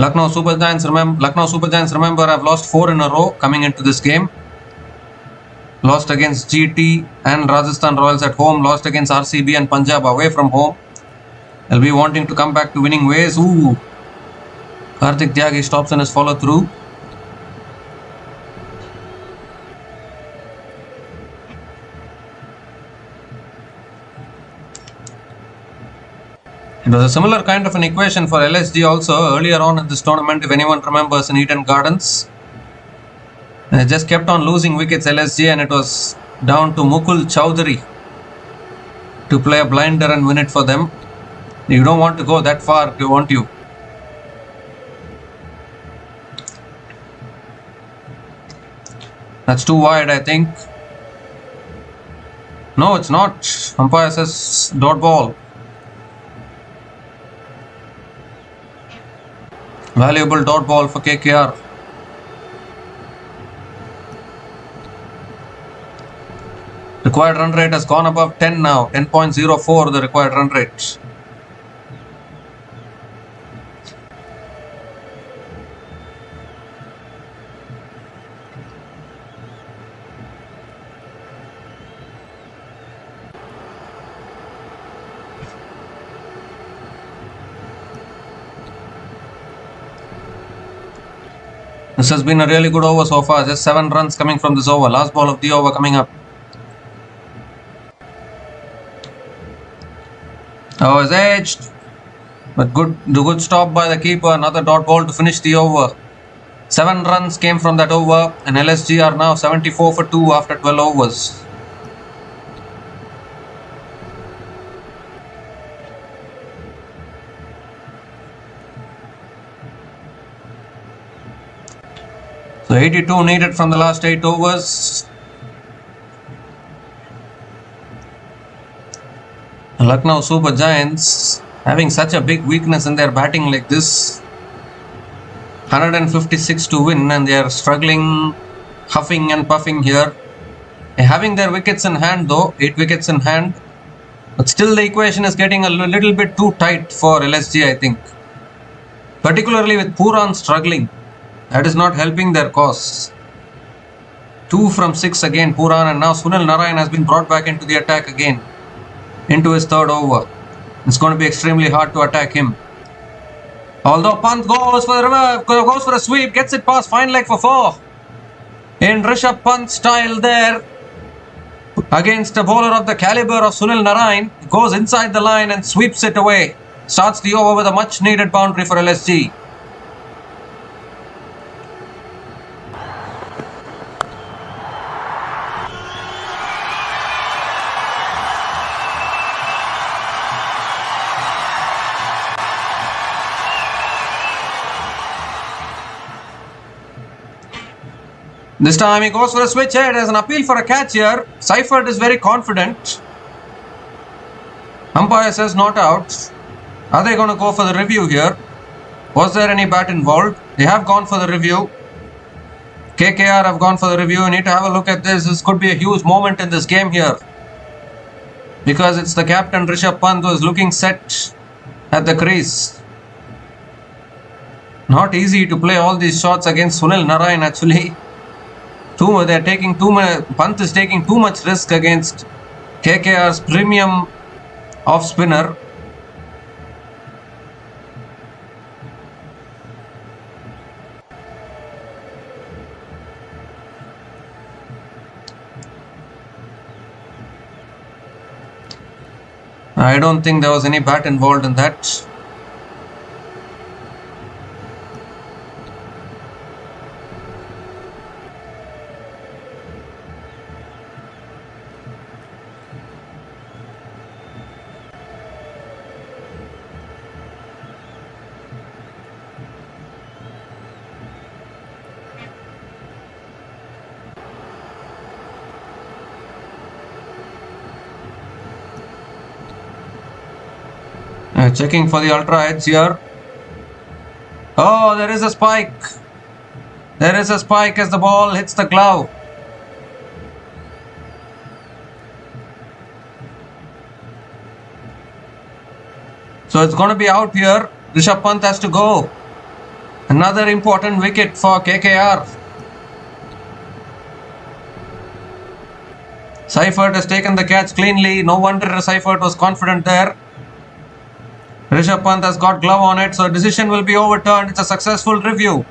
Lucknow Super Giants remember have lost 4 in a row coming into this game. Lost against GT and Rajasthan Royals at home. Lost against RCB and Punjab away from home. They'll be wanting to come back to winning ways. Ooh. Karthik Tyagi stops in his follow through. It was a similar kind of an equation for LSG also earlier on in this tournament, if anyone remembers, in Eden Gardens. And it just kept on losing wickets, LSG, and it was down to Mukul Chowdhury to play a blinder and win it for them. You don't want to go that far, won't you? That's too wide, I think. No, it's not. Umpire says dot ball. Valuable dot ball for KKR. Required run rate has gone above 10 now. 10.04 the required run rate. This has been a really good over so far. Just 7 runs coming from this over. Last ball of the over coming up. Oh, it's edged. But good stop by the keeper. Another dot ball to finish the over. 7 runs came from that over. And LSG are now 74 for 2 after 12 overs. So 82 needed from the last 8 overs. Lucknow Super Giants having such a big weakness in their batting like this. 156 to win, and they are struggling, huffing and puffing here. Having their wickets in hand though, 8 wickets in hand. But still the equation is getting a little bit too tight for LSG, I think. Particularly with Pooran struggling. That is not helping their cause. 2 from 6 again, Pooran, and now Sunil Narayan has been brought back into the attack again. Into his 3rd over. It's going to be extremely hard to attack him. Although Pant goes for a sweep, gets it past fine leg for 4. In Rishabh Pant style there. Against a bowler of the caliber of Sunil Narayan. Goes inside the line and sweeps it away. Starts the over with a much needed boundary for LSG. This time he goes for a switch head. There's an appeal for a catch here. Seifert is very confident. Umpire says not out. Are they going to go for the review here? Was there any bat involved? They have gone for the review. KKR have gone for the review. You need to have a look at this. This could be a huge moment in this game here. Because it's the captain Rishabh Pant who is looking set at the crease. Not easy to play all these shots against Sunil Narayan actually. They're taking too much. Pant is taking too much risk against KKR's premium off spinner. I don't think there was any bat involved in that. Checking for the ultra edge here. Oh, there is a spike. There is a spike as the ball hits the glove. So it's going to be out here. Rishabh Pant has to go. Another important wicket for KKR. Seifert has taken the catch cleanly. No wonder Seifert was confident there. Rishabh Pant has got glove on it, so decision will be overturned. It's a successful review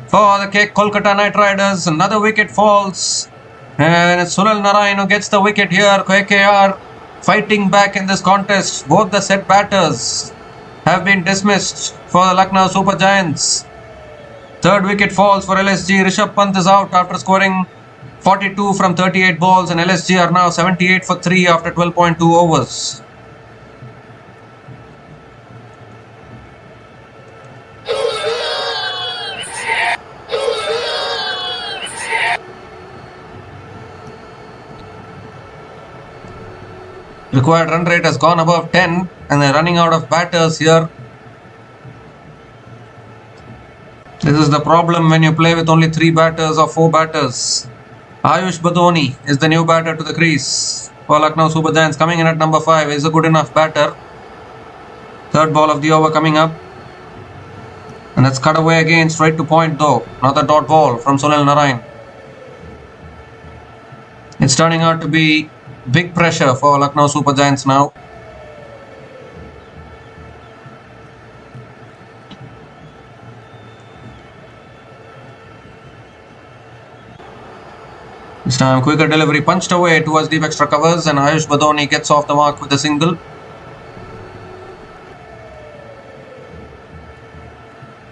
for the Kolkata Knight Riders. Another wicket falls, and it's Sunil Narine who gets the wicket here. KKR fighting back in this contest. Both the set batters have been dismissed for the Lucknow Super Giants. Third wicket falls for LSG. Rishabh Pant is out after scoring 42 from 38 balls, and LSG are now 78 for 3 after 12.2 overs. Required run rate has gone above 10, and they're running out of batters here. This is the problem when you play with only 3 batters or 4 batters. Ayush Badoni is the new batter to the crease for Lucknow Super Giants, coming in at number 5. Is a good enough batter. Third ball of the over coming up, and that's cut away again, straight to point though. Another dot ball from Sunil Narine. It's turning out to be big pressure for Lucknow Super Giants now. This time quicker delivery punched away towards deep extra covers, and Ayush Badoni gets off the mark with a single.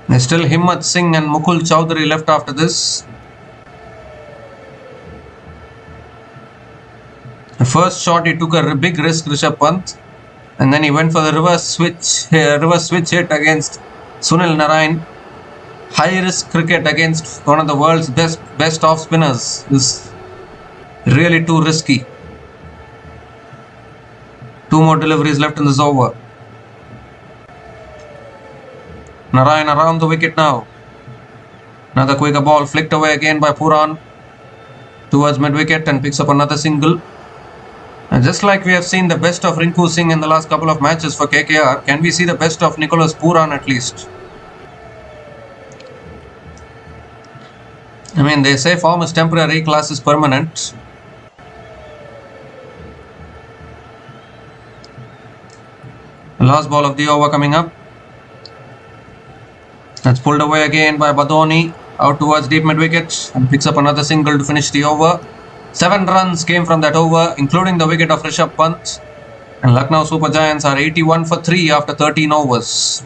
There's still Himmat Singh and Mukul Chowdhury left after this. The first shot he took a big risk, Rishabh Pant, and then he went for the reverse switch hit against Sunil Narine. High risk cricket against one of the world's best off spinners is really too risky. 2 more deliveries left in this over. Narine around the wicket now. Another quicker ball flicked away again by Puran towards mid wicket, and picks up another single. And just like we have seen the best of Rinku Singh in the last couple of matches for KKR, can we see the best of Nicholas Puran at least? I mean, they say form is temporary, class is permanent. The last ball of the over coming up. That's pulled away again by Badoni, out towards deep mid wicket, and picks up another single to finish the over. 7 runs came from that over, including the wicket of Rishabh Pant, and Lucknow Super Giants are 81 for 3 after 13 overs.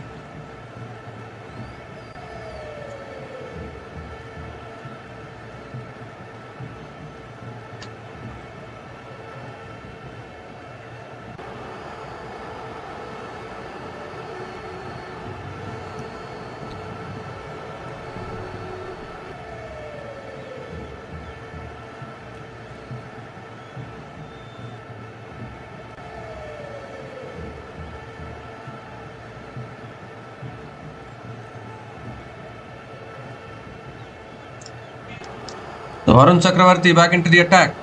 So Varun Chakravarti back into the attack,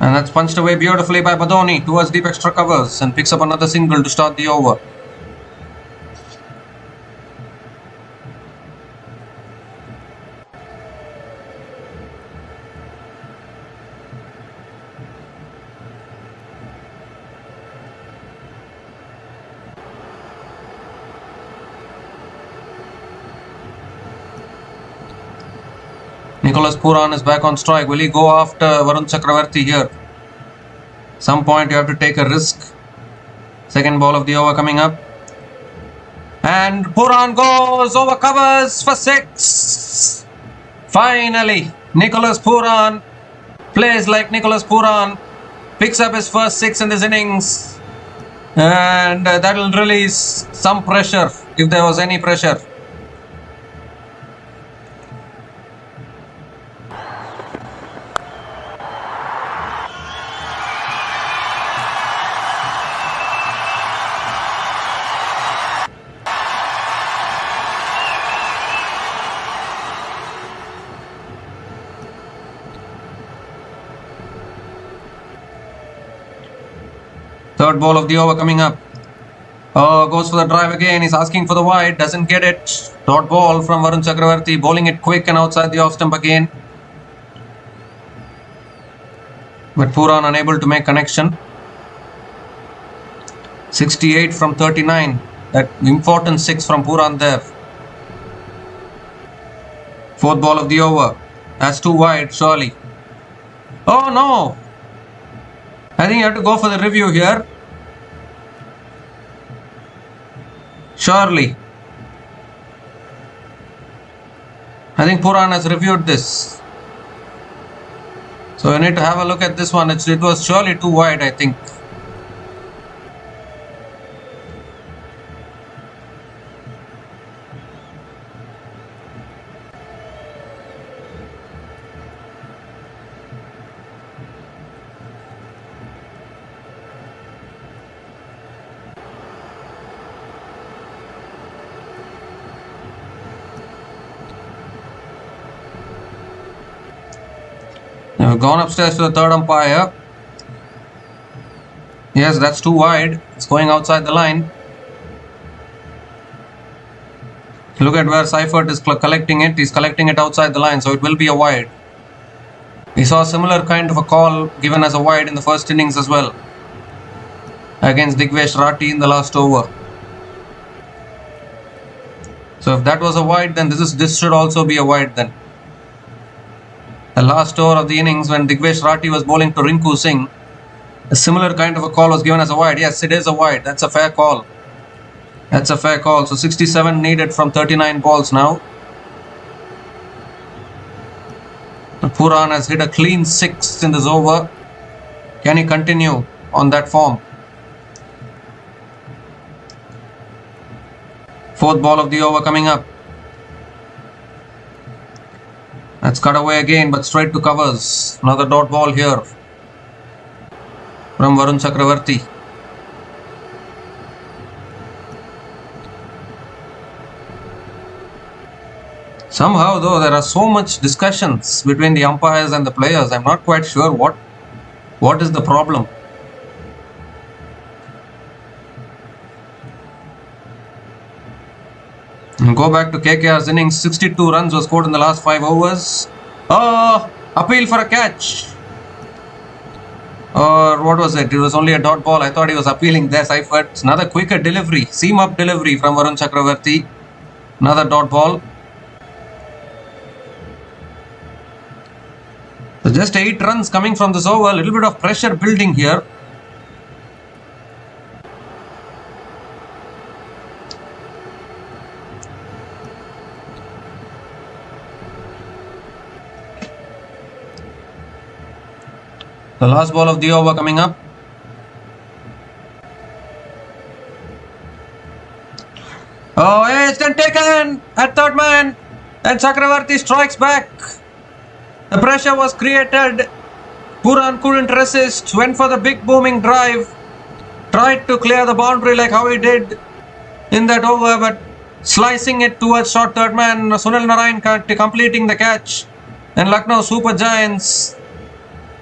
and that's punched away beautifully by Badoni towards deep extra covers, and picks up another single to start the over. Nicholas Puran is back on strike. Will he go after Varun Chakravarti here? Some point you have to take a risk. Second ball of the over coming up. And Puran goes over covers for 6. Finally, Nicholas Puran plays like Nicholas Puran. Picks up his first 6 in this innings. And that will release some pressure, if there was any pressure. Third ball of the over coming up. Oh, goes for the drive again. He's asking for the wide. Doesn't get it. Dot ball from Varun Chakravarti. Bowling it quick and outside the off stump again. But Puran unable to make connection. 68 from 39. That important 6 from Puran there. Fourth ball of the over. That's too wide, surely. Oh no! I think you have to go for the review here. Surely. I think Puran has reviewed this. So you need to have a look at this one. It was surely too wide, I think. We've gone upstairs to the third umpire. Yes, that's too wide. It's going outside the line. Look at where Seifert is collecting it. He's collecting it outside the line, so it will be a wide. We saw a similar kind of a call given as a wide in the first innings as well, against Digvesh Rathi in the last over. So if that was a wide, then this should also be a wide then. The last over of the innings when Digvesh Rathi was bowling to Rinku Singh, a similar kind of a call was given as a wide. Yes, it is a wide. That's a fair call. That's a fair call. So 67 needed from 39 balls now. Puran has hit a clean 6 in this over. Can he continue on that form? Fourth ball of the over coming up. That's cut away again, but straight to covers. Another dot ball here from Varun Chakravarti. Somehow though, there are so much discussions between the umpires and the players. I'm not quite sure what is the problem. And go back to KKR's innings. 62 runs were scored in the last 5 overs. Oh, appeal for a catch. Or what was it? It was only a dot ball. I thought he was appealing there. Seifert. Another quicker delivery. Seam up delivery from Varun Chakravarti. Another dot ball. So just 8 runs coming from this over. A little bit of pressure building here. The last ball of the over coming up. Oh, it's then taken at third man. And Chakravarti strikes back. The pressure was created. Puran couldn't resist. Went for the big booming drive. Tried to clear the boundary like how he did in that over, but slicing it towards short third man. Sunil Narayan completing the catch. And Lucknow Super Giants.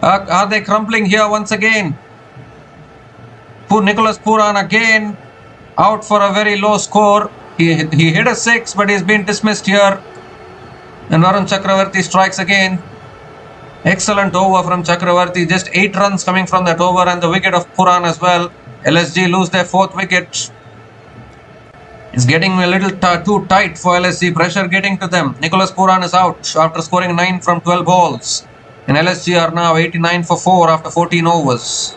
Are they crumbling here once again? Nicholas Puran again out for a very low score. He hit a 6, but he's been dismissed here. And Varun Chakravarti strikes again. Excellent over from Chakravarti. Just 8 runs coming from that over and the wicket of Puran as well. LSG lose their 4th wicket. It's getting a little too tight for LSG. Pressure getting to them. Nicholas Puran is out after scoring 9 from 12 balls. And LSG are now 89 for 4 after 14 overs.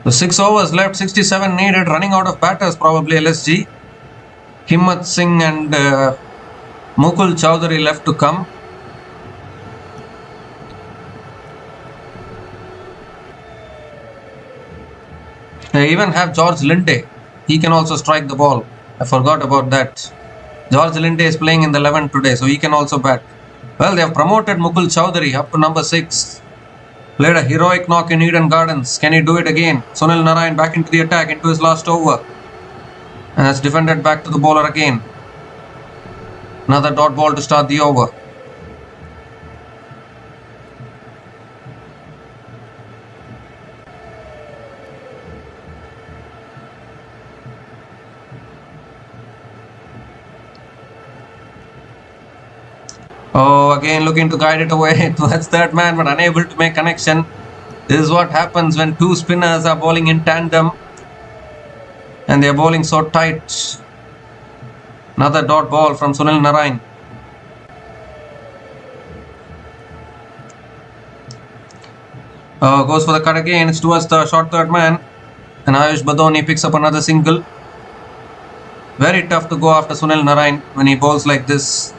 The 6 overs left, 67 needed, running out of batters probably LSG. Himmat Singh and Mukul Chowdhury left to come. They even have George Linde. He can also strike the ball. I forgot about that. George Linde is playing in the 11 today, so he can also bat. Well, they have promoted Mukul Chowdhury up to number 6. Played a heroic knock in Eden Gardens. Can he do it again? Sunil Narayan back into the attack, into his last over. And it's defended back to the bowler again. Another dot ball to start the over. Oh, again looking to guide it away towards third man, but unable to make connection. This is what happens when two spinners are bowling in tandem and they are bowling so tight. Another dot ball from Sunil Narayan. Goes for the cut again. It's towards the short third man. And Ayush Badoni picks up another single. Very tough to go after Sunil Narayan when he bowls like this.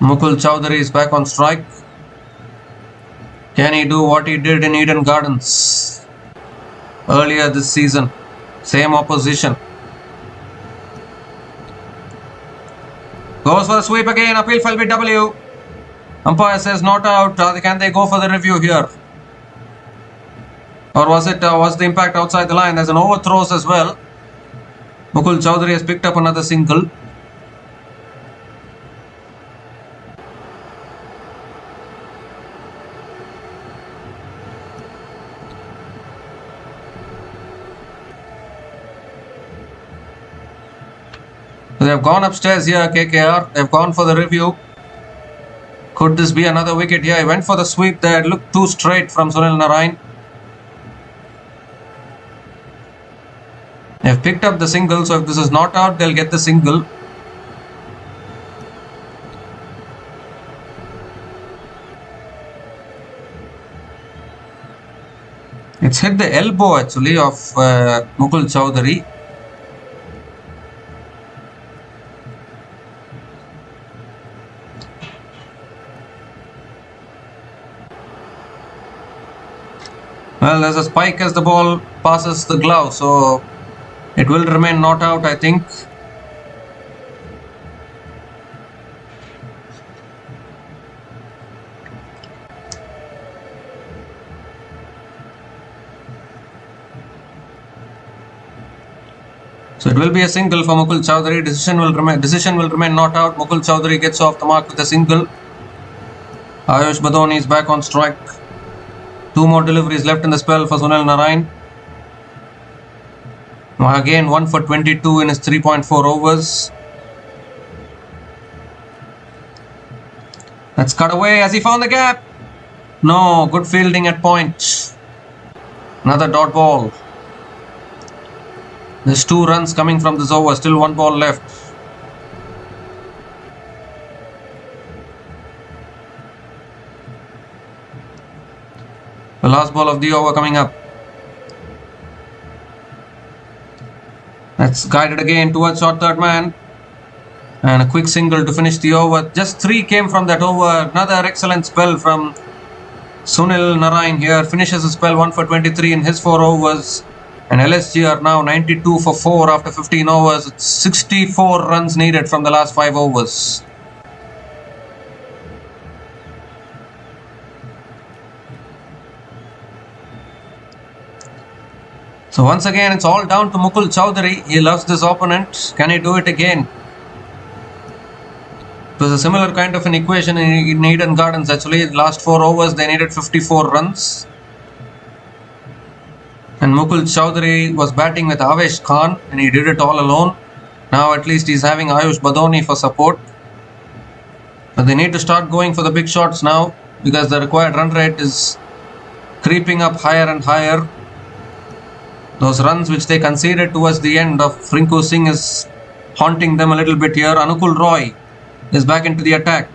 Mukul Chowdhury is back on strike. Can he do what he did in Eden Gardens earlier this season? Same opposition. Goes for the sweep again. Appeal for LBW. Umpire says not out. Can they go for the review here? Or was the impact outside the line? There's an overthrows as well. Mukul Chowdhury has picked up another single. They have gone upstairs here, KKR. They have gone for the review. Could this be another wicket here? He went for the sweep there. It looked too straight from Sunil Narayan. They have picked up the single, so if this is not out, they'll get the single. It's hit the elbow actually of Mukul Chowdhury. Well, there's a spike as the ball passes the glove, so it will remain not out, I think. So it will be a single for Mukul Chowdhury. Decision will remain not out. Mukul Chowdhury gets off the mark with a single. Ayush Badoni is back on strike. Two more deliveries left in the spell for Sunil Narayan. Again 1 for 22 in his 3.4 overs. That's cut away as he found the gap. No, good fielding at point. Another dot ball. There's 2 runs coming from this over. Still 1 ball left. The last ball of the over coming up. That's guided again towards short third man. And a quick single to finish the over. Just 3 came from that over. Another excellent spell from Sunil Narayan here. Finishes the spell 1 for 23 in his 4 overs. And LSG are now 92 for 4 after 15 overs. It's 64 runs needed from the last 5 overs. So once again, it's all down to Mukul Chowdhury. He loves this opponent. Can he do it again? It was a similar kind of an equation in Eden Gardens. Actually, the last 4 overs, they needed 54 runs. And Mukul Chowdhury was batting with Avesh Khan and he did it all alone. Now at least he's having Ayush Badoni for support. But they need to start going for the big shots now because the required run rate is creeping up higher and higher. Those runs which they conceded towards the end of Rinku Singh is haunting them a little bit here. Anukul Roy is back into the attack.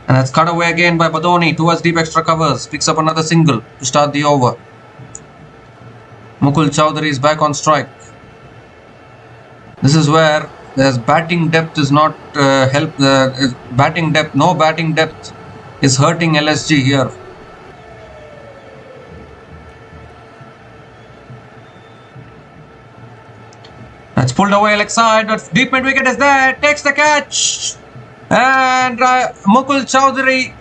And that's cut away again by Badoni towards deep extra covers. Picks up another single to start the over. Mukul Chowdhury is back on strike. This is where there's batting depth is not no batting depth is hurting LSG here. It's pulled away leg side, but deep mid wicket is there. Takes the catch. And Mukul Chowdhury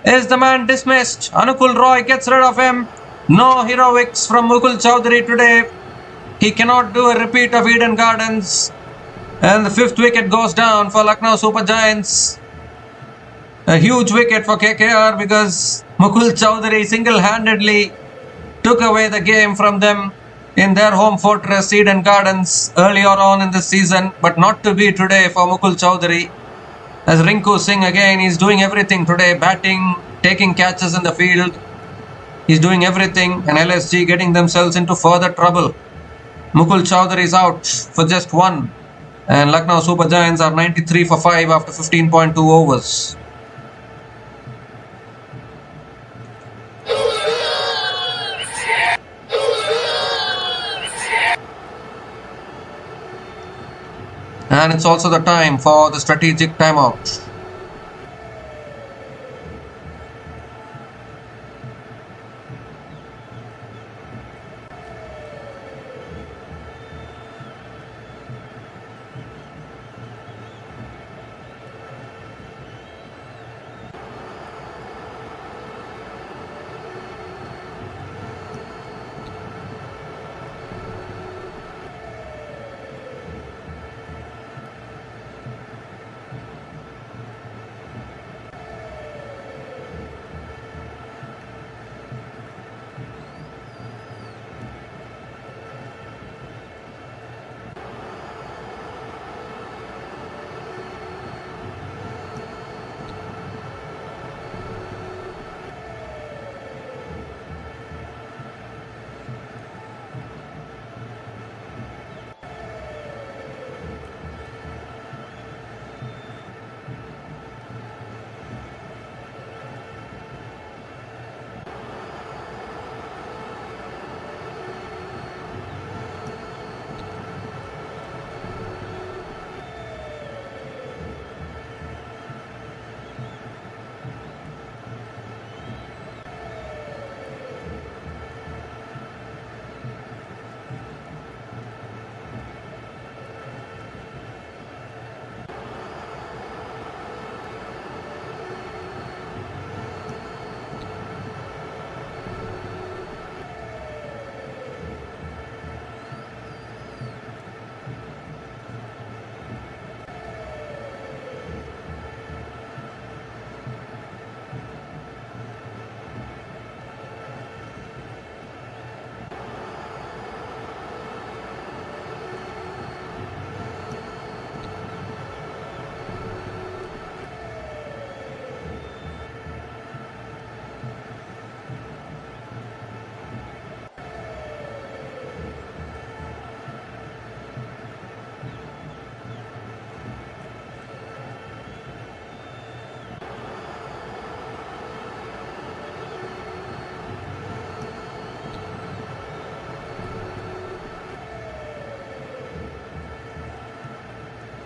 is the man dismissed. Anukul Roy gets rid of him. No heroics from Mukul Chowdhury today. He cannot do a repeat of Eden Gardens. And the 5th wicket goes down for Lucknow Super Giants. A huge wicket for KKR because Mukul Chowdhury single-handedly took away the game from them in their home fortress Eden Gardens earlier on in the season, but not to be today for Mukul Chowdhury. As Rinku Singh again, he's doing everything today, batting, taking catches in the field. He's doing everything, and LSG getting themselves into further trouble. Mukul Chowdhury is out for just 1, and Lucknow Super Giants are 93 for 5 after 15.2 overs. And it's also the time for the strategic timeout.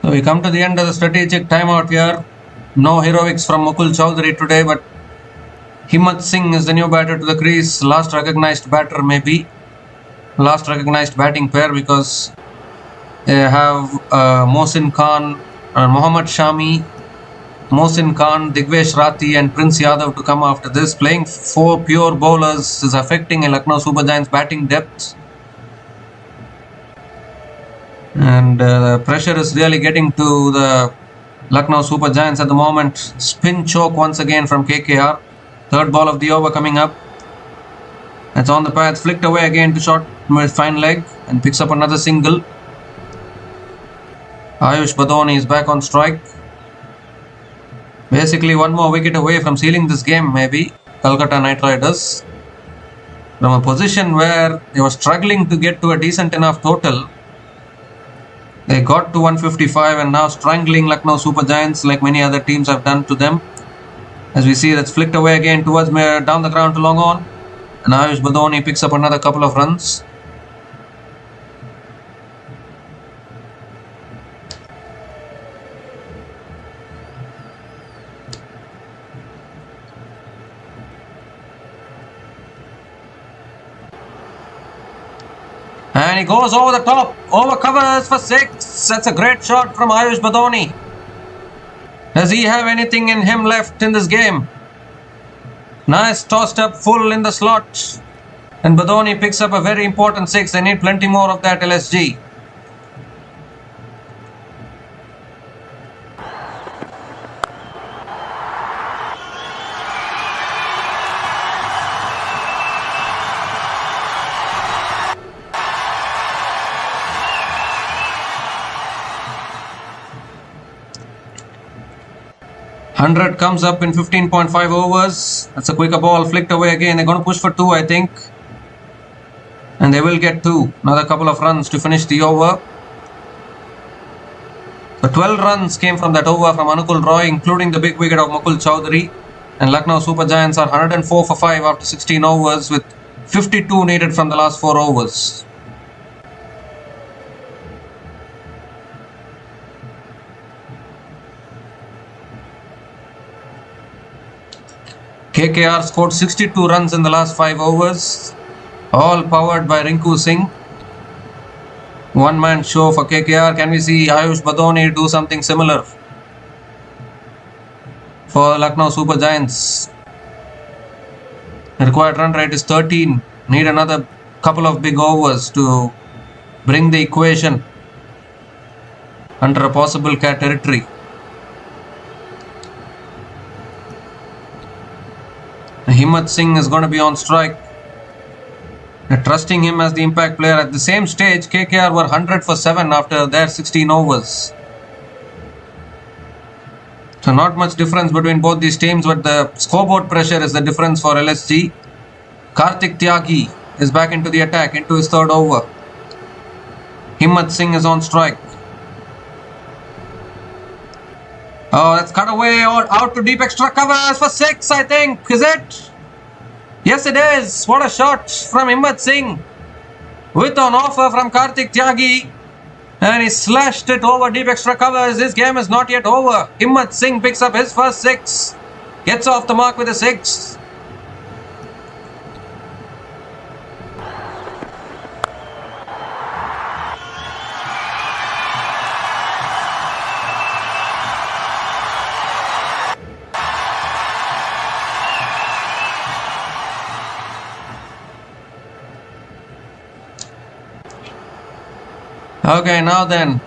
So we come to the end of the strategic timeout here. No heroics from Mukul Chowdhury today, but Himmat Singh is the new batter to the crease. Last recognized batter maybe. Last recognized batting pair because they have Mohsin Khan, Mohammad Shami, Mohsin Khan, Digvesh Rathi and Prince Yadav to come after this. Playing 4 pure bowlers is affecting a Lucknow Super Giants batting depth. And pressure is really getting to the Lucknow Super Giants at the moment. Spin choke once again from KKR. Third ball of the over coming up. It's on the path, flicked away again to short with fine leg and picks up another single. Ayush Badoni is back on strike. Basically one more wicket away from sealing this game maybe. Kolkata Knight Riders. From a position where they were struggling to get to a decent enough total, they got to 155 and now strangling Lucknow Super Giants like many other teams have done to them. As we see, that's flicked away again towards down the ground to long on. And Ayush Badoni picks up another couple of runs. And he goes over the top. Over covers for 6. That's a great shot from Ayush Badoni. Does he have anything in him left in this game? Nice tossed up full in the slot. And Badoni picks up a very important 6. They need plenty more of that, LSG. Hundred comes up in 15.5 overs. That's a quicker ball flicked away again. They're going to push for 2, I think. And they will get 2. Another couple of runs to finish the over. So 12 runs came from that over from Anukul Roy, including the big wicket of Mukul Chowdhury. And Lucknow Super Giants are 104 for 5 after 16 overs with 52 needed from the last 4 overs. KKR scored 62 runs in the last 5 overs, all powered by Rinku Singh. One-man show for KKR. Can we see Ayush Badoni do something similar for Lucknow Super Giants? The required run rate is 13. Need another couple of big overs to bring the equation under a possible cat territory. Himmat Singh is going to be on strike. They're trusting him as the impact player. At the same stage, KKR were 100 for 7 after their 16 overs. So not much difference between both these teams, but the scoreboard pressure is the difference for LSG. Kartik Tyagi is back into the attack, into his 3rd over. Himmat Singh is on strike. Oh, that's cut away out to deep extra covers for 6, I think. Is it? Yes, it is. What a shot from Himmat Singh. With an offer from Kartik Tyagi. And he slashed it over deep extra covers. This game is not yet over. Himmat Singh picks up his first 6. Gets off the mark with a 6. Okay, now then.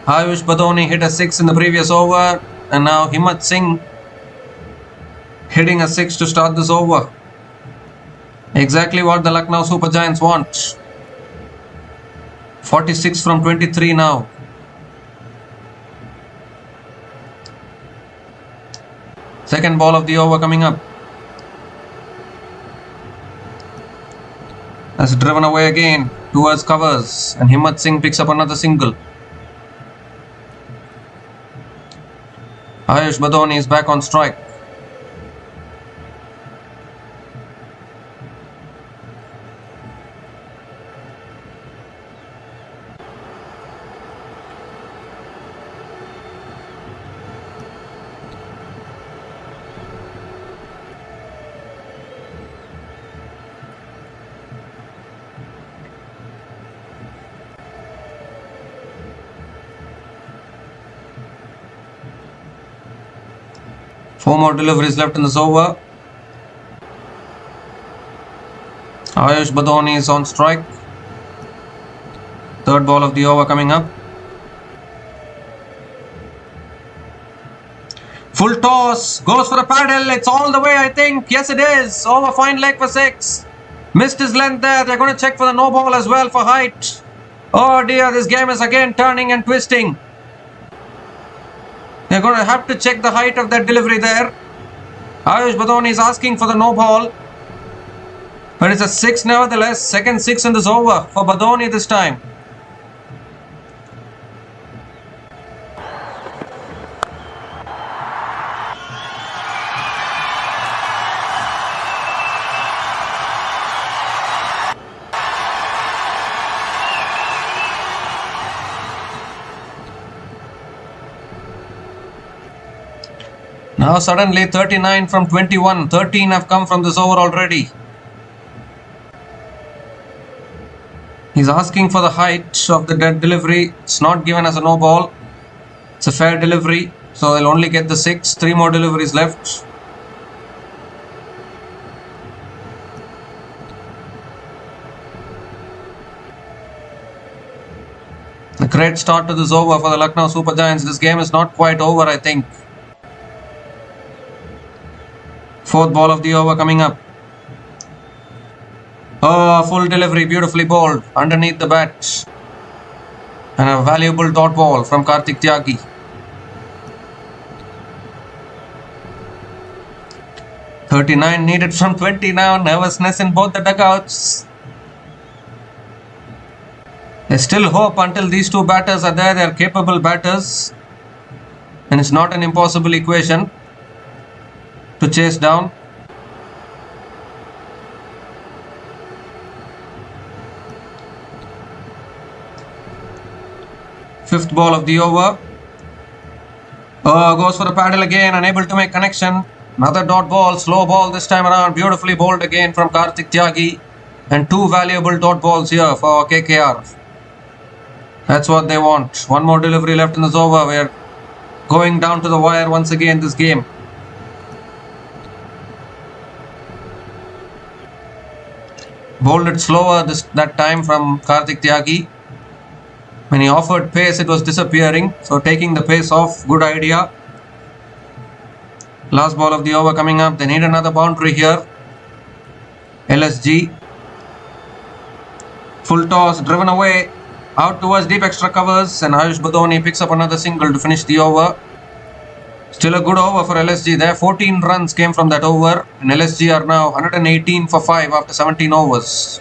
Ayush Badoni hit a 6 in the previous over. And now Himmat Singh hitting a 6 to start this over. Exactly what the Lucknow Super Giants want. 46 from 23 now. Second ball of the over coming up. That's driven away again towards covers, and Himmat Singh picks up another single. Ayush Badoni is back on strike. Four more deliveries left in this over. Ayush Badoni is on strike. Third ball of the over coming up. Full toss. Goes for a paddle. It's all the way, I think. Yes, it is. Over fine leg for 6. Missed his length there. They're going to check for the no ball as well for height. Oh dear, this game is again turning and twisting. They're going to have to check the height of that delivery there. Ayush Badoni is asking for the no ball. But it's a 6 nevertheless. Second 6 in this over for Badoni this time. Now suddenly 39 from 21. 13 have come from this over already. He's asking for the height of the dead delivery. It's not given as a no ball. It's a fair delivery. So they'll only get the 6. 3 more deliveries left. A great start to this over for the Lucknow Super Giants. This game is not quite over, I think. 4th ball of the over coming up. Oh, full delivery, beautifully bowled underneath the bat. And a valuable dot ball from Karthik Tyagi. .39 needed from 20 now. Nervousness in both the dugouts. There's still hope until these two batters are there. They are capable batters. And it's not an impossible equation to chase down. Fifth ball of the over. Oh, goes for the paddle again. Unable to make connection. Another dot ball. Slow ball this time around. Beautifully bowled again from Karthik Tyagi. And 2 valuable dot balls here for KKR. That's what they want. 1 more delivery left in this over. We're going down to the wire once again this game. Bowled it slower that time from Karthik Tyagi. When he offered pace, it was disappearing. So taking the pace off, good idea. Last ball of the over coming up. They need another boundary here. LSG. Full toss, driven away. Out towards deep extra covers. And Ayush Badoni picks up another single to finish the over. Still a good over for LSG there. 14 runs came from that over. And LSG are now 118 for 5 after 17 overs.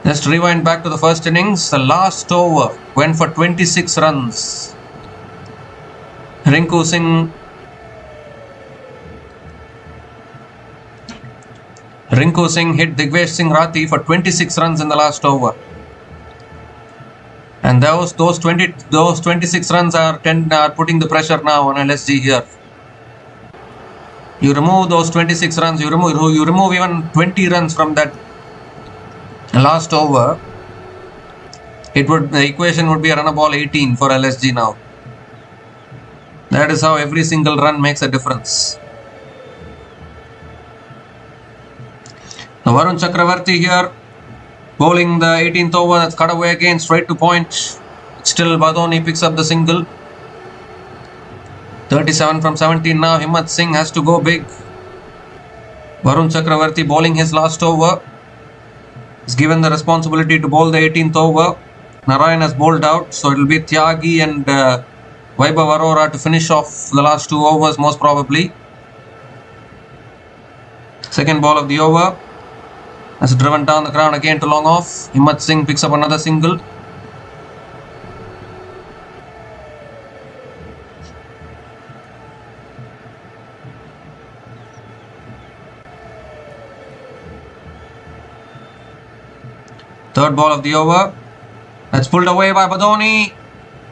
Just rewind back to the first innings. The last over went for 26 runs. Rinku Singh hit Digvesh Singh Rathi for 26 runs in the last over. And those 26 runs are putting the pressure now on LSG here. You remove those 26 runs, you remove even 20 runs from that last over, the equation would be a run of ball 18 for LSG now. That is how every single run makes a difference. Now Varun Chakravarti here, bowling the 18th over. That's cut away again, straight to point. Still Badoni picks up the single. 37 from 17 now. Himmat Singh has to go big. Varun Chakravarti bowling his last over. Is given the responsibility to bowl the 18th over. Narayan has bowled out, so it will be Tyagi and Vaibhav Arora to finish off the last 2 overs most probably. Second ball of the over. Has driven down the ground again to long off. Himmat Singh picks up another single. Third ball of the over. That's pulled away by Badoni.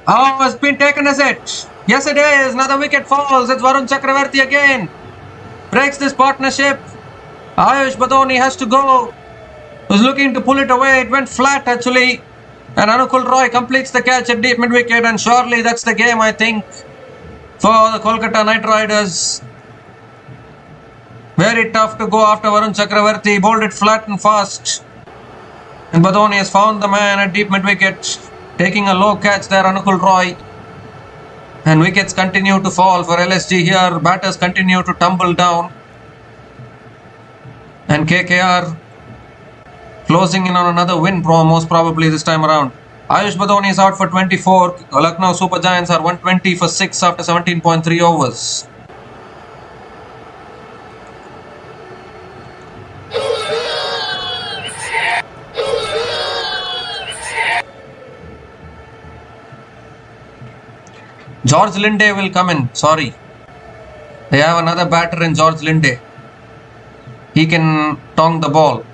Oh, it's been taken as it. Yes, it is. Another wicket falls. It's Varun Chakravarti again. Breaks this partnership. Ayush Badoni has to go. Was looking to pull it away. It went flat actually. And Anukul Roy completes the catch at deep mid wicket. And surely that's the game, I think, for the Kolkata Knight Riders. Very tough to go after Varun Chakravarti. Bowled it flat and fast. And Badoni has found the man at deep mid-wicket. Taking a low catch there, Anukul Roy. And wickets continue to fall for LSG here. Batters continue to tumble down. And KKR closing in on another win most probably this time around. Ayush Badoni is out for 24. Lucknow Super Giants are 120 for 6 after 17.3 overs. George Linde will come in. Sorry. They have another batter in George Linde. He can tong the ball.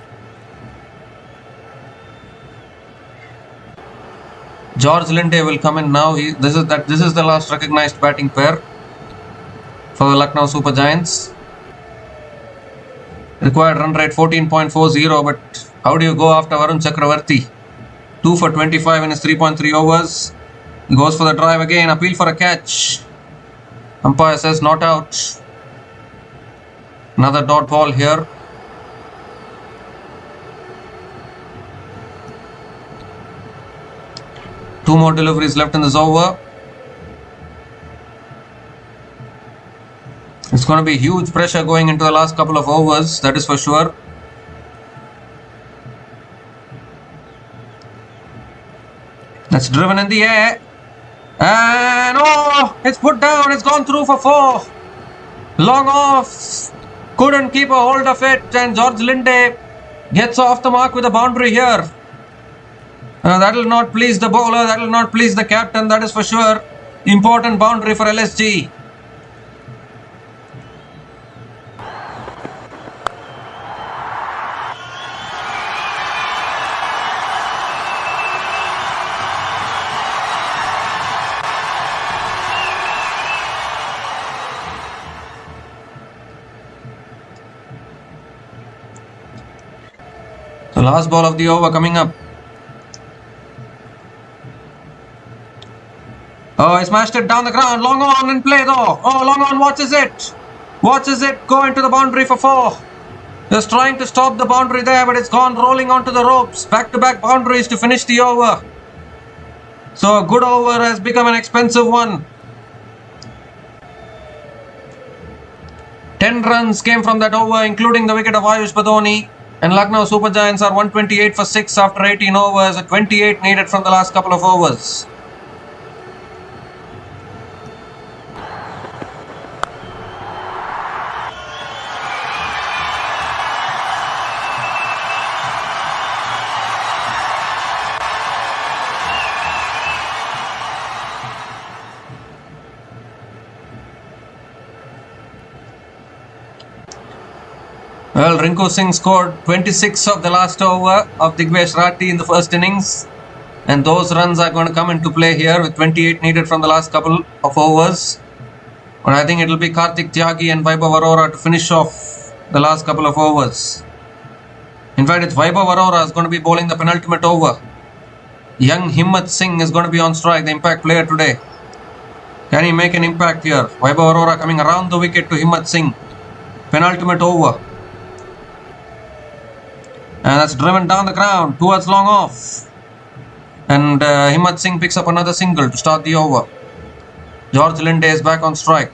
George Linde will come in now. This is the last recognized batting pair for the Lucknow Super Giants. Required run rate 14.40, but how do you go after Varun Chakravarti? 2 for 25 in his 3.3 overs. He goes for the drive again, appeal for a catch. Umpire says not out. Another dot ball here. Two more deliveries left in this over. It's going to be huge pressure going into the last couple of overs, that is for sure. That's driven in the air. And oh, it's put down, it's gone through for 4. Long off. Couldn't keep a hold of it, and George Linde gets off the mark with a boundary here. That will not please the bowler, that will not please the captain, that is for sure. Important boundary for LSG. The last ball of the over coming up. Oh, he smashed it down the ground. Long on in play though. Oh, long on watches it. Watches it go into the boundary for 4. Just trying to stop the boundary there, but it's gone rolling onto the ropes. Back-to-back boundaries to finish the over. So a good over has become an expensive one. 10 runs came from that over, including the wicket of Ayush Badoni. And Lucknow Super Giants are 128 for 6 after 18 overs. A 28 needed from the last couple of overs. Well, Rinku Singh scored 26 of the last over of Digvesh Rathi in the first innings. And those runs are going to come into play here with 28 needed from the last couple of overs. But I think it will be Karthik Tyagi and Vaibhav Arora to finish off the last couple of overs. In fact, it's Vaibhav Arora is going to be bowling the penultimate over. Young Himmat Singh is going to be on strike, the impact player today. Can he make an impact here? Vaibhav Arora coming around the wicket to Himmat Singh. Penultimate over. And that's driven down the ground towards long off. And Himmat Singh picks up another single to start the over. George Linde is back on strike.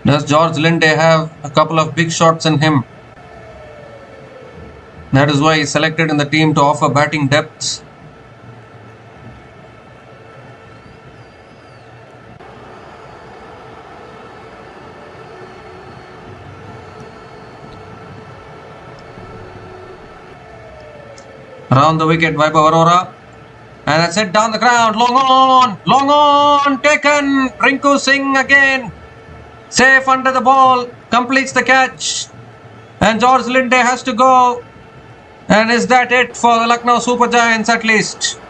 Does George Linde have a couple of big shots in him? That is why he selected in the team to offer batting depth. Around the wicket, Vaibhav Arora. And that's it down the ground. Long on, taken. Rinku Singh again. Safe under the ball. Completes the catch. And George Linde has to go. And is that it for the Lucknow Super Giants at least?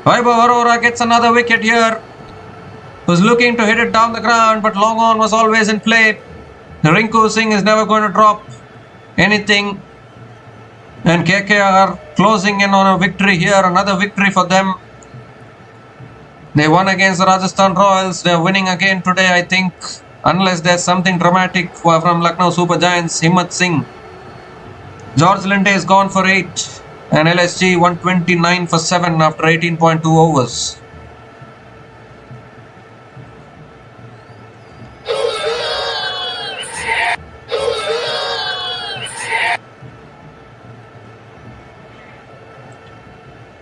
Vaibhav Arora gets another wicket here. Was looking to hit it down the ground, but long on was always in play. Rinku Singh is never going to drop anything. And KKR closing in on a victory here. Another victory for them. They won against the Rajasthan Royals. They are winning again today, I think. Unless there's something dramatic from Lucknow Super Giants. Himmat Singh. George Linde is gone for 8 and LSG 129 for 7 after 18.2 overs.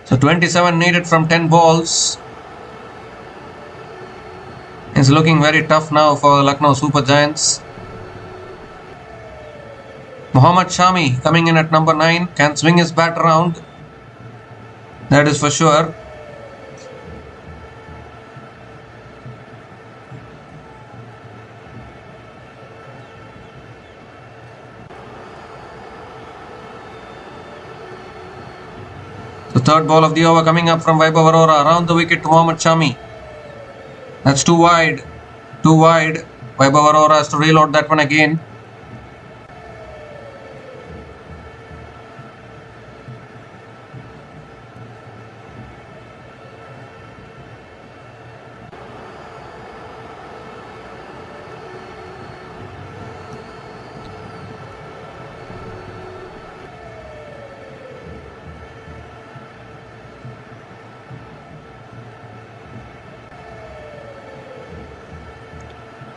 So 27 needed from 10 balls. It's looking very tough now for the Lucknow Super Giants. Mohammad Shami coming in at number 9 can swing his bat around. That is for sure. The third ball of the over coming up from Vaibhav Arora. Around the wicket to Mohammad Shami. That's too wide. Too wide. Vaibhav Arora has to reload that one again.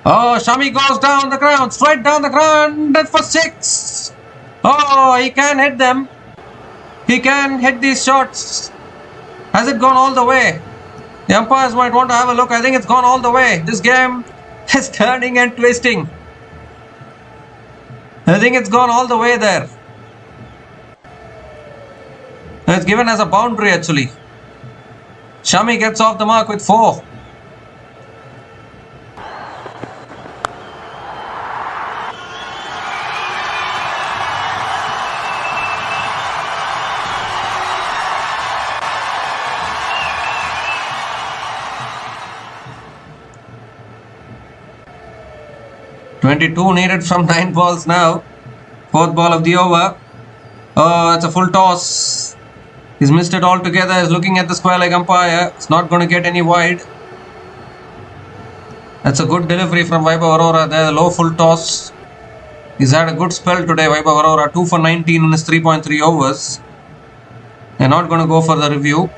Oh, Shami goes down the ground, straight down the ground, and for 6. Oh, he can hit them. He can hit these shots. Has it gone all the way? The umpires might want to have a look. I think it's gone all the way. This game is turning and twisting. I think it's gone all the way there. It's given as a boundary actually. Shami gets off the mark with 4. .22 needed from 9 balls now. Fourth ball of the over. Oh, it's a full toss. He's missed it altogether. He's looking at the square leg umpire. It's not going to get any wide. That's a good delivery from Vaibhav Arora there. The low full toss. He's had a good spell today, Vaibhav Arora. 2 for 19 in his 3.3 overs. They're not going to go for the review.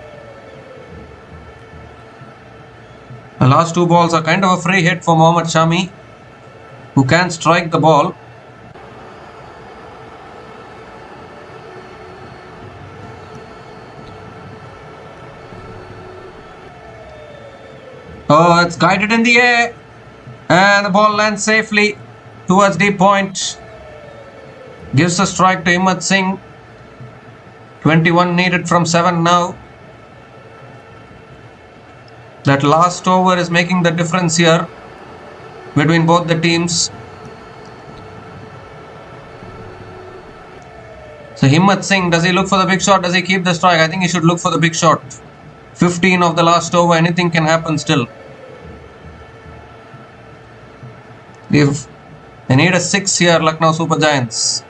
The last 2 balls are kind of a free hit for Mohammad Shami, who can strike the ball. Oh, it's guided in the air. And the ball lands safely towards the point. Gives a strike to Himmat Singh. 21 needed from 7 now. That last over is making the difference here between both the teams. So Himmat Singh, does he look for the big shot? Does he keep the strike? I think he should look for the big shot. 15 of the last over, anything can happen still. If they need a 6 here, Lucknow Super Giants.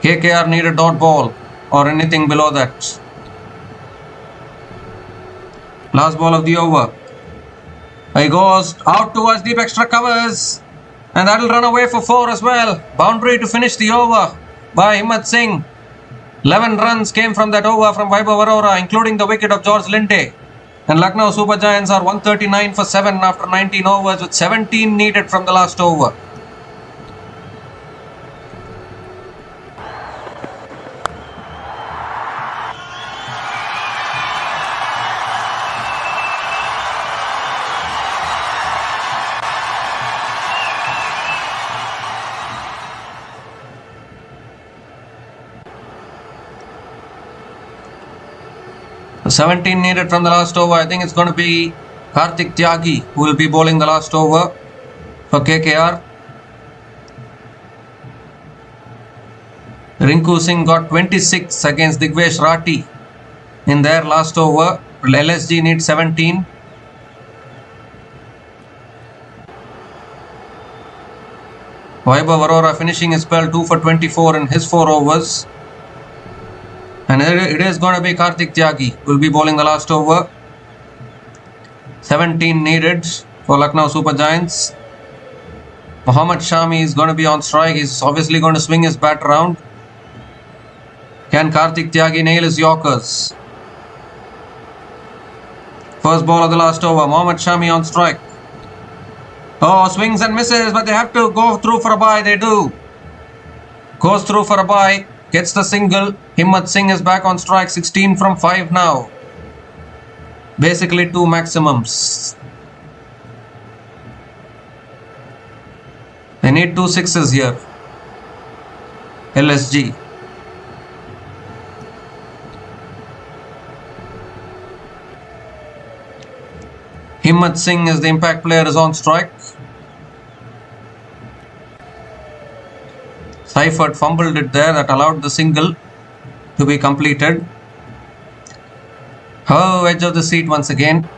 KKR need a dot ball or anything below that. Last ball of the over. He goes out towards deep extra covers, and that'll run away for 4 as well. Boundary to finish the over by Himmat Singh. 11 runs came from that over from Vaibhav Arora, including the wicket of George Linde. And Lucknow Super Giants are 139 for 7 after 19 overs with 17 needed from the last over. So 17 needed from the last over. I think it's going to be Karthik Tyagi who will be bowling the last over for KKR. Rinku Singh got 26 against Digvesh Rathi in their last over. LSG needs 17. Vaibhav Arora finishing his spell 2 for 24 in his 4 overs. And it is going to be Karthik Tyagi who will be bowling the last over. 17 needed for Lucknow Super Giants. Mohammad Shami is going to be on strike. He's obviously going to swing his bat around. Can Karthik Tyagi nail his Yorkers? First ball of the last over. Mohammad Shami on strike. Oh, swings and misses, but they have to go through for a bye. They do. Goes through for a bye. Gets the single. Himmat Singh is back on strike. 16 from 5 now. Basically 2 maximums. They need 2 sixes here. LSG. Himmat Singh is the impact player, is on strike. Seifert fumbled it there, that allowed the single to be completed. Oh, edge of the seat once again.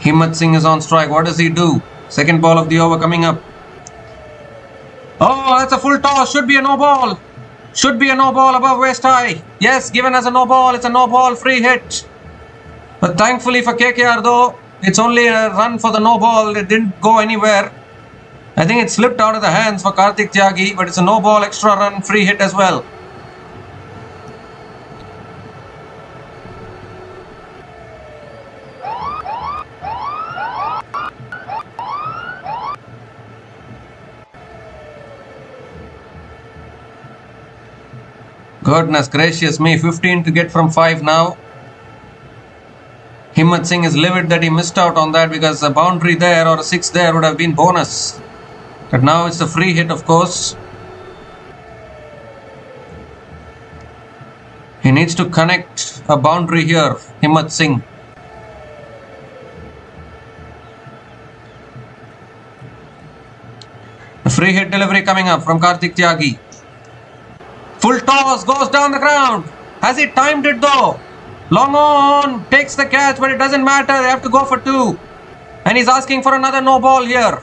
Himmat Singh is on strike. What does he do? Second ball of the over coming up. Oh, that's a full toss. Should be a no ball. Should be a no ball above waist high. Yes, given as a no ball. It's a no ball free hit. But thankfully for KKR though, it's only a run for the no ball. It didn't go anywhere. I think it slipped out of the hands for Karthik Tyagi, but it's a no ball extra run free hit as well. Goodness gracious me, 15 to get from 5 now. Himmat Singh is livid that he missed out on that, because a boundary there or a 6 there would have been bonus. But now it's a free hit, of course. He needs to connect a boundary here, Himmat Singh. A free hit delivery coming up from Karthik Tyagi. Full toss, goes down the ground. Has he timed it though? Long on, takes the catch, but it doesn't matter. They have to go for 2. And he's asking for another no ball here.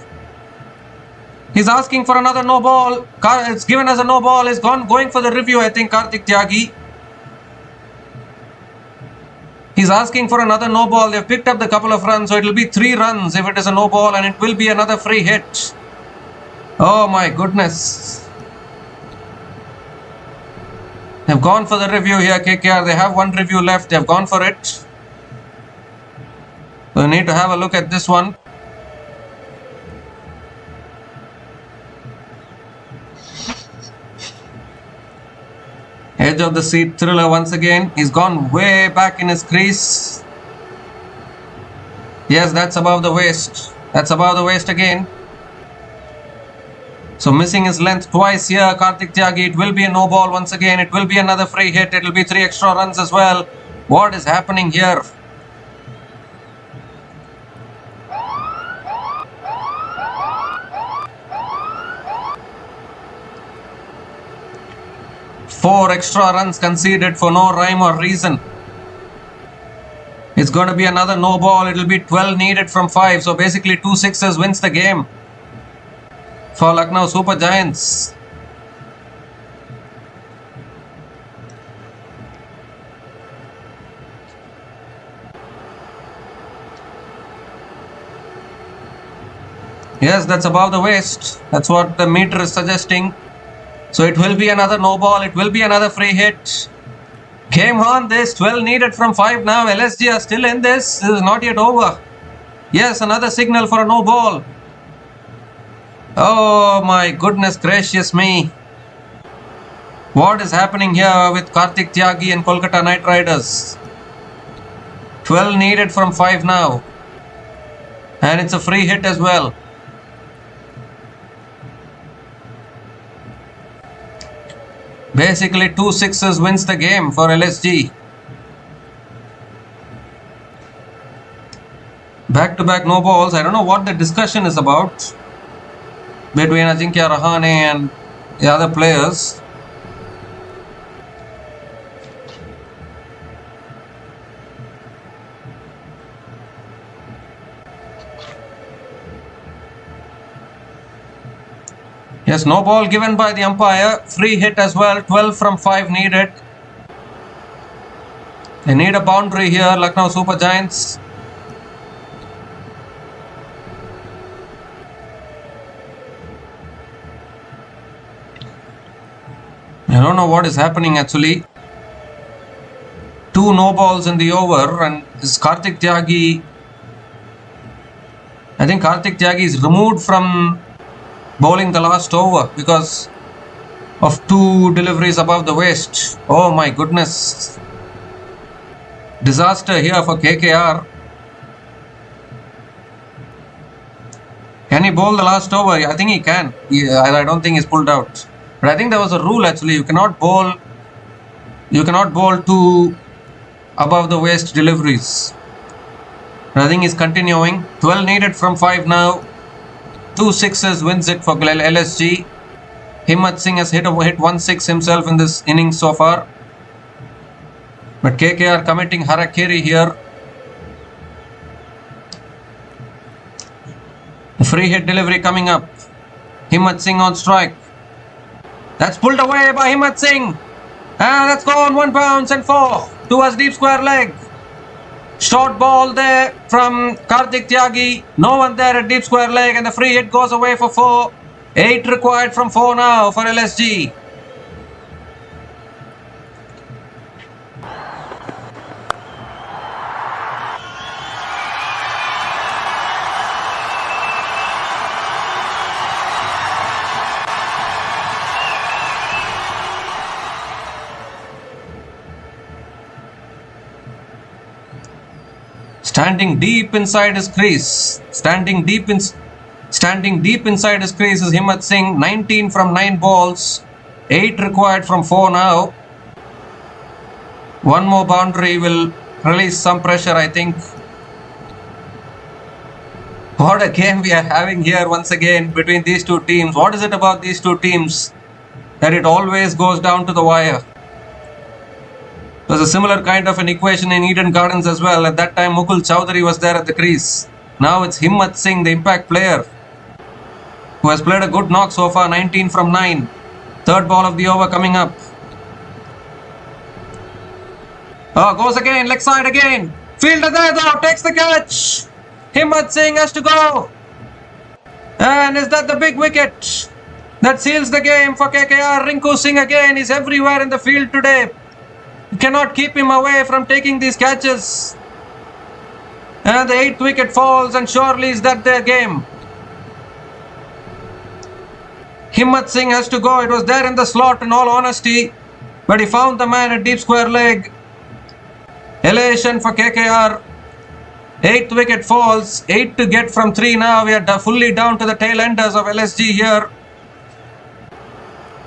He's asking for another no ball. It's given as a no ball. He's going for the review, I think, Karthik Tyagi. He's asking for another no ball. They've picked up the couple of runs, so it will be 3 runs if it is a no ball, and it will be another free hit. Oh my goodness. They've gone for the review here, KKR. They have 1 review left. They've gone for it. So we need to have a look at this one. Edge of the seat thriller once again. He's gone way back in his crease. Yes, that's above the waist. That's above the waist again. So missing his length twice here, Karthik Tyagi. It will be a no ball once again. It will be another free hit. It will be 3 extra runs as well. What is happening here? Four extra runs conceded for no rhyme or reason. It's going to be another no ball. It will be 12 needed from 5. So basically 2 sixes wins the game for Lucknow Super Giants. Yes, that's above the waist. That's what the meter is suggesting. So it will be another no ball. It will be another free hit. Game on this. 12 needed from 5 now. LSG are still in this. This is not yet over. Yes, another signal for a no ball. Oh my goodness gracious me. What is happening here with Karthik Tyagi and Kolkata Knight Riders? 12 needed from 5 now. And it's a free hit as well. Basically 2 sixes wins the game for LSG. Back-to-back no balls. I don't know what the discussion is about between Ajinkya Rahane and the other players. Yes, no ball given by the umpire. Free hit as well. 12 from 5 needed. They need a boundary here, Lucknow Super Giants. I don't know what is happening actually. 2 no balls in the over, and is Karthik Tyagi. I think Karthik Tyagi is removed from bowling the last over because of 2 deliveries above the waist. Oh my goodness. Disaster here for KKR. Can he bowl the last over? I think he can. I don't think he's pulled out. But I think there was a rule actually. You cannot bowl 2 above the waist deliveries. But I think he's continuing. 12 needed from 5 now. 2 sixes wins it for LSG. Himmat Singh has hit 1 6 himself in this innings so far. But KKR committing harakiri here. The free hit delivery coming up. Himmat Singh on strike. That's pulled away by Himmat Singh. And that's gone 1 bounce and 4 towards deep square leg. Short ball there from Karthik Tyagi. No one there at deep square leg, and the free hit goes away for 4. 8 required from 4 now for LSG. Standing deep inside his crease. Standing deep inside his crease is Himmat Singh. 19 from 9 balls. 8 required from 4 now. One more boundary will release some pressure, I think. What a game we are having here once again between these two teams. What is it about these two teams that it always goes down to the wire? There's a similar kind of an equation in Eden Gardens as well. At that time, Mukul Chowdhury was there at the crease. Now it's Himmat Singh, the impact player, who has played a good knock so far, 19 from 9. Third ball of the over coming up. Oh, goes again, leg side again. Fielder there though, takes the catch. Himmat Singh has to go. And is that the big wicket that seals the game for KKR? Rinku Singh again is everywhere in the field today. You cannot keep him away from taking these catches. And the 8th wicket falls, and surely is that their game. Himmat Singh has to go. It was there in the slot in all honesty, but he found the man at deep square leg. Elation for KKR. 8th wicket falls. 8 to get from 3 now. We are fully down to the tail enders of LSG here.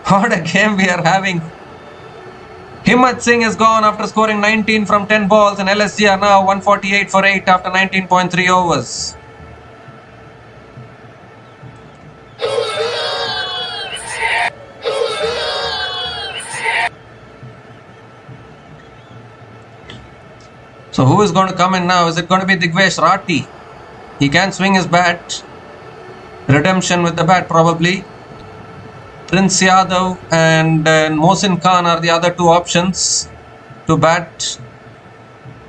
What a game we are having. Himmat Singh is gone after scoring 19 from 10 balls, and LSG are now 148 for 8 after 19.3 overs. So who is going to come in now? Is it going to be Digvesh Rathi? He can swing his bat. Redemption with the bat probably. Prince Yadav and Mohsin Khan are the other two options to bat.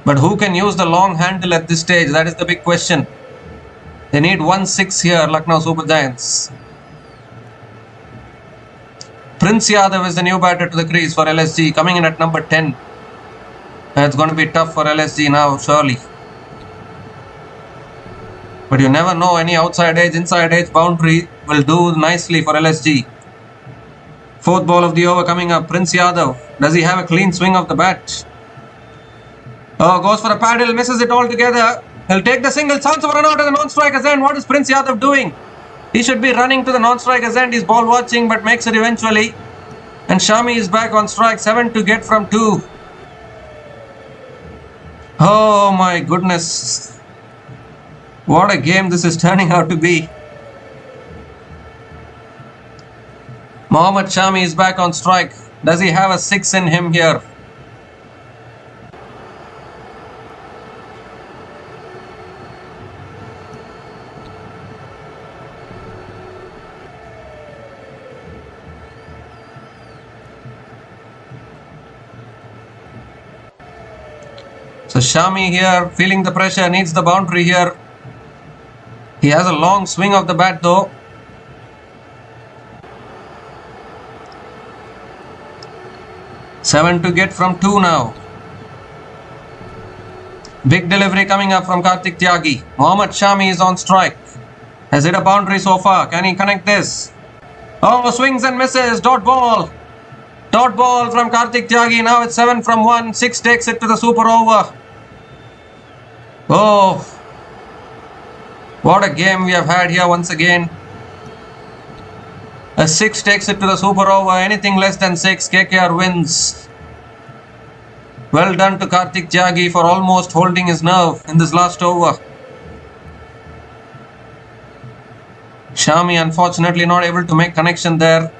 But who can use the long handle at this stage? That is the big question. They need 1-6 here, Lucknow Super Giants. Prince Yadav is the new batter to the crease for LSG, coming in at number 10. It's going to be tough for LSG now, surely. But you never know, any outside edge, inside edge boundary will do nicely for LSG. 4th ball of the over coming up. Prince Yadav. Does he have a clean swing of the bat? Oh, goes for a paddle. Misses it altogether. He'll take the single. Chance of run out at the non-striker's end. What is Prince Yadav doing? He should be running to the non-striker's end. He's ball watching, but makes it eventually. And Shami is back on strike. 7 to get from 2. Oh my goodness. What a game this is turning out to be. Mohammad Shami is back on strike. Does he have a 6 in him here? So Shami here feeling the pressure, needs the boundary here. He has a long swing of the bat though. Seven to get from 2 now. Big delivery coming up from Karthik Tyagi. Mohammad Shami is on strike. Has hit a boundary so far. Can he connect this? Oh, swings and misses. Dot ball. Dot ball from Karthik Tyagi. Now it's 7 from 1. 6 takes it to the super over. Oh, what a game we have had here once again. A 6 takes it to the super over. Anything less than 6, KKR wins. Well done to Karthik Tyagi for almost holding his nerve in this last over. Shami unfortunately not able to make connection there.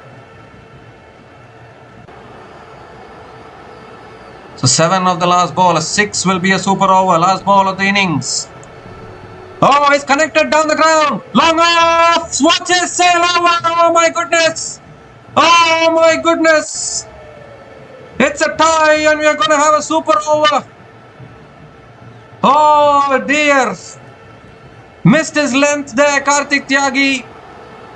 So 7 of the last ball. A 6 will be a super over. Last ball of the innings. Oh, he's connected down the ground. Long off. Watch it sail over. Oh my goodness. Oh my goodness. It's a tie and we are going to have a super over. Oh dear. Missed his length there, Karthik Tyagi.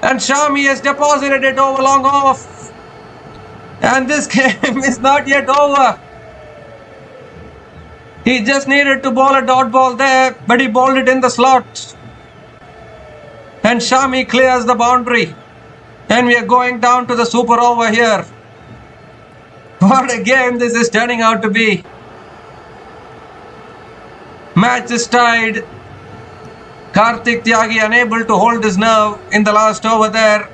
And Shami has deposited it over long off. And this game is not yet over. He just needed to bowl a dot ball there, but he bowled it in the slot. And Shami clears the boundary. And we are going down to the super over here. What a game this is turning out to be. Match is tied. Karthik Tyagi unable to hold his nerve in the last over there.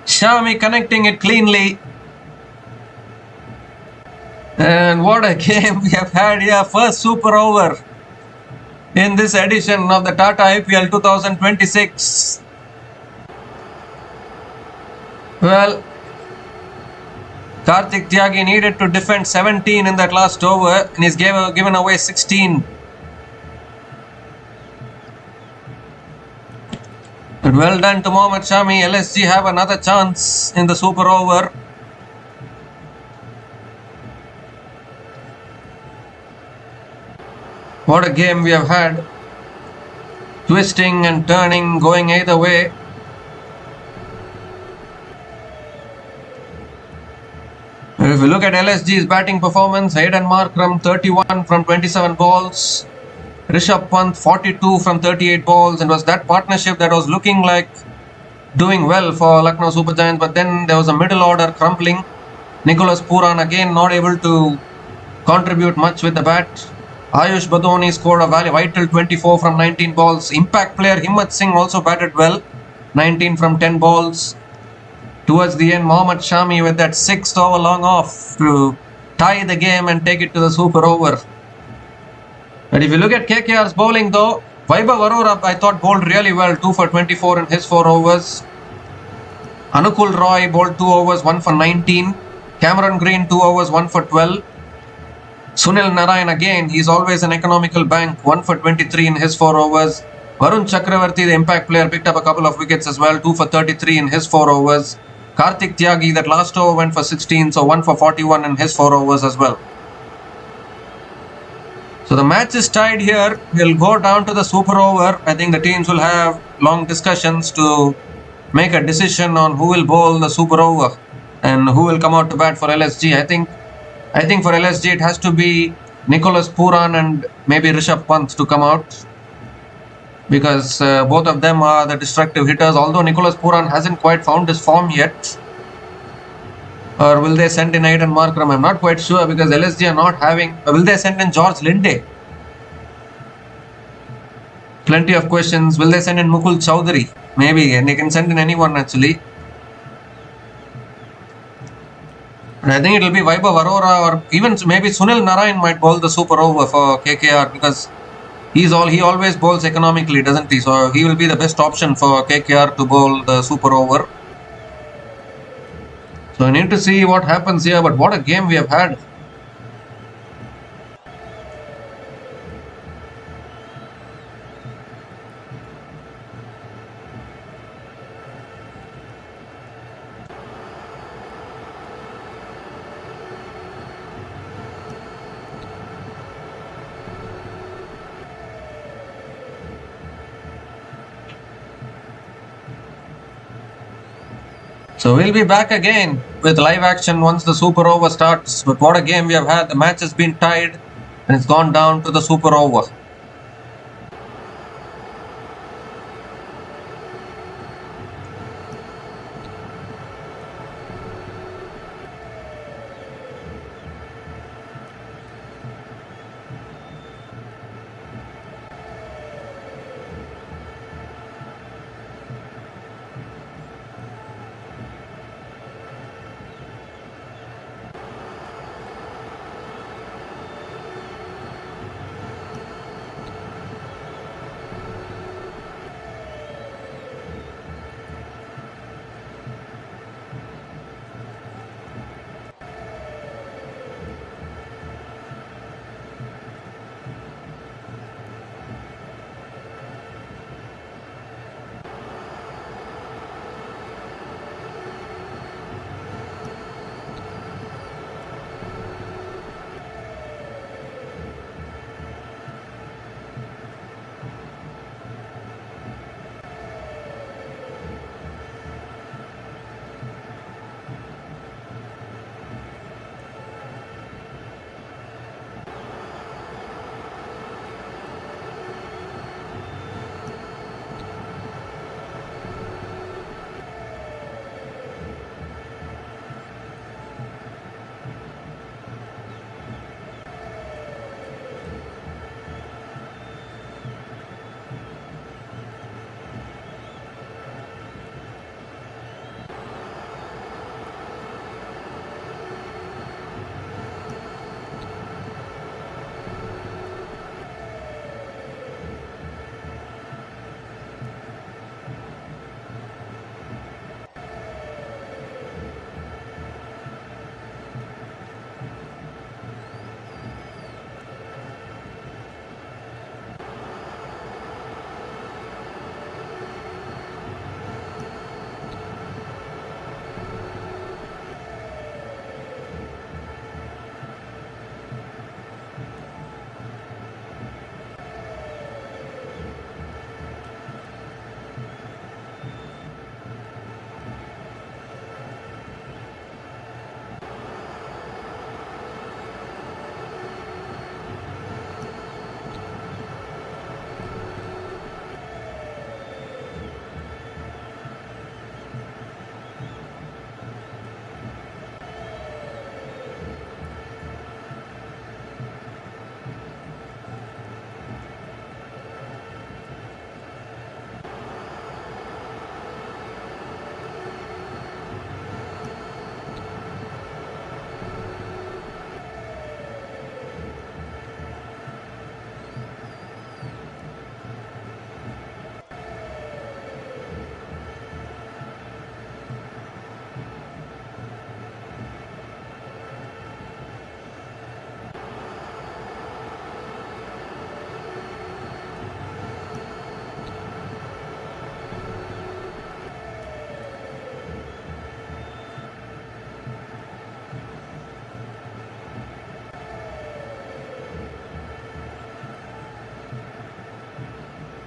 Shami connecting it cleanly. And what a game we have had here. First super over in this edition of the Tata IPL 2026. Well, Karthik Tyagi needed to defend 17 in that last over and he's given away 16. But well done to Mohammad Shami. LSG have another chance in the super over. What a game we have had. Twisting and turning, going either way. If you look at LSG's batting performance, Hayden Markram 31 from 27 balls. Rishabh Pant 42 from 38 balls, and was that partnership that was looking like doing well for Lucknow Super Giants, but then there was a middle order crumbling. Nicholas Pooran again not able to contribute much with the bat. Ayush Badoni scored a vital 24 from 19 balls. Impact player Himmat Singh also batted well, 19 from 10 balls. Towards the end, Mohammad Shami with that 6th over long off to tie the game and take it to the super over. But if you look at KKR's bowling though, Vaibhav Arora I thought bowled really well, 2 for 24 in his 4 overs. Anukul Roy bowled 2 overs, 1 for 19. Cameron Green 2 overs, 1 for 12. Sunil Narayan again, he's always an economical bank, 1 for 23 in his 4 overs. Varun Chakravarti, the impact player, picked up a couple of wickets as well, 2 for 33 in his 4 overs. Karthik Tyagi, that last over went for 16, so 1 for 41 in his 4 overs as well. So the match is tied here. We'll go down to the super over. I think the teams will have long discussions to make a decision on who will bowl the super over and who will come out to bat for LSG. I think for LSG it has to be Nicholas Pooran and maybe Rishabh Pant to come out, because both of them are the destructive hitters, although Nicholas Pooran hasn't quite found his form yet. Or will they send in Aiden Markram? I'm not quite sure, because LSG are not having... will they send in George Linde? Plenty of questions. Will they send in Mukul Chowdhury? Maybe, and they can send in anyone actually. And I think it will be Vaibhav Arora, or even maybe Sunil Narayan might bowl the super over for KKR, because he always bowls economically, doesn't he? So he will be the best option for KKR to bowl the super over. So I need to see what happens here, but what a game we have had. So we'll be back again with live action once the super over starts. But what a game we have had. The match has been tied and it's gone down to the super over.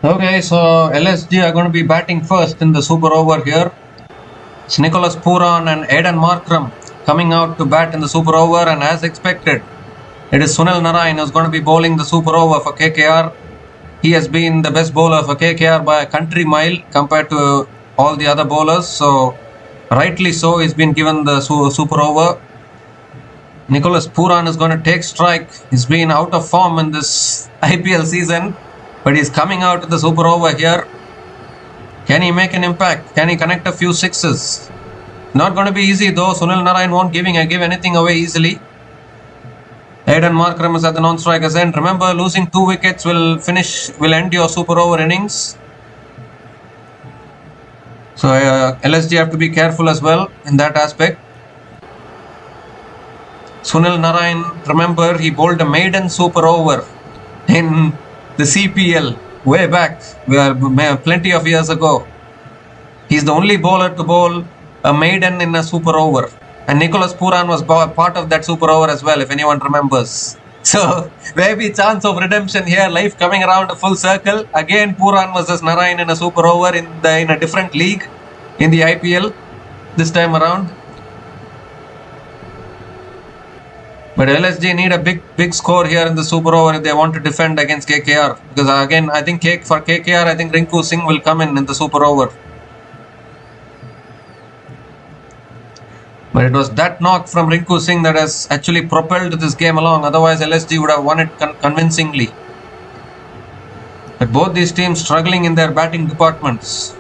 Okay, so LSG are going to be batting first in the super over here. It's Nicholas Puran and Aidan Markram coming out to bat in the super over, and as expected, it is Sunil Narayan who's going to be bowling the super over for KKR. He has been the best bowler for KKR by a country mile compared to all the other bowlers, so rightly so, he's been given the super over. Nicholas Puran is going to take strike. He's been out of form in this IPL season, but he's coming out in the super over here. Can he make an impact? Can he connect a few sixes? Not going to be easy though. Sunil Narayan won't give anything away easily. Aidan Markram is at the non-strikers end. Remember, losing 2 wickets will end your super over innings. So LSG have to be careful as well in that aspect. Sunil Narayan, remember, he bowled a maiden super over in the CPL way back, plenty of years ago. He's the only bowler to bowl a maiden in a super over. And Nicholas Puran was part of that super over as well, if anyone remembers. So, maybe chance of redemption here, life coming around a full circle. Again, Puran versus Narayan in a super over in a different league in the IPL this time around. But LSG need a big score here in the super over if they want to defend against KKR. Because again, I think for KKR, I think Rinku Singh will come in the super over. But it was that knock from Rinku Singh that has actually propelled this game along. Otherwise, LSG would have won it convincingly. But both these teams struggling in their batting departments.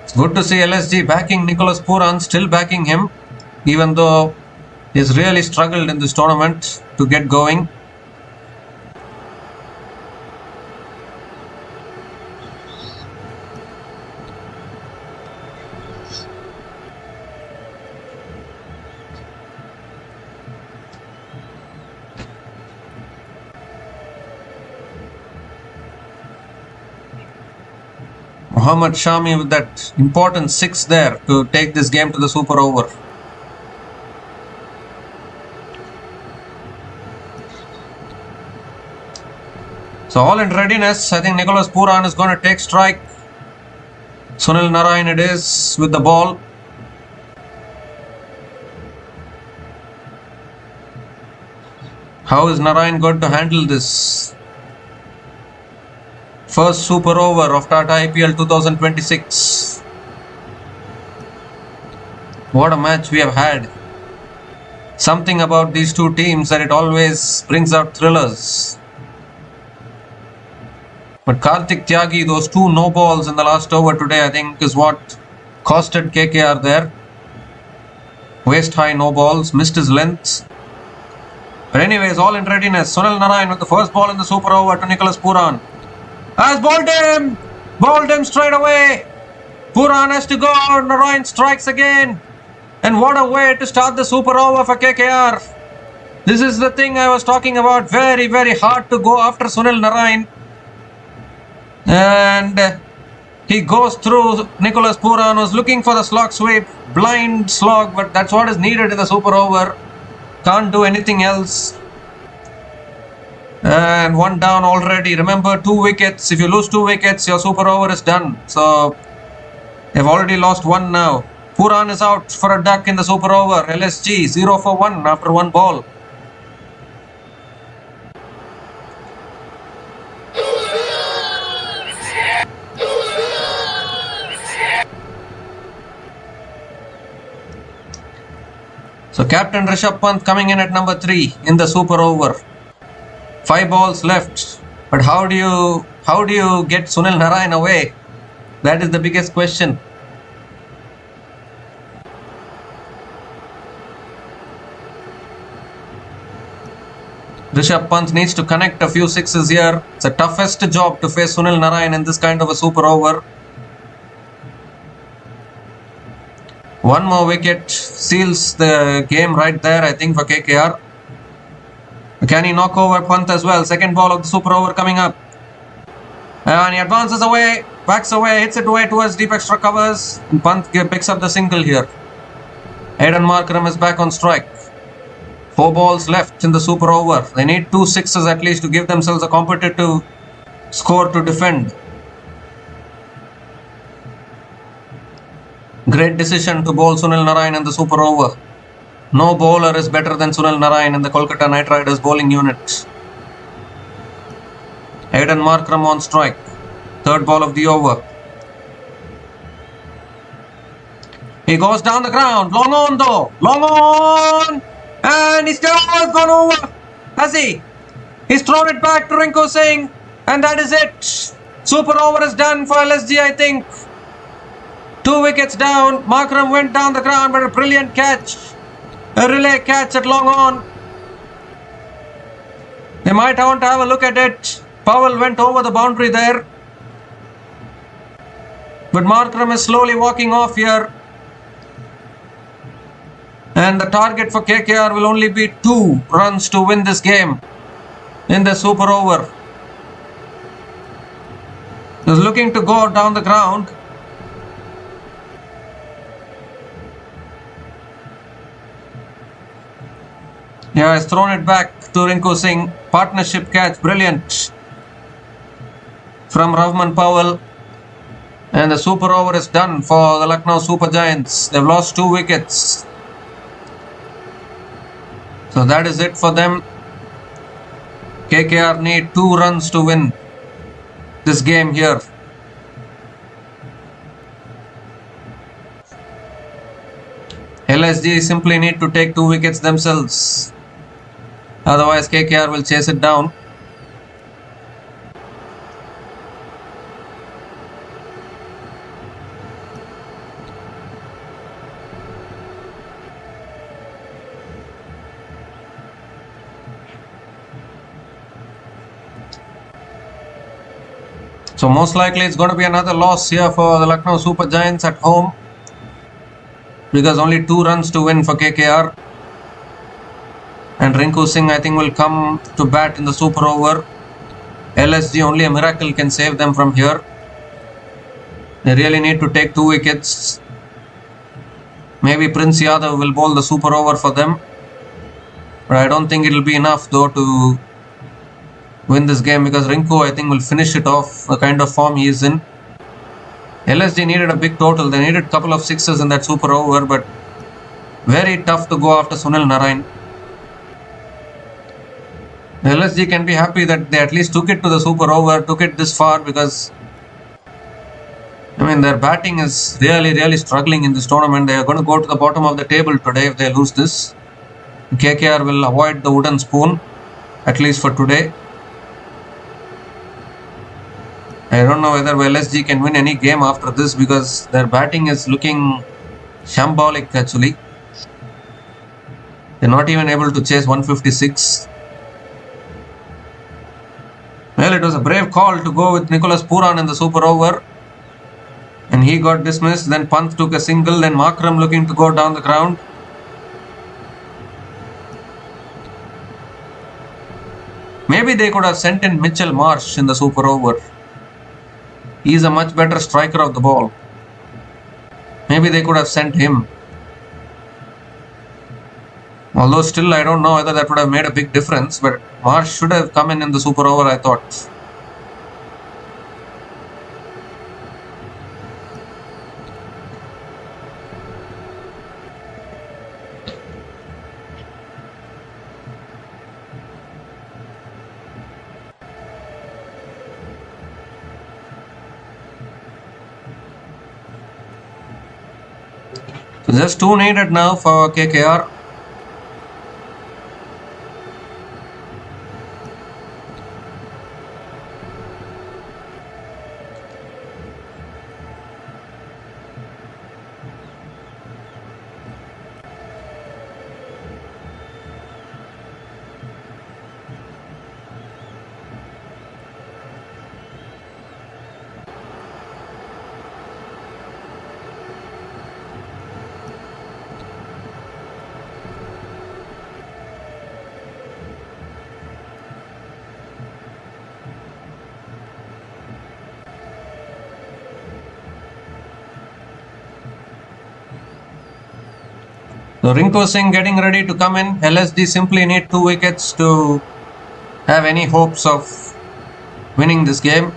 It's good to see LSG backing Nicholas Puran, still backing him, even though he's really struggled in this tournament to get going. Mohammad Shami with that important 6 there to take this game to the super over. So all in readiness. I think Nicholas Puran is going to take strike. Sunil Narayan it is with the ball. How is Narayan going to handle this? First super over of Tata IPL 2026. What a match we have had. Something about these two teams that it always brings out thrillers. But Karthik Tyagi, those 2 no balls in the last over today, I think is what costed KKR there. Waist high no balls, missed his length. But anyways, all in readiness. Sunil Narayan with the first ball in the super over to Nicholas Puran. Has bowled him straight away. Puran has to go. Narayan strikes again. And what a way to start the super over for KKR. This is the thing I was talking about. Very, very hard to go after Sunil Narayan. And he goes through. Nicholas Puran was looking for the slog sweep. Blind slog, but that's what is needed in the super over. Can't do anything else. And 1 down already. Remember, 2 wickets. If you lose 2 wickets, your super over is done. So, they've already lost 1 now. Puran is out for a duck in the super over. LSG 0 for 1 after 1 ball. So, Captain Rishabh Pant coming in at number 3 in the super over. 5 balls left, but how do you get Sunil Narayan away? That is the biggest question. Rishabh Pant needs to connect a few sixes here. It's the toughest job to face Sunil Narayan in this kind of a super over. 1 more wicket seals the game right there, I think, for KKR. Can he knock over Pant as well? Second ball of the super over coming up. And he advances away, backs away, hits it away towards deep extra covers. And Pant picks up the single here. Aidan Markram is back on strike. 4 balls left in the super over. They need 2 sixes at least to give themselves a competitive score to defend. Great decision to bowl Sunil Narine in the super over. No bowler is better than Sunil Narine in the Kolkata Knight Riders bowling unit. Aidan Markram on strike. Third ball of the over. He goes down the ground. Long on though. Long on. And he's gone over. Has he? He's thrown it back to Rinku Singh. And that is it. Super over is done for LSG, I think. 2 wickets down. Markram went down the ground, but a brilliant catch. A relay catch at long on. They might want to have a look at it. Powell went over the boundary there. But Markram is slowly walking off here. And the target for KKR will only be 2 runs to win this game in the super over. He's looking to go down the ground. Yeah, he's thrown it back to Rinku Singh. Partnership catch, brilliant from Ravman Powell. And the super over is done for the Lucknow Super Giants. They've lost 2 wickets. So that is it for them. KKR need 2 runs to win this game here. LSG simply need to take 2 wickets themselves. Otherwise KKR will chase it down. So most likely it's going to be another loss here for the Lucknow Super Giants at home, because only 2 runs to win for KKR. And Rinku Singh, I think, will come to bat in the super over. LSG, only a miracle can save them from here. They really need to take 2 wickets. Maybe Prince Yadav will bowl the super over for them. But I don't think it will be enough though to win this game, because Rinku, I think, will finish it off the kind of form he is in. LSG needed a big total. They needed a couple of sixes in that super over, but very tough to go after Sunil Narine. LSG can be happy that they at least took it to the super over, took it this far, because I mean their batting is really struggling in this tournament. They are going to go to the bottom of the table today if they lose this. KKR will avoid the wooden spoon, at least for today. I don't know whether LSG can win any game after this, because their batting is looking shambolic actually. They're not even able to chase 156. Well, it was a brave call to go with Nicholas Pooran in the super over. And he got dismissed. Then Pant took a single. Then Markram looking to go down the ground. Maybe they could have sent in Mitchell Marsh in the super over. He is a much better striker of the ball. Maybe they could have sent him. Although still I don't know whether that would have made a big difference, but Marsh should have come in the super over, I thought. So just 2 needed now for KKR. So Rinku Singh getting ready to come in. LSG simply need 2 wickets to have any hopes of winning this game.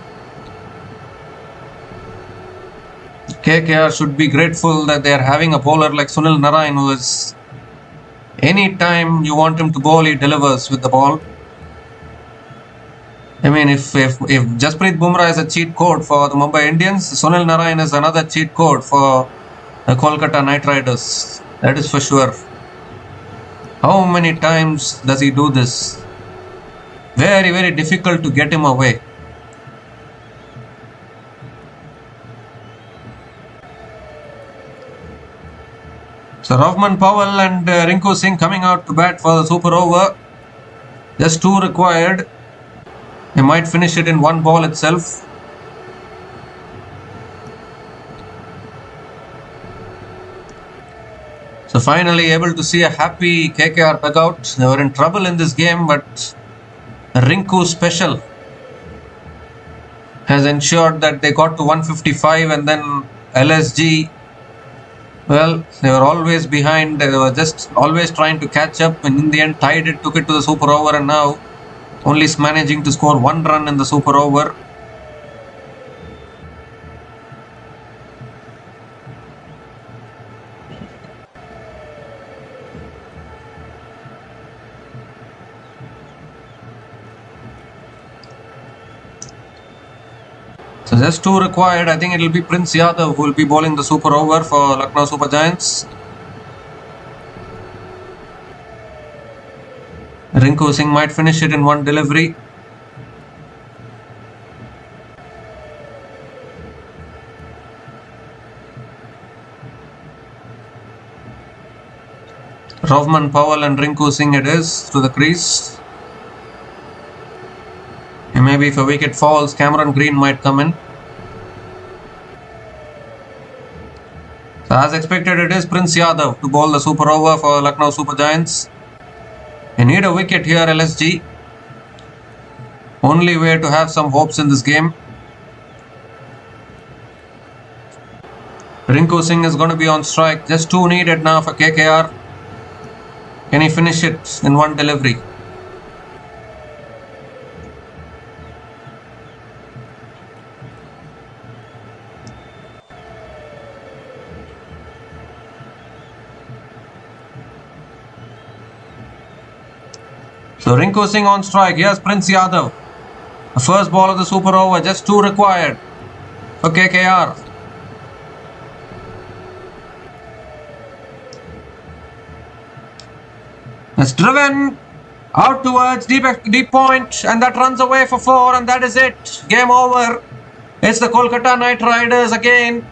KKR should be grateful that they are having a bowler like Sunil Narayan, who is, any time you want him to bowl, he delivers with the ball. I mean, if Jasprit Bumrah is a cheat code for the Mumbai Indians, Sunil Narayan is another cheat code for the Kolkata Knight Riders. That is for sure. How many times does he do this? Very, very difficult to get him away. So Rahman Powell and Rinku Singh coming out to bat for the super over. Just 2 required. They might finish it in 1 ball itself. So finally able to see a happy KKR dugout. They were in trouble in this game, but Rinku special has ensured that they got to 155, and then LSG, well, they were always behind. They were just always trying to catch up, and in the end tied it, took it to the super over, and now only managing to score 1 run in the super over. So just 2 required. I think it will be Prince Yadav who will be bowling the super over for Lucknow Super Giants. Rinku Singh might finish it in 1 delivery. Rahman Powell and Rinku Singh it is to the crease. And maybe if a wicket falls, Cameron Green might come in. So as expected, it is Prince Yadav to bowl the super over for Lucknow Super Giants. They need a wicket here, LSG. Only way to have some hopes in this game. Rinku Singh is going to be on strike. Just 2 needed now for KKR. Can he finish it in 1 delivery? So Rinku Singh on strike. Here's Prince Yadav. The first ball of the super over. Just 2 required for KKR. It's driven out towards deep point, and that runs away for 4, and that is it. Game over. It's the Kolkata Knight Riders again.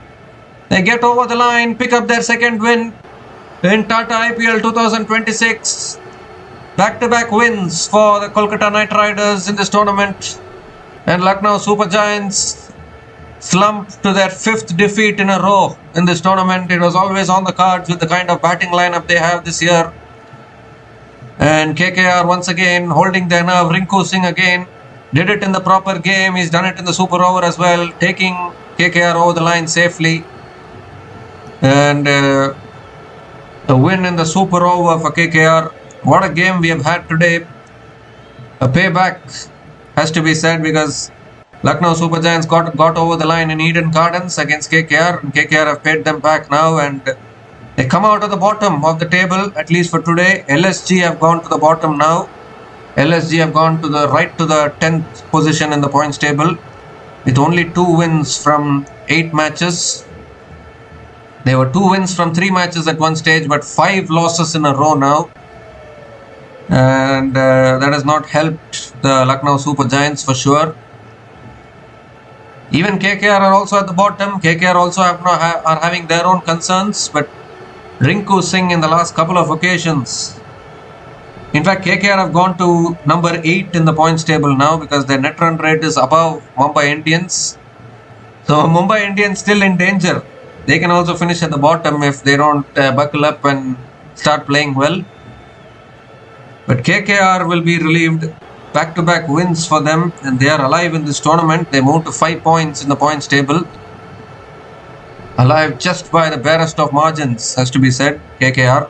They get over the line, pick up their 2nd win in Tata IPL 2026. Back-to-back wins for the Kolkata Knight Riders in this tournament, and Lucknow Super Giants slumped to their 5th defeat in a row in this tournament. It was always on the cards with the kind of batting lineup they have this year. And KKR once again holding their nerve. Rinku Singh again did it in the proper game. He's done it in the super over as well, taking KKR over the line safely. And a win in the super over for KKR. What a game we have had today. A payback has to be said, because Lucknow Super Giants got over the line in Eden Gardens against KKR, and KKR have paid them back now, and they come out of the bottom of the table, at least for today. LSG have gone to the bottom now. LSG have gone to the right to the 10th position in the points table with only 2 wins from 8 matches. There were 2 wins from 3 matches at one stage, but 5 losses in a row now. And that has not helped the Lucknow Super Giants for sure. Even KKR are also at the bottom. KKR also are having their own concerns, but Rinku Singh in the last couple of occasions. In fact, KKR have gone to number 8 in the points table now, because their net run rate is above Mumbai Indians. So Mumbai Indians still in danger. They can also finish at the bottom if they don't buckle up and start playing well. But KKR will be relieved. Back-to-back wins for them, and they are alive in this tournament. They moved to 5 points in the points table. Alive just by the barest of margins, has to be said, KKR.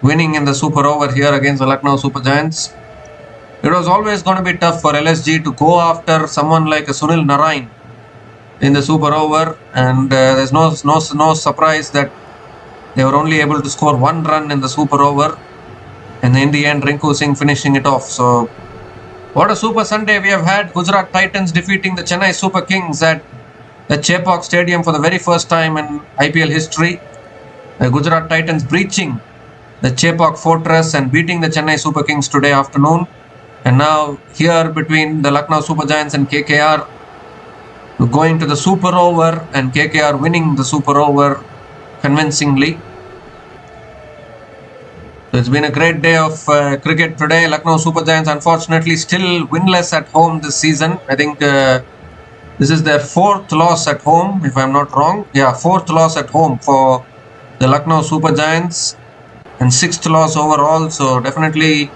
winning in the super over here against the Lucknow Super Giants. It was always going to be tough for LSG to go after someone like a Sunil Narain in the super over, and there's no surprise that they were only able to score 1 run in the super over, and in the end Rinku Singh finishing it off. So what a super Sunday we have had. Gujarat Titans defeating the Chennai Super Kings at the Chepauk Stadium for the very first time in IPL history. The Gujarat Titans breaching the Chepauk Fortress and beating the Chennai Super Kings today afternoon. And now here between the Lucknow Super Giants and KKR, going to the super over, and KKR winning the super over convincingly. So it's been a great day of cricket today. Lucknow Super Giants unfortunately still winless at home this season. I think this is their 4th loss at home, if I'm not wrong. Yeah, 4th loss at home for the Lucknow Super Giants and 6th loss overall. So definitely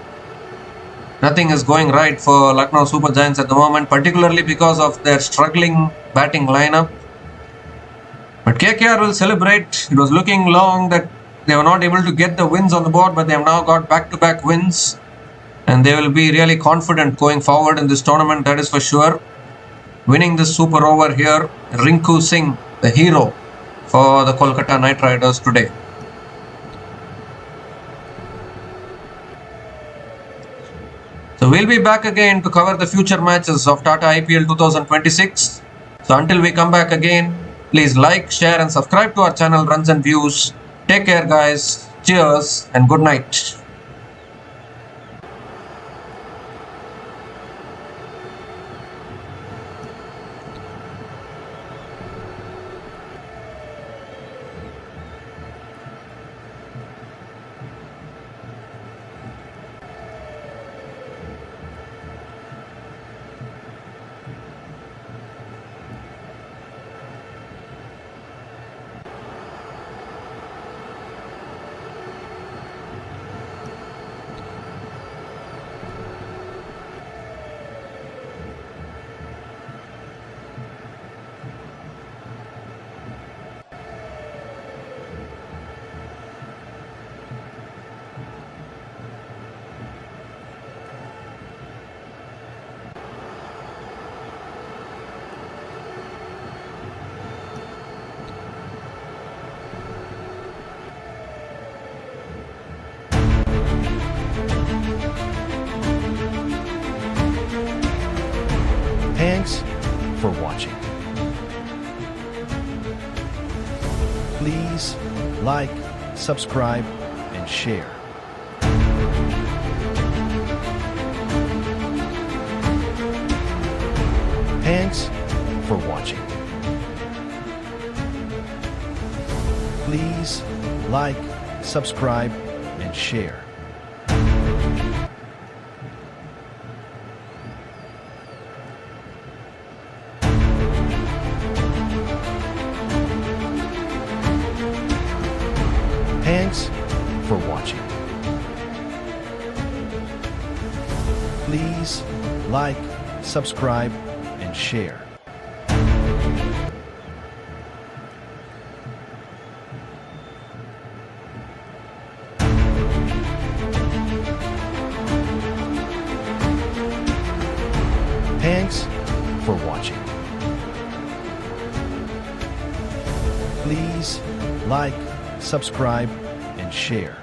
nothing is going right for Lucknow Super Giants at the moment, particularly because of their struggling batting lineup. But KKR will celebrate. It was looking long that they were not able to get the wins on the board, but they have now got back-to-back wins, and they will be really confident going forward in this tournament, that is for sure. Winning this super over here, Rinku Singh, the hero for the Kolkata Knight Riders today. So we'll be back again to cover the future matches of Tata IPL 2026. So until we come back again, please like, share and subscribe to our channel Runs and Views. Take care guys, cheers and good night. Thanks for watching. Please like, subscribe, and share. Thanks for watching. Please like, subscribe, and share. Thanks for watching. Please like, subscribe, and share. Thanks for watching. Please like, subscribe, and share.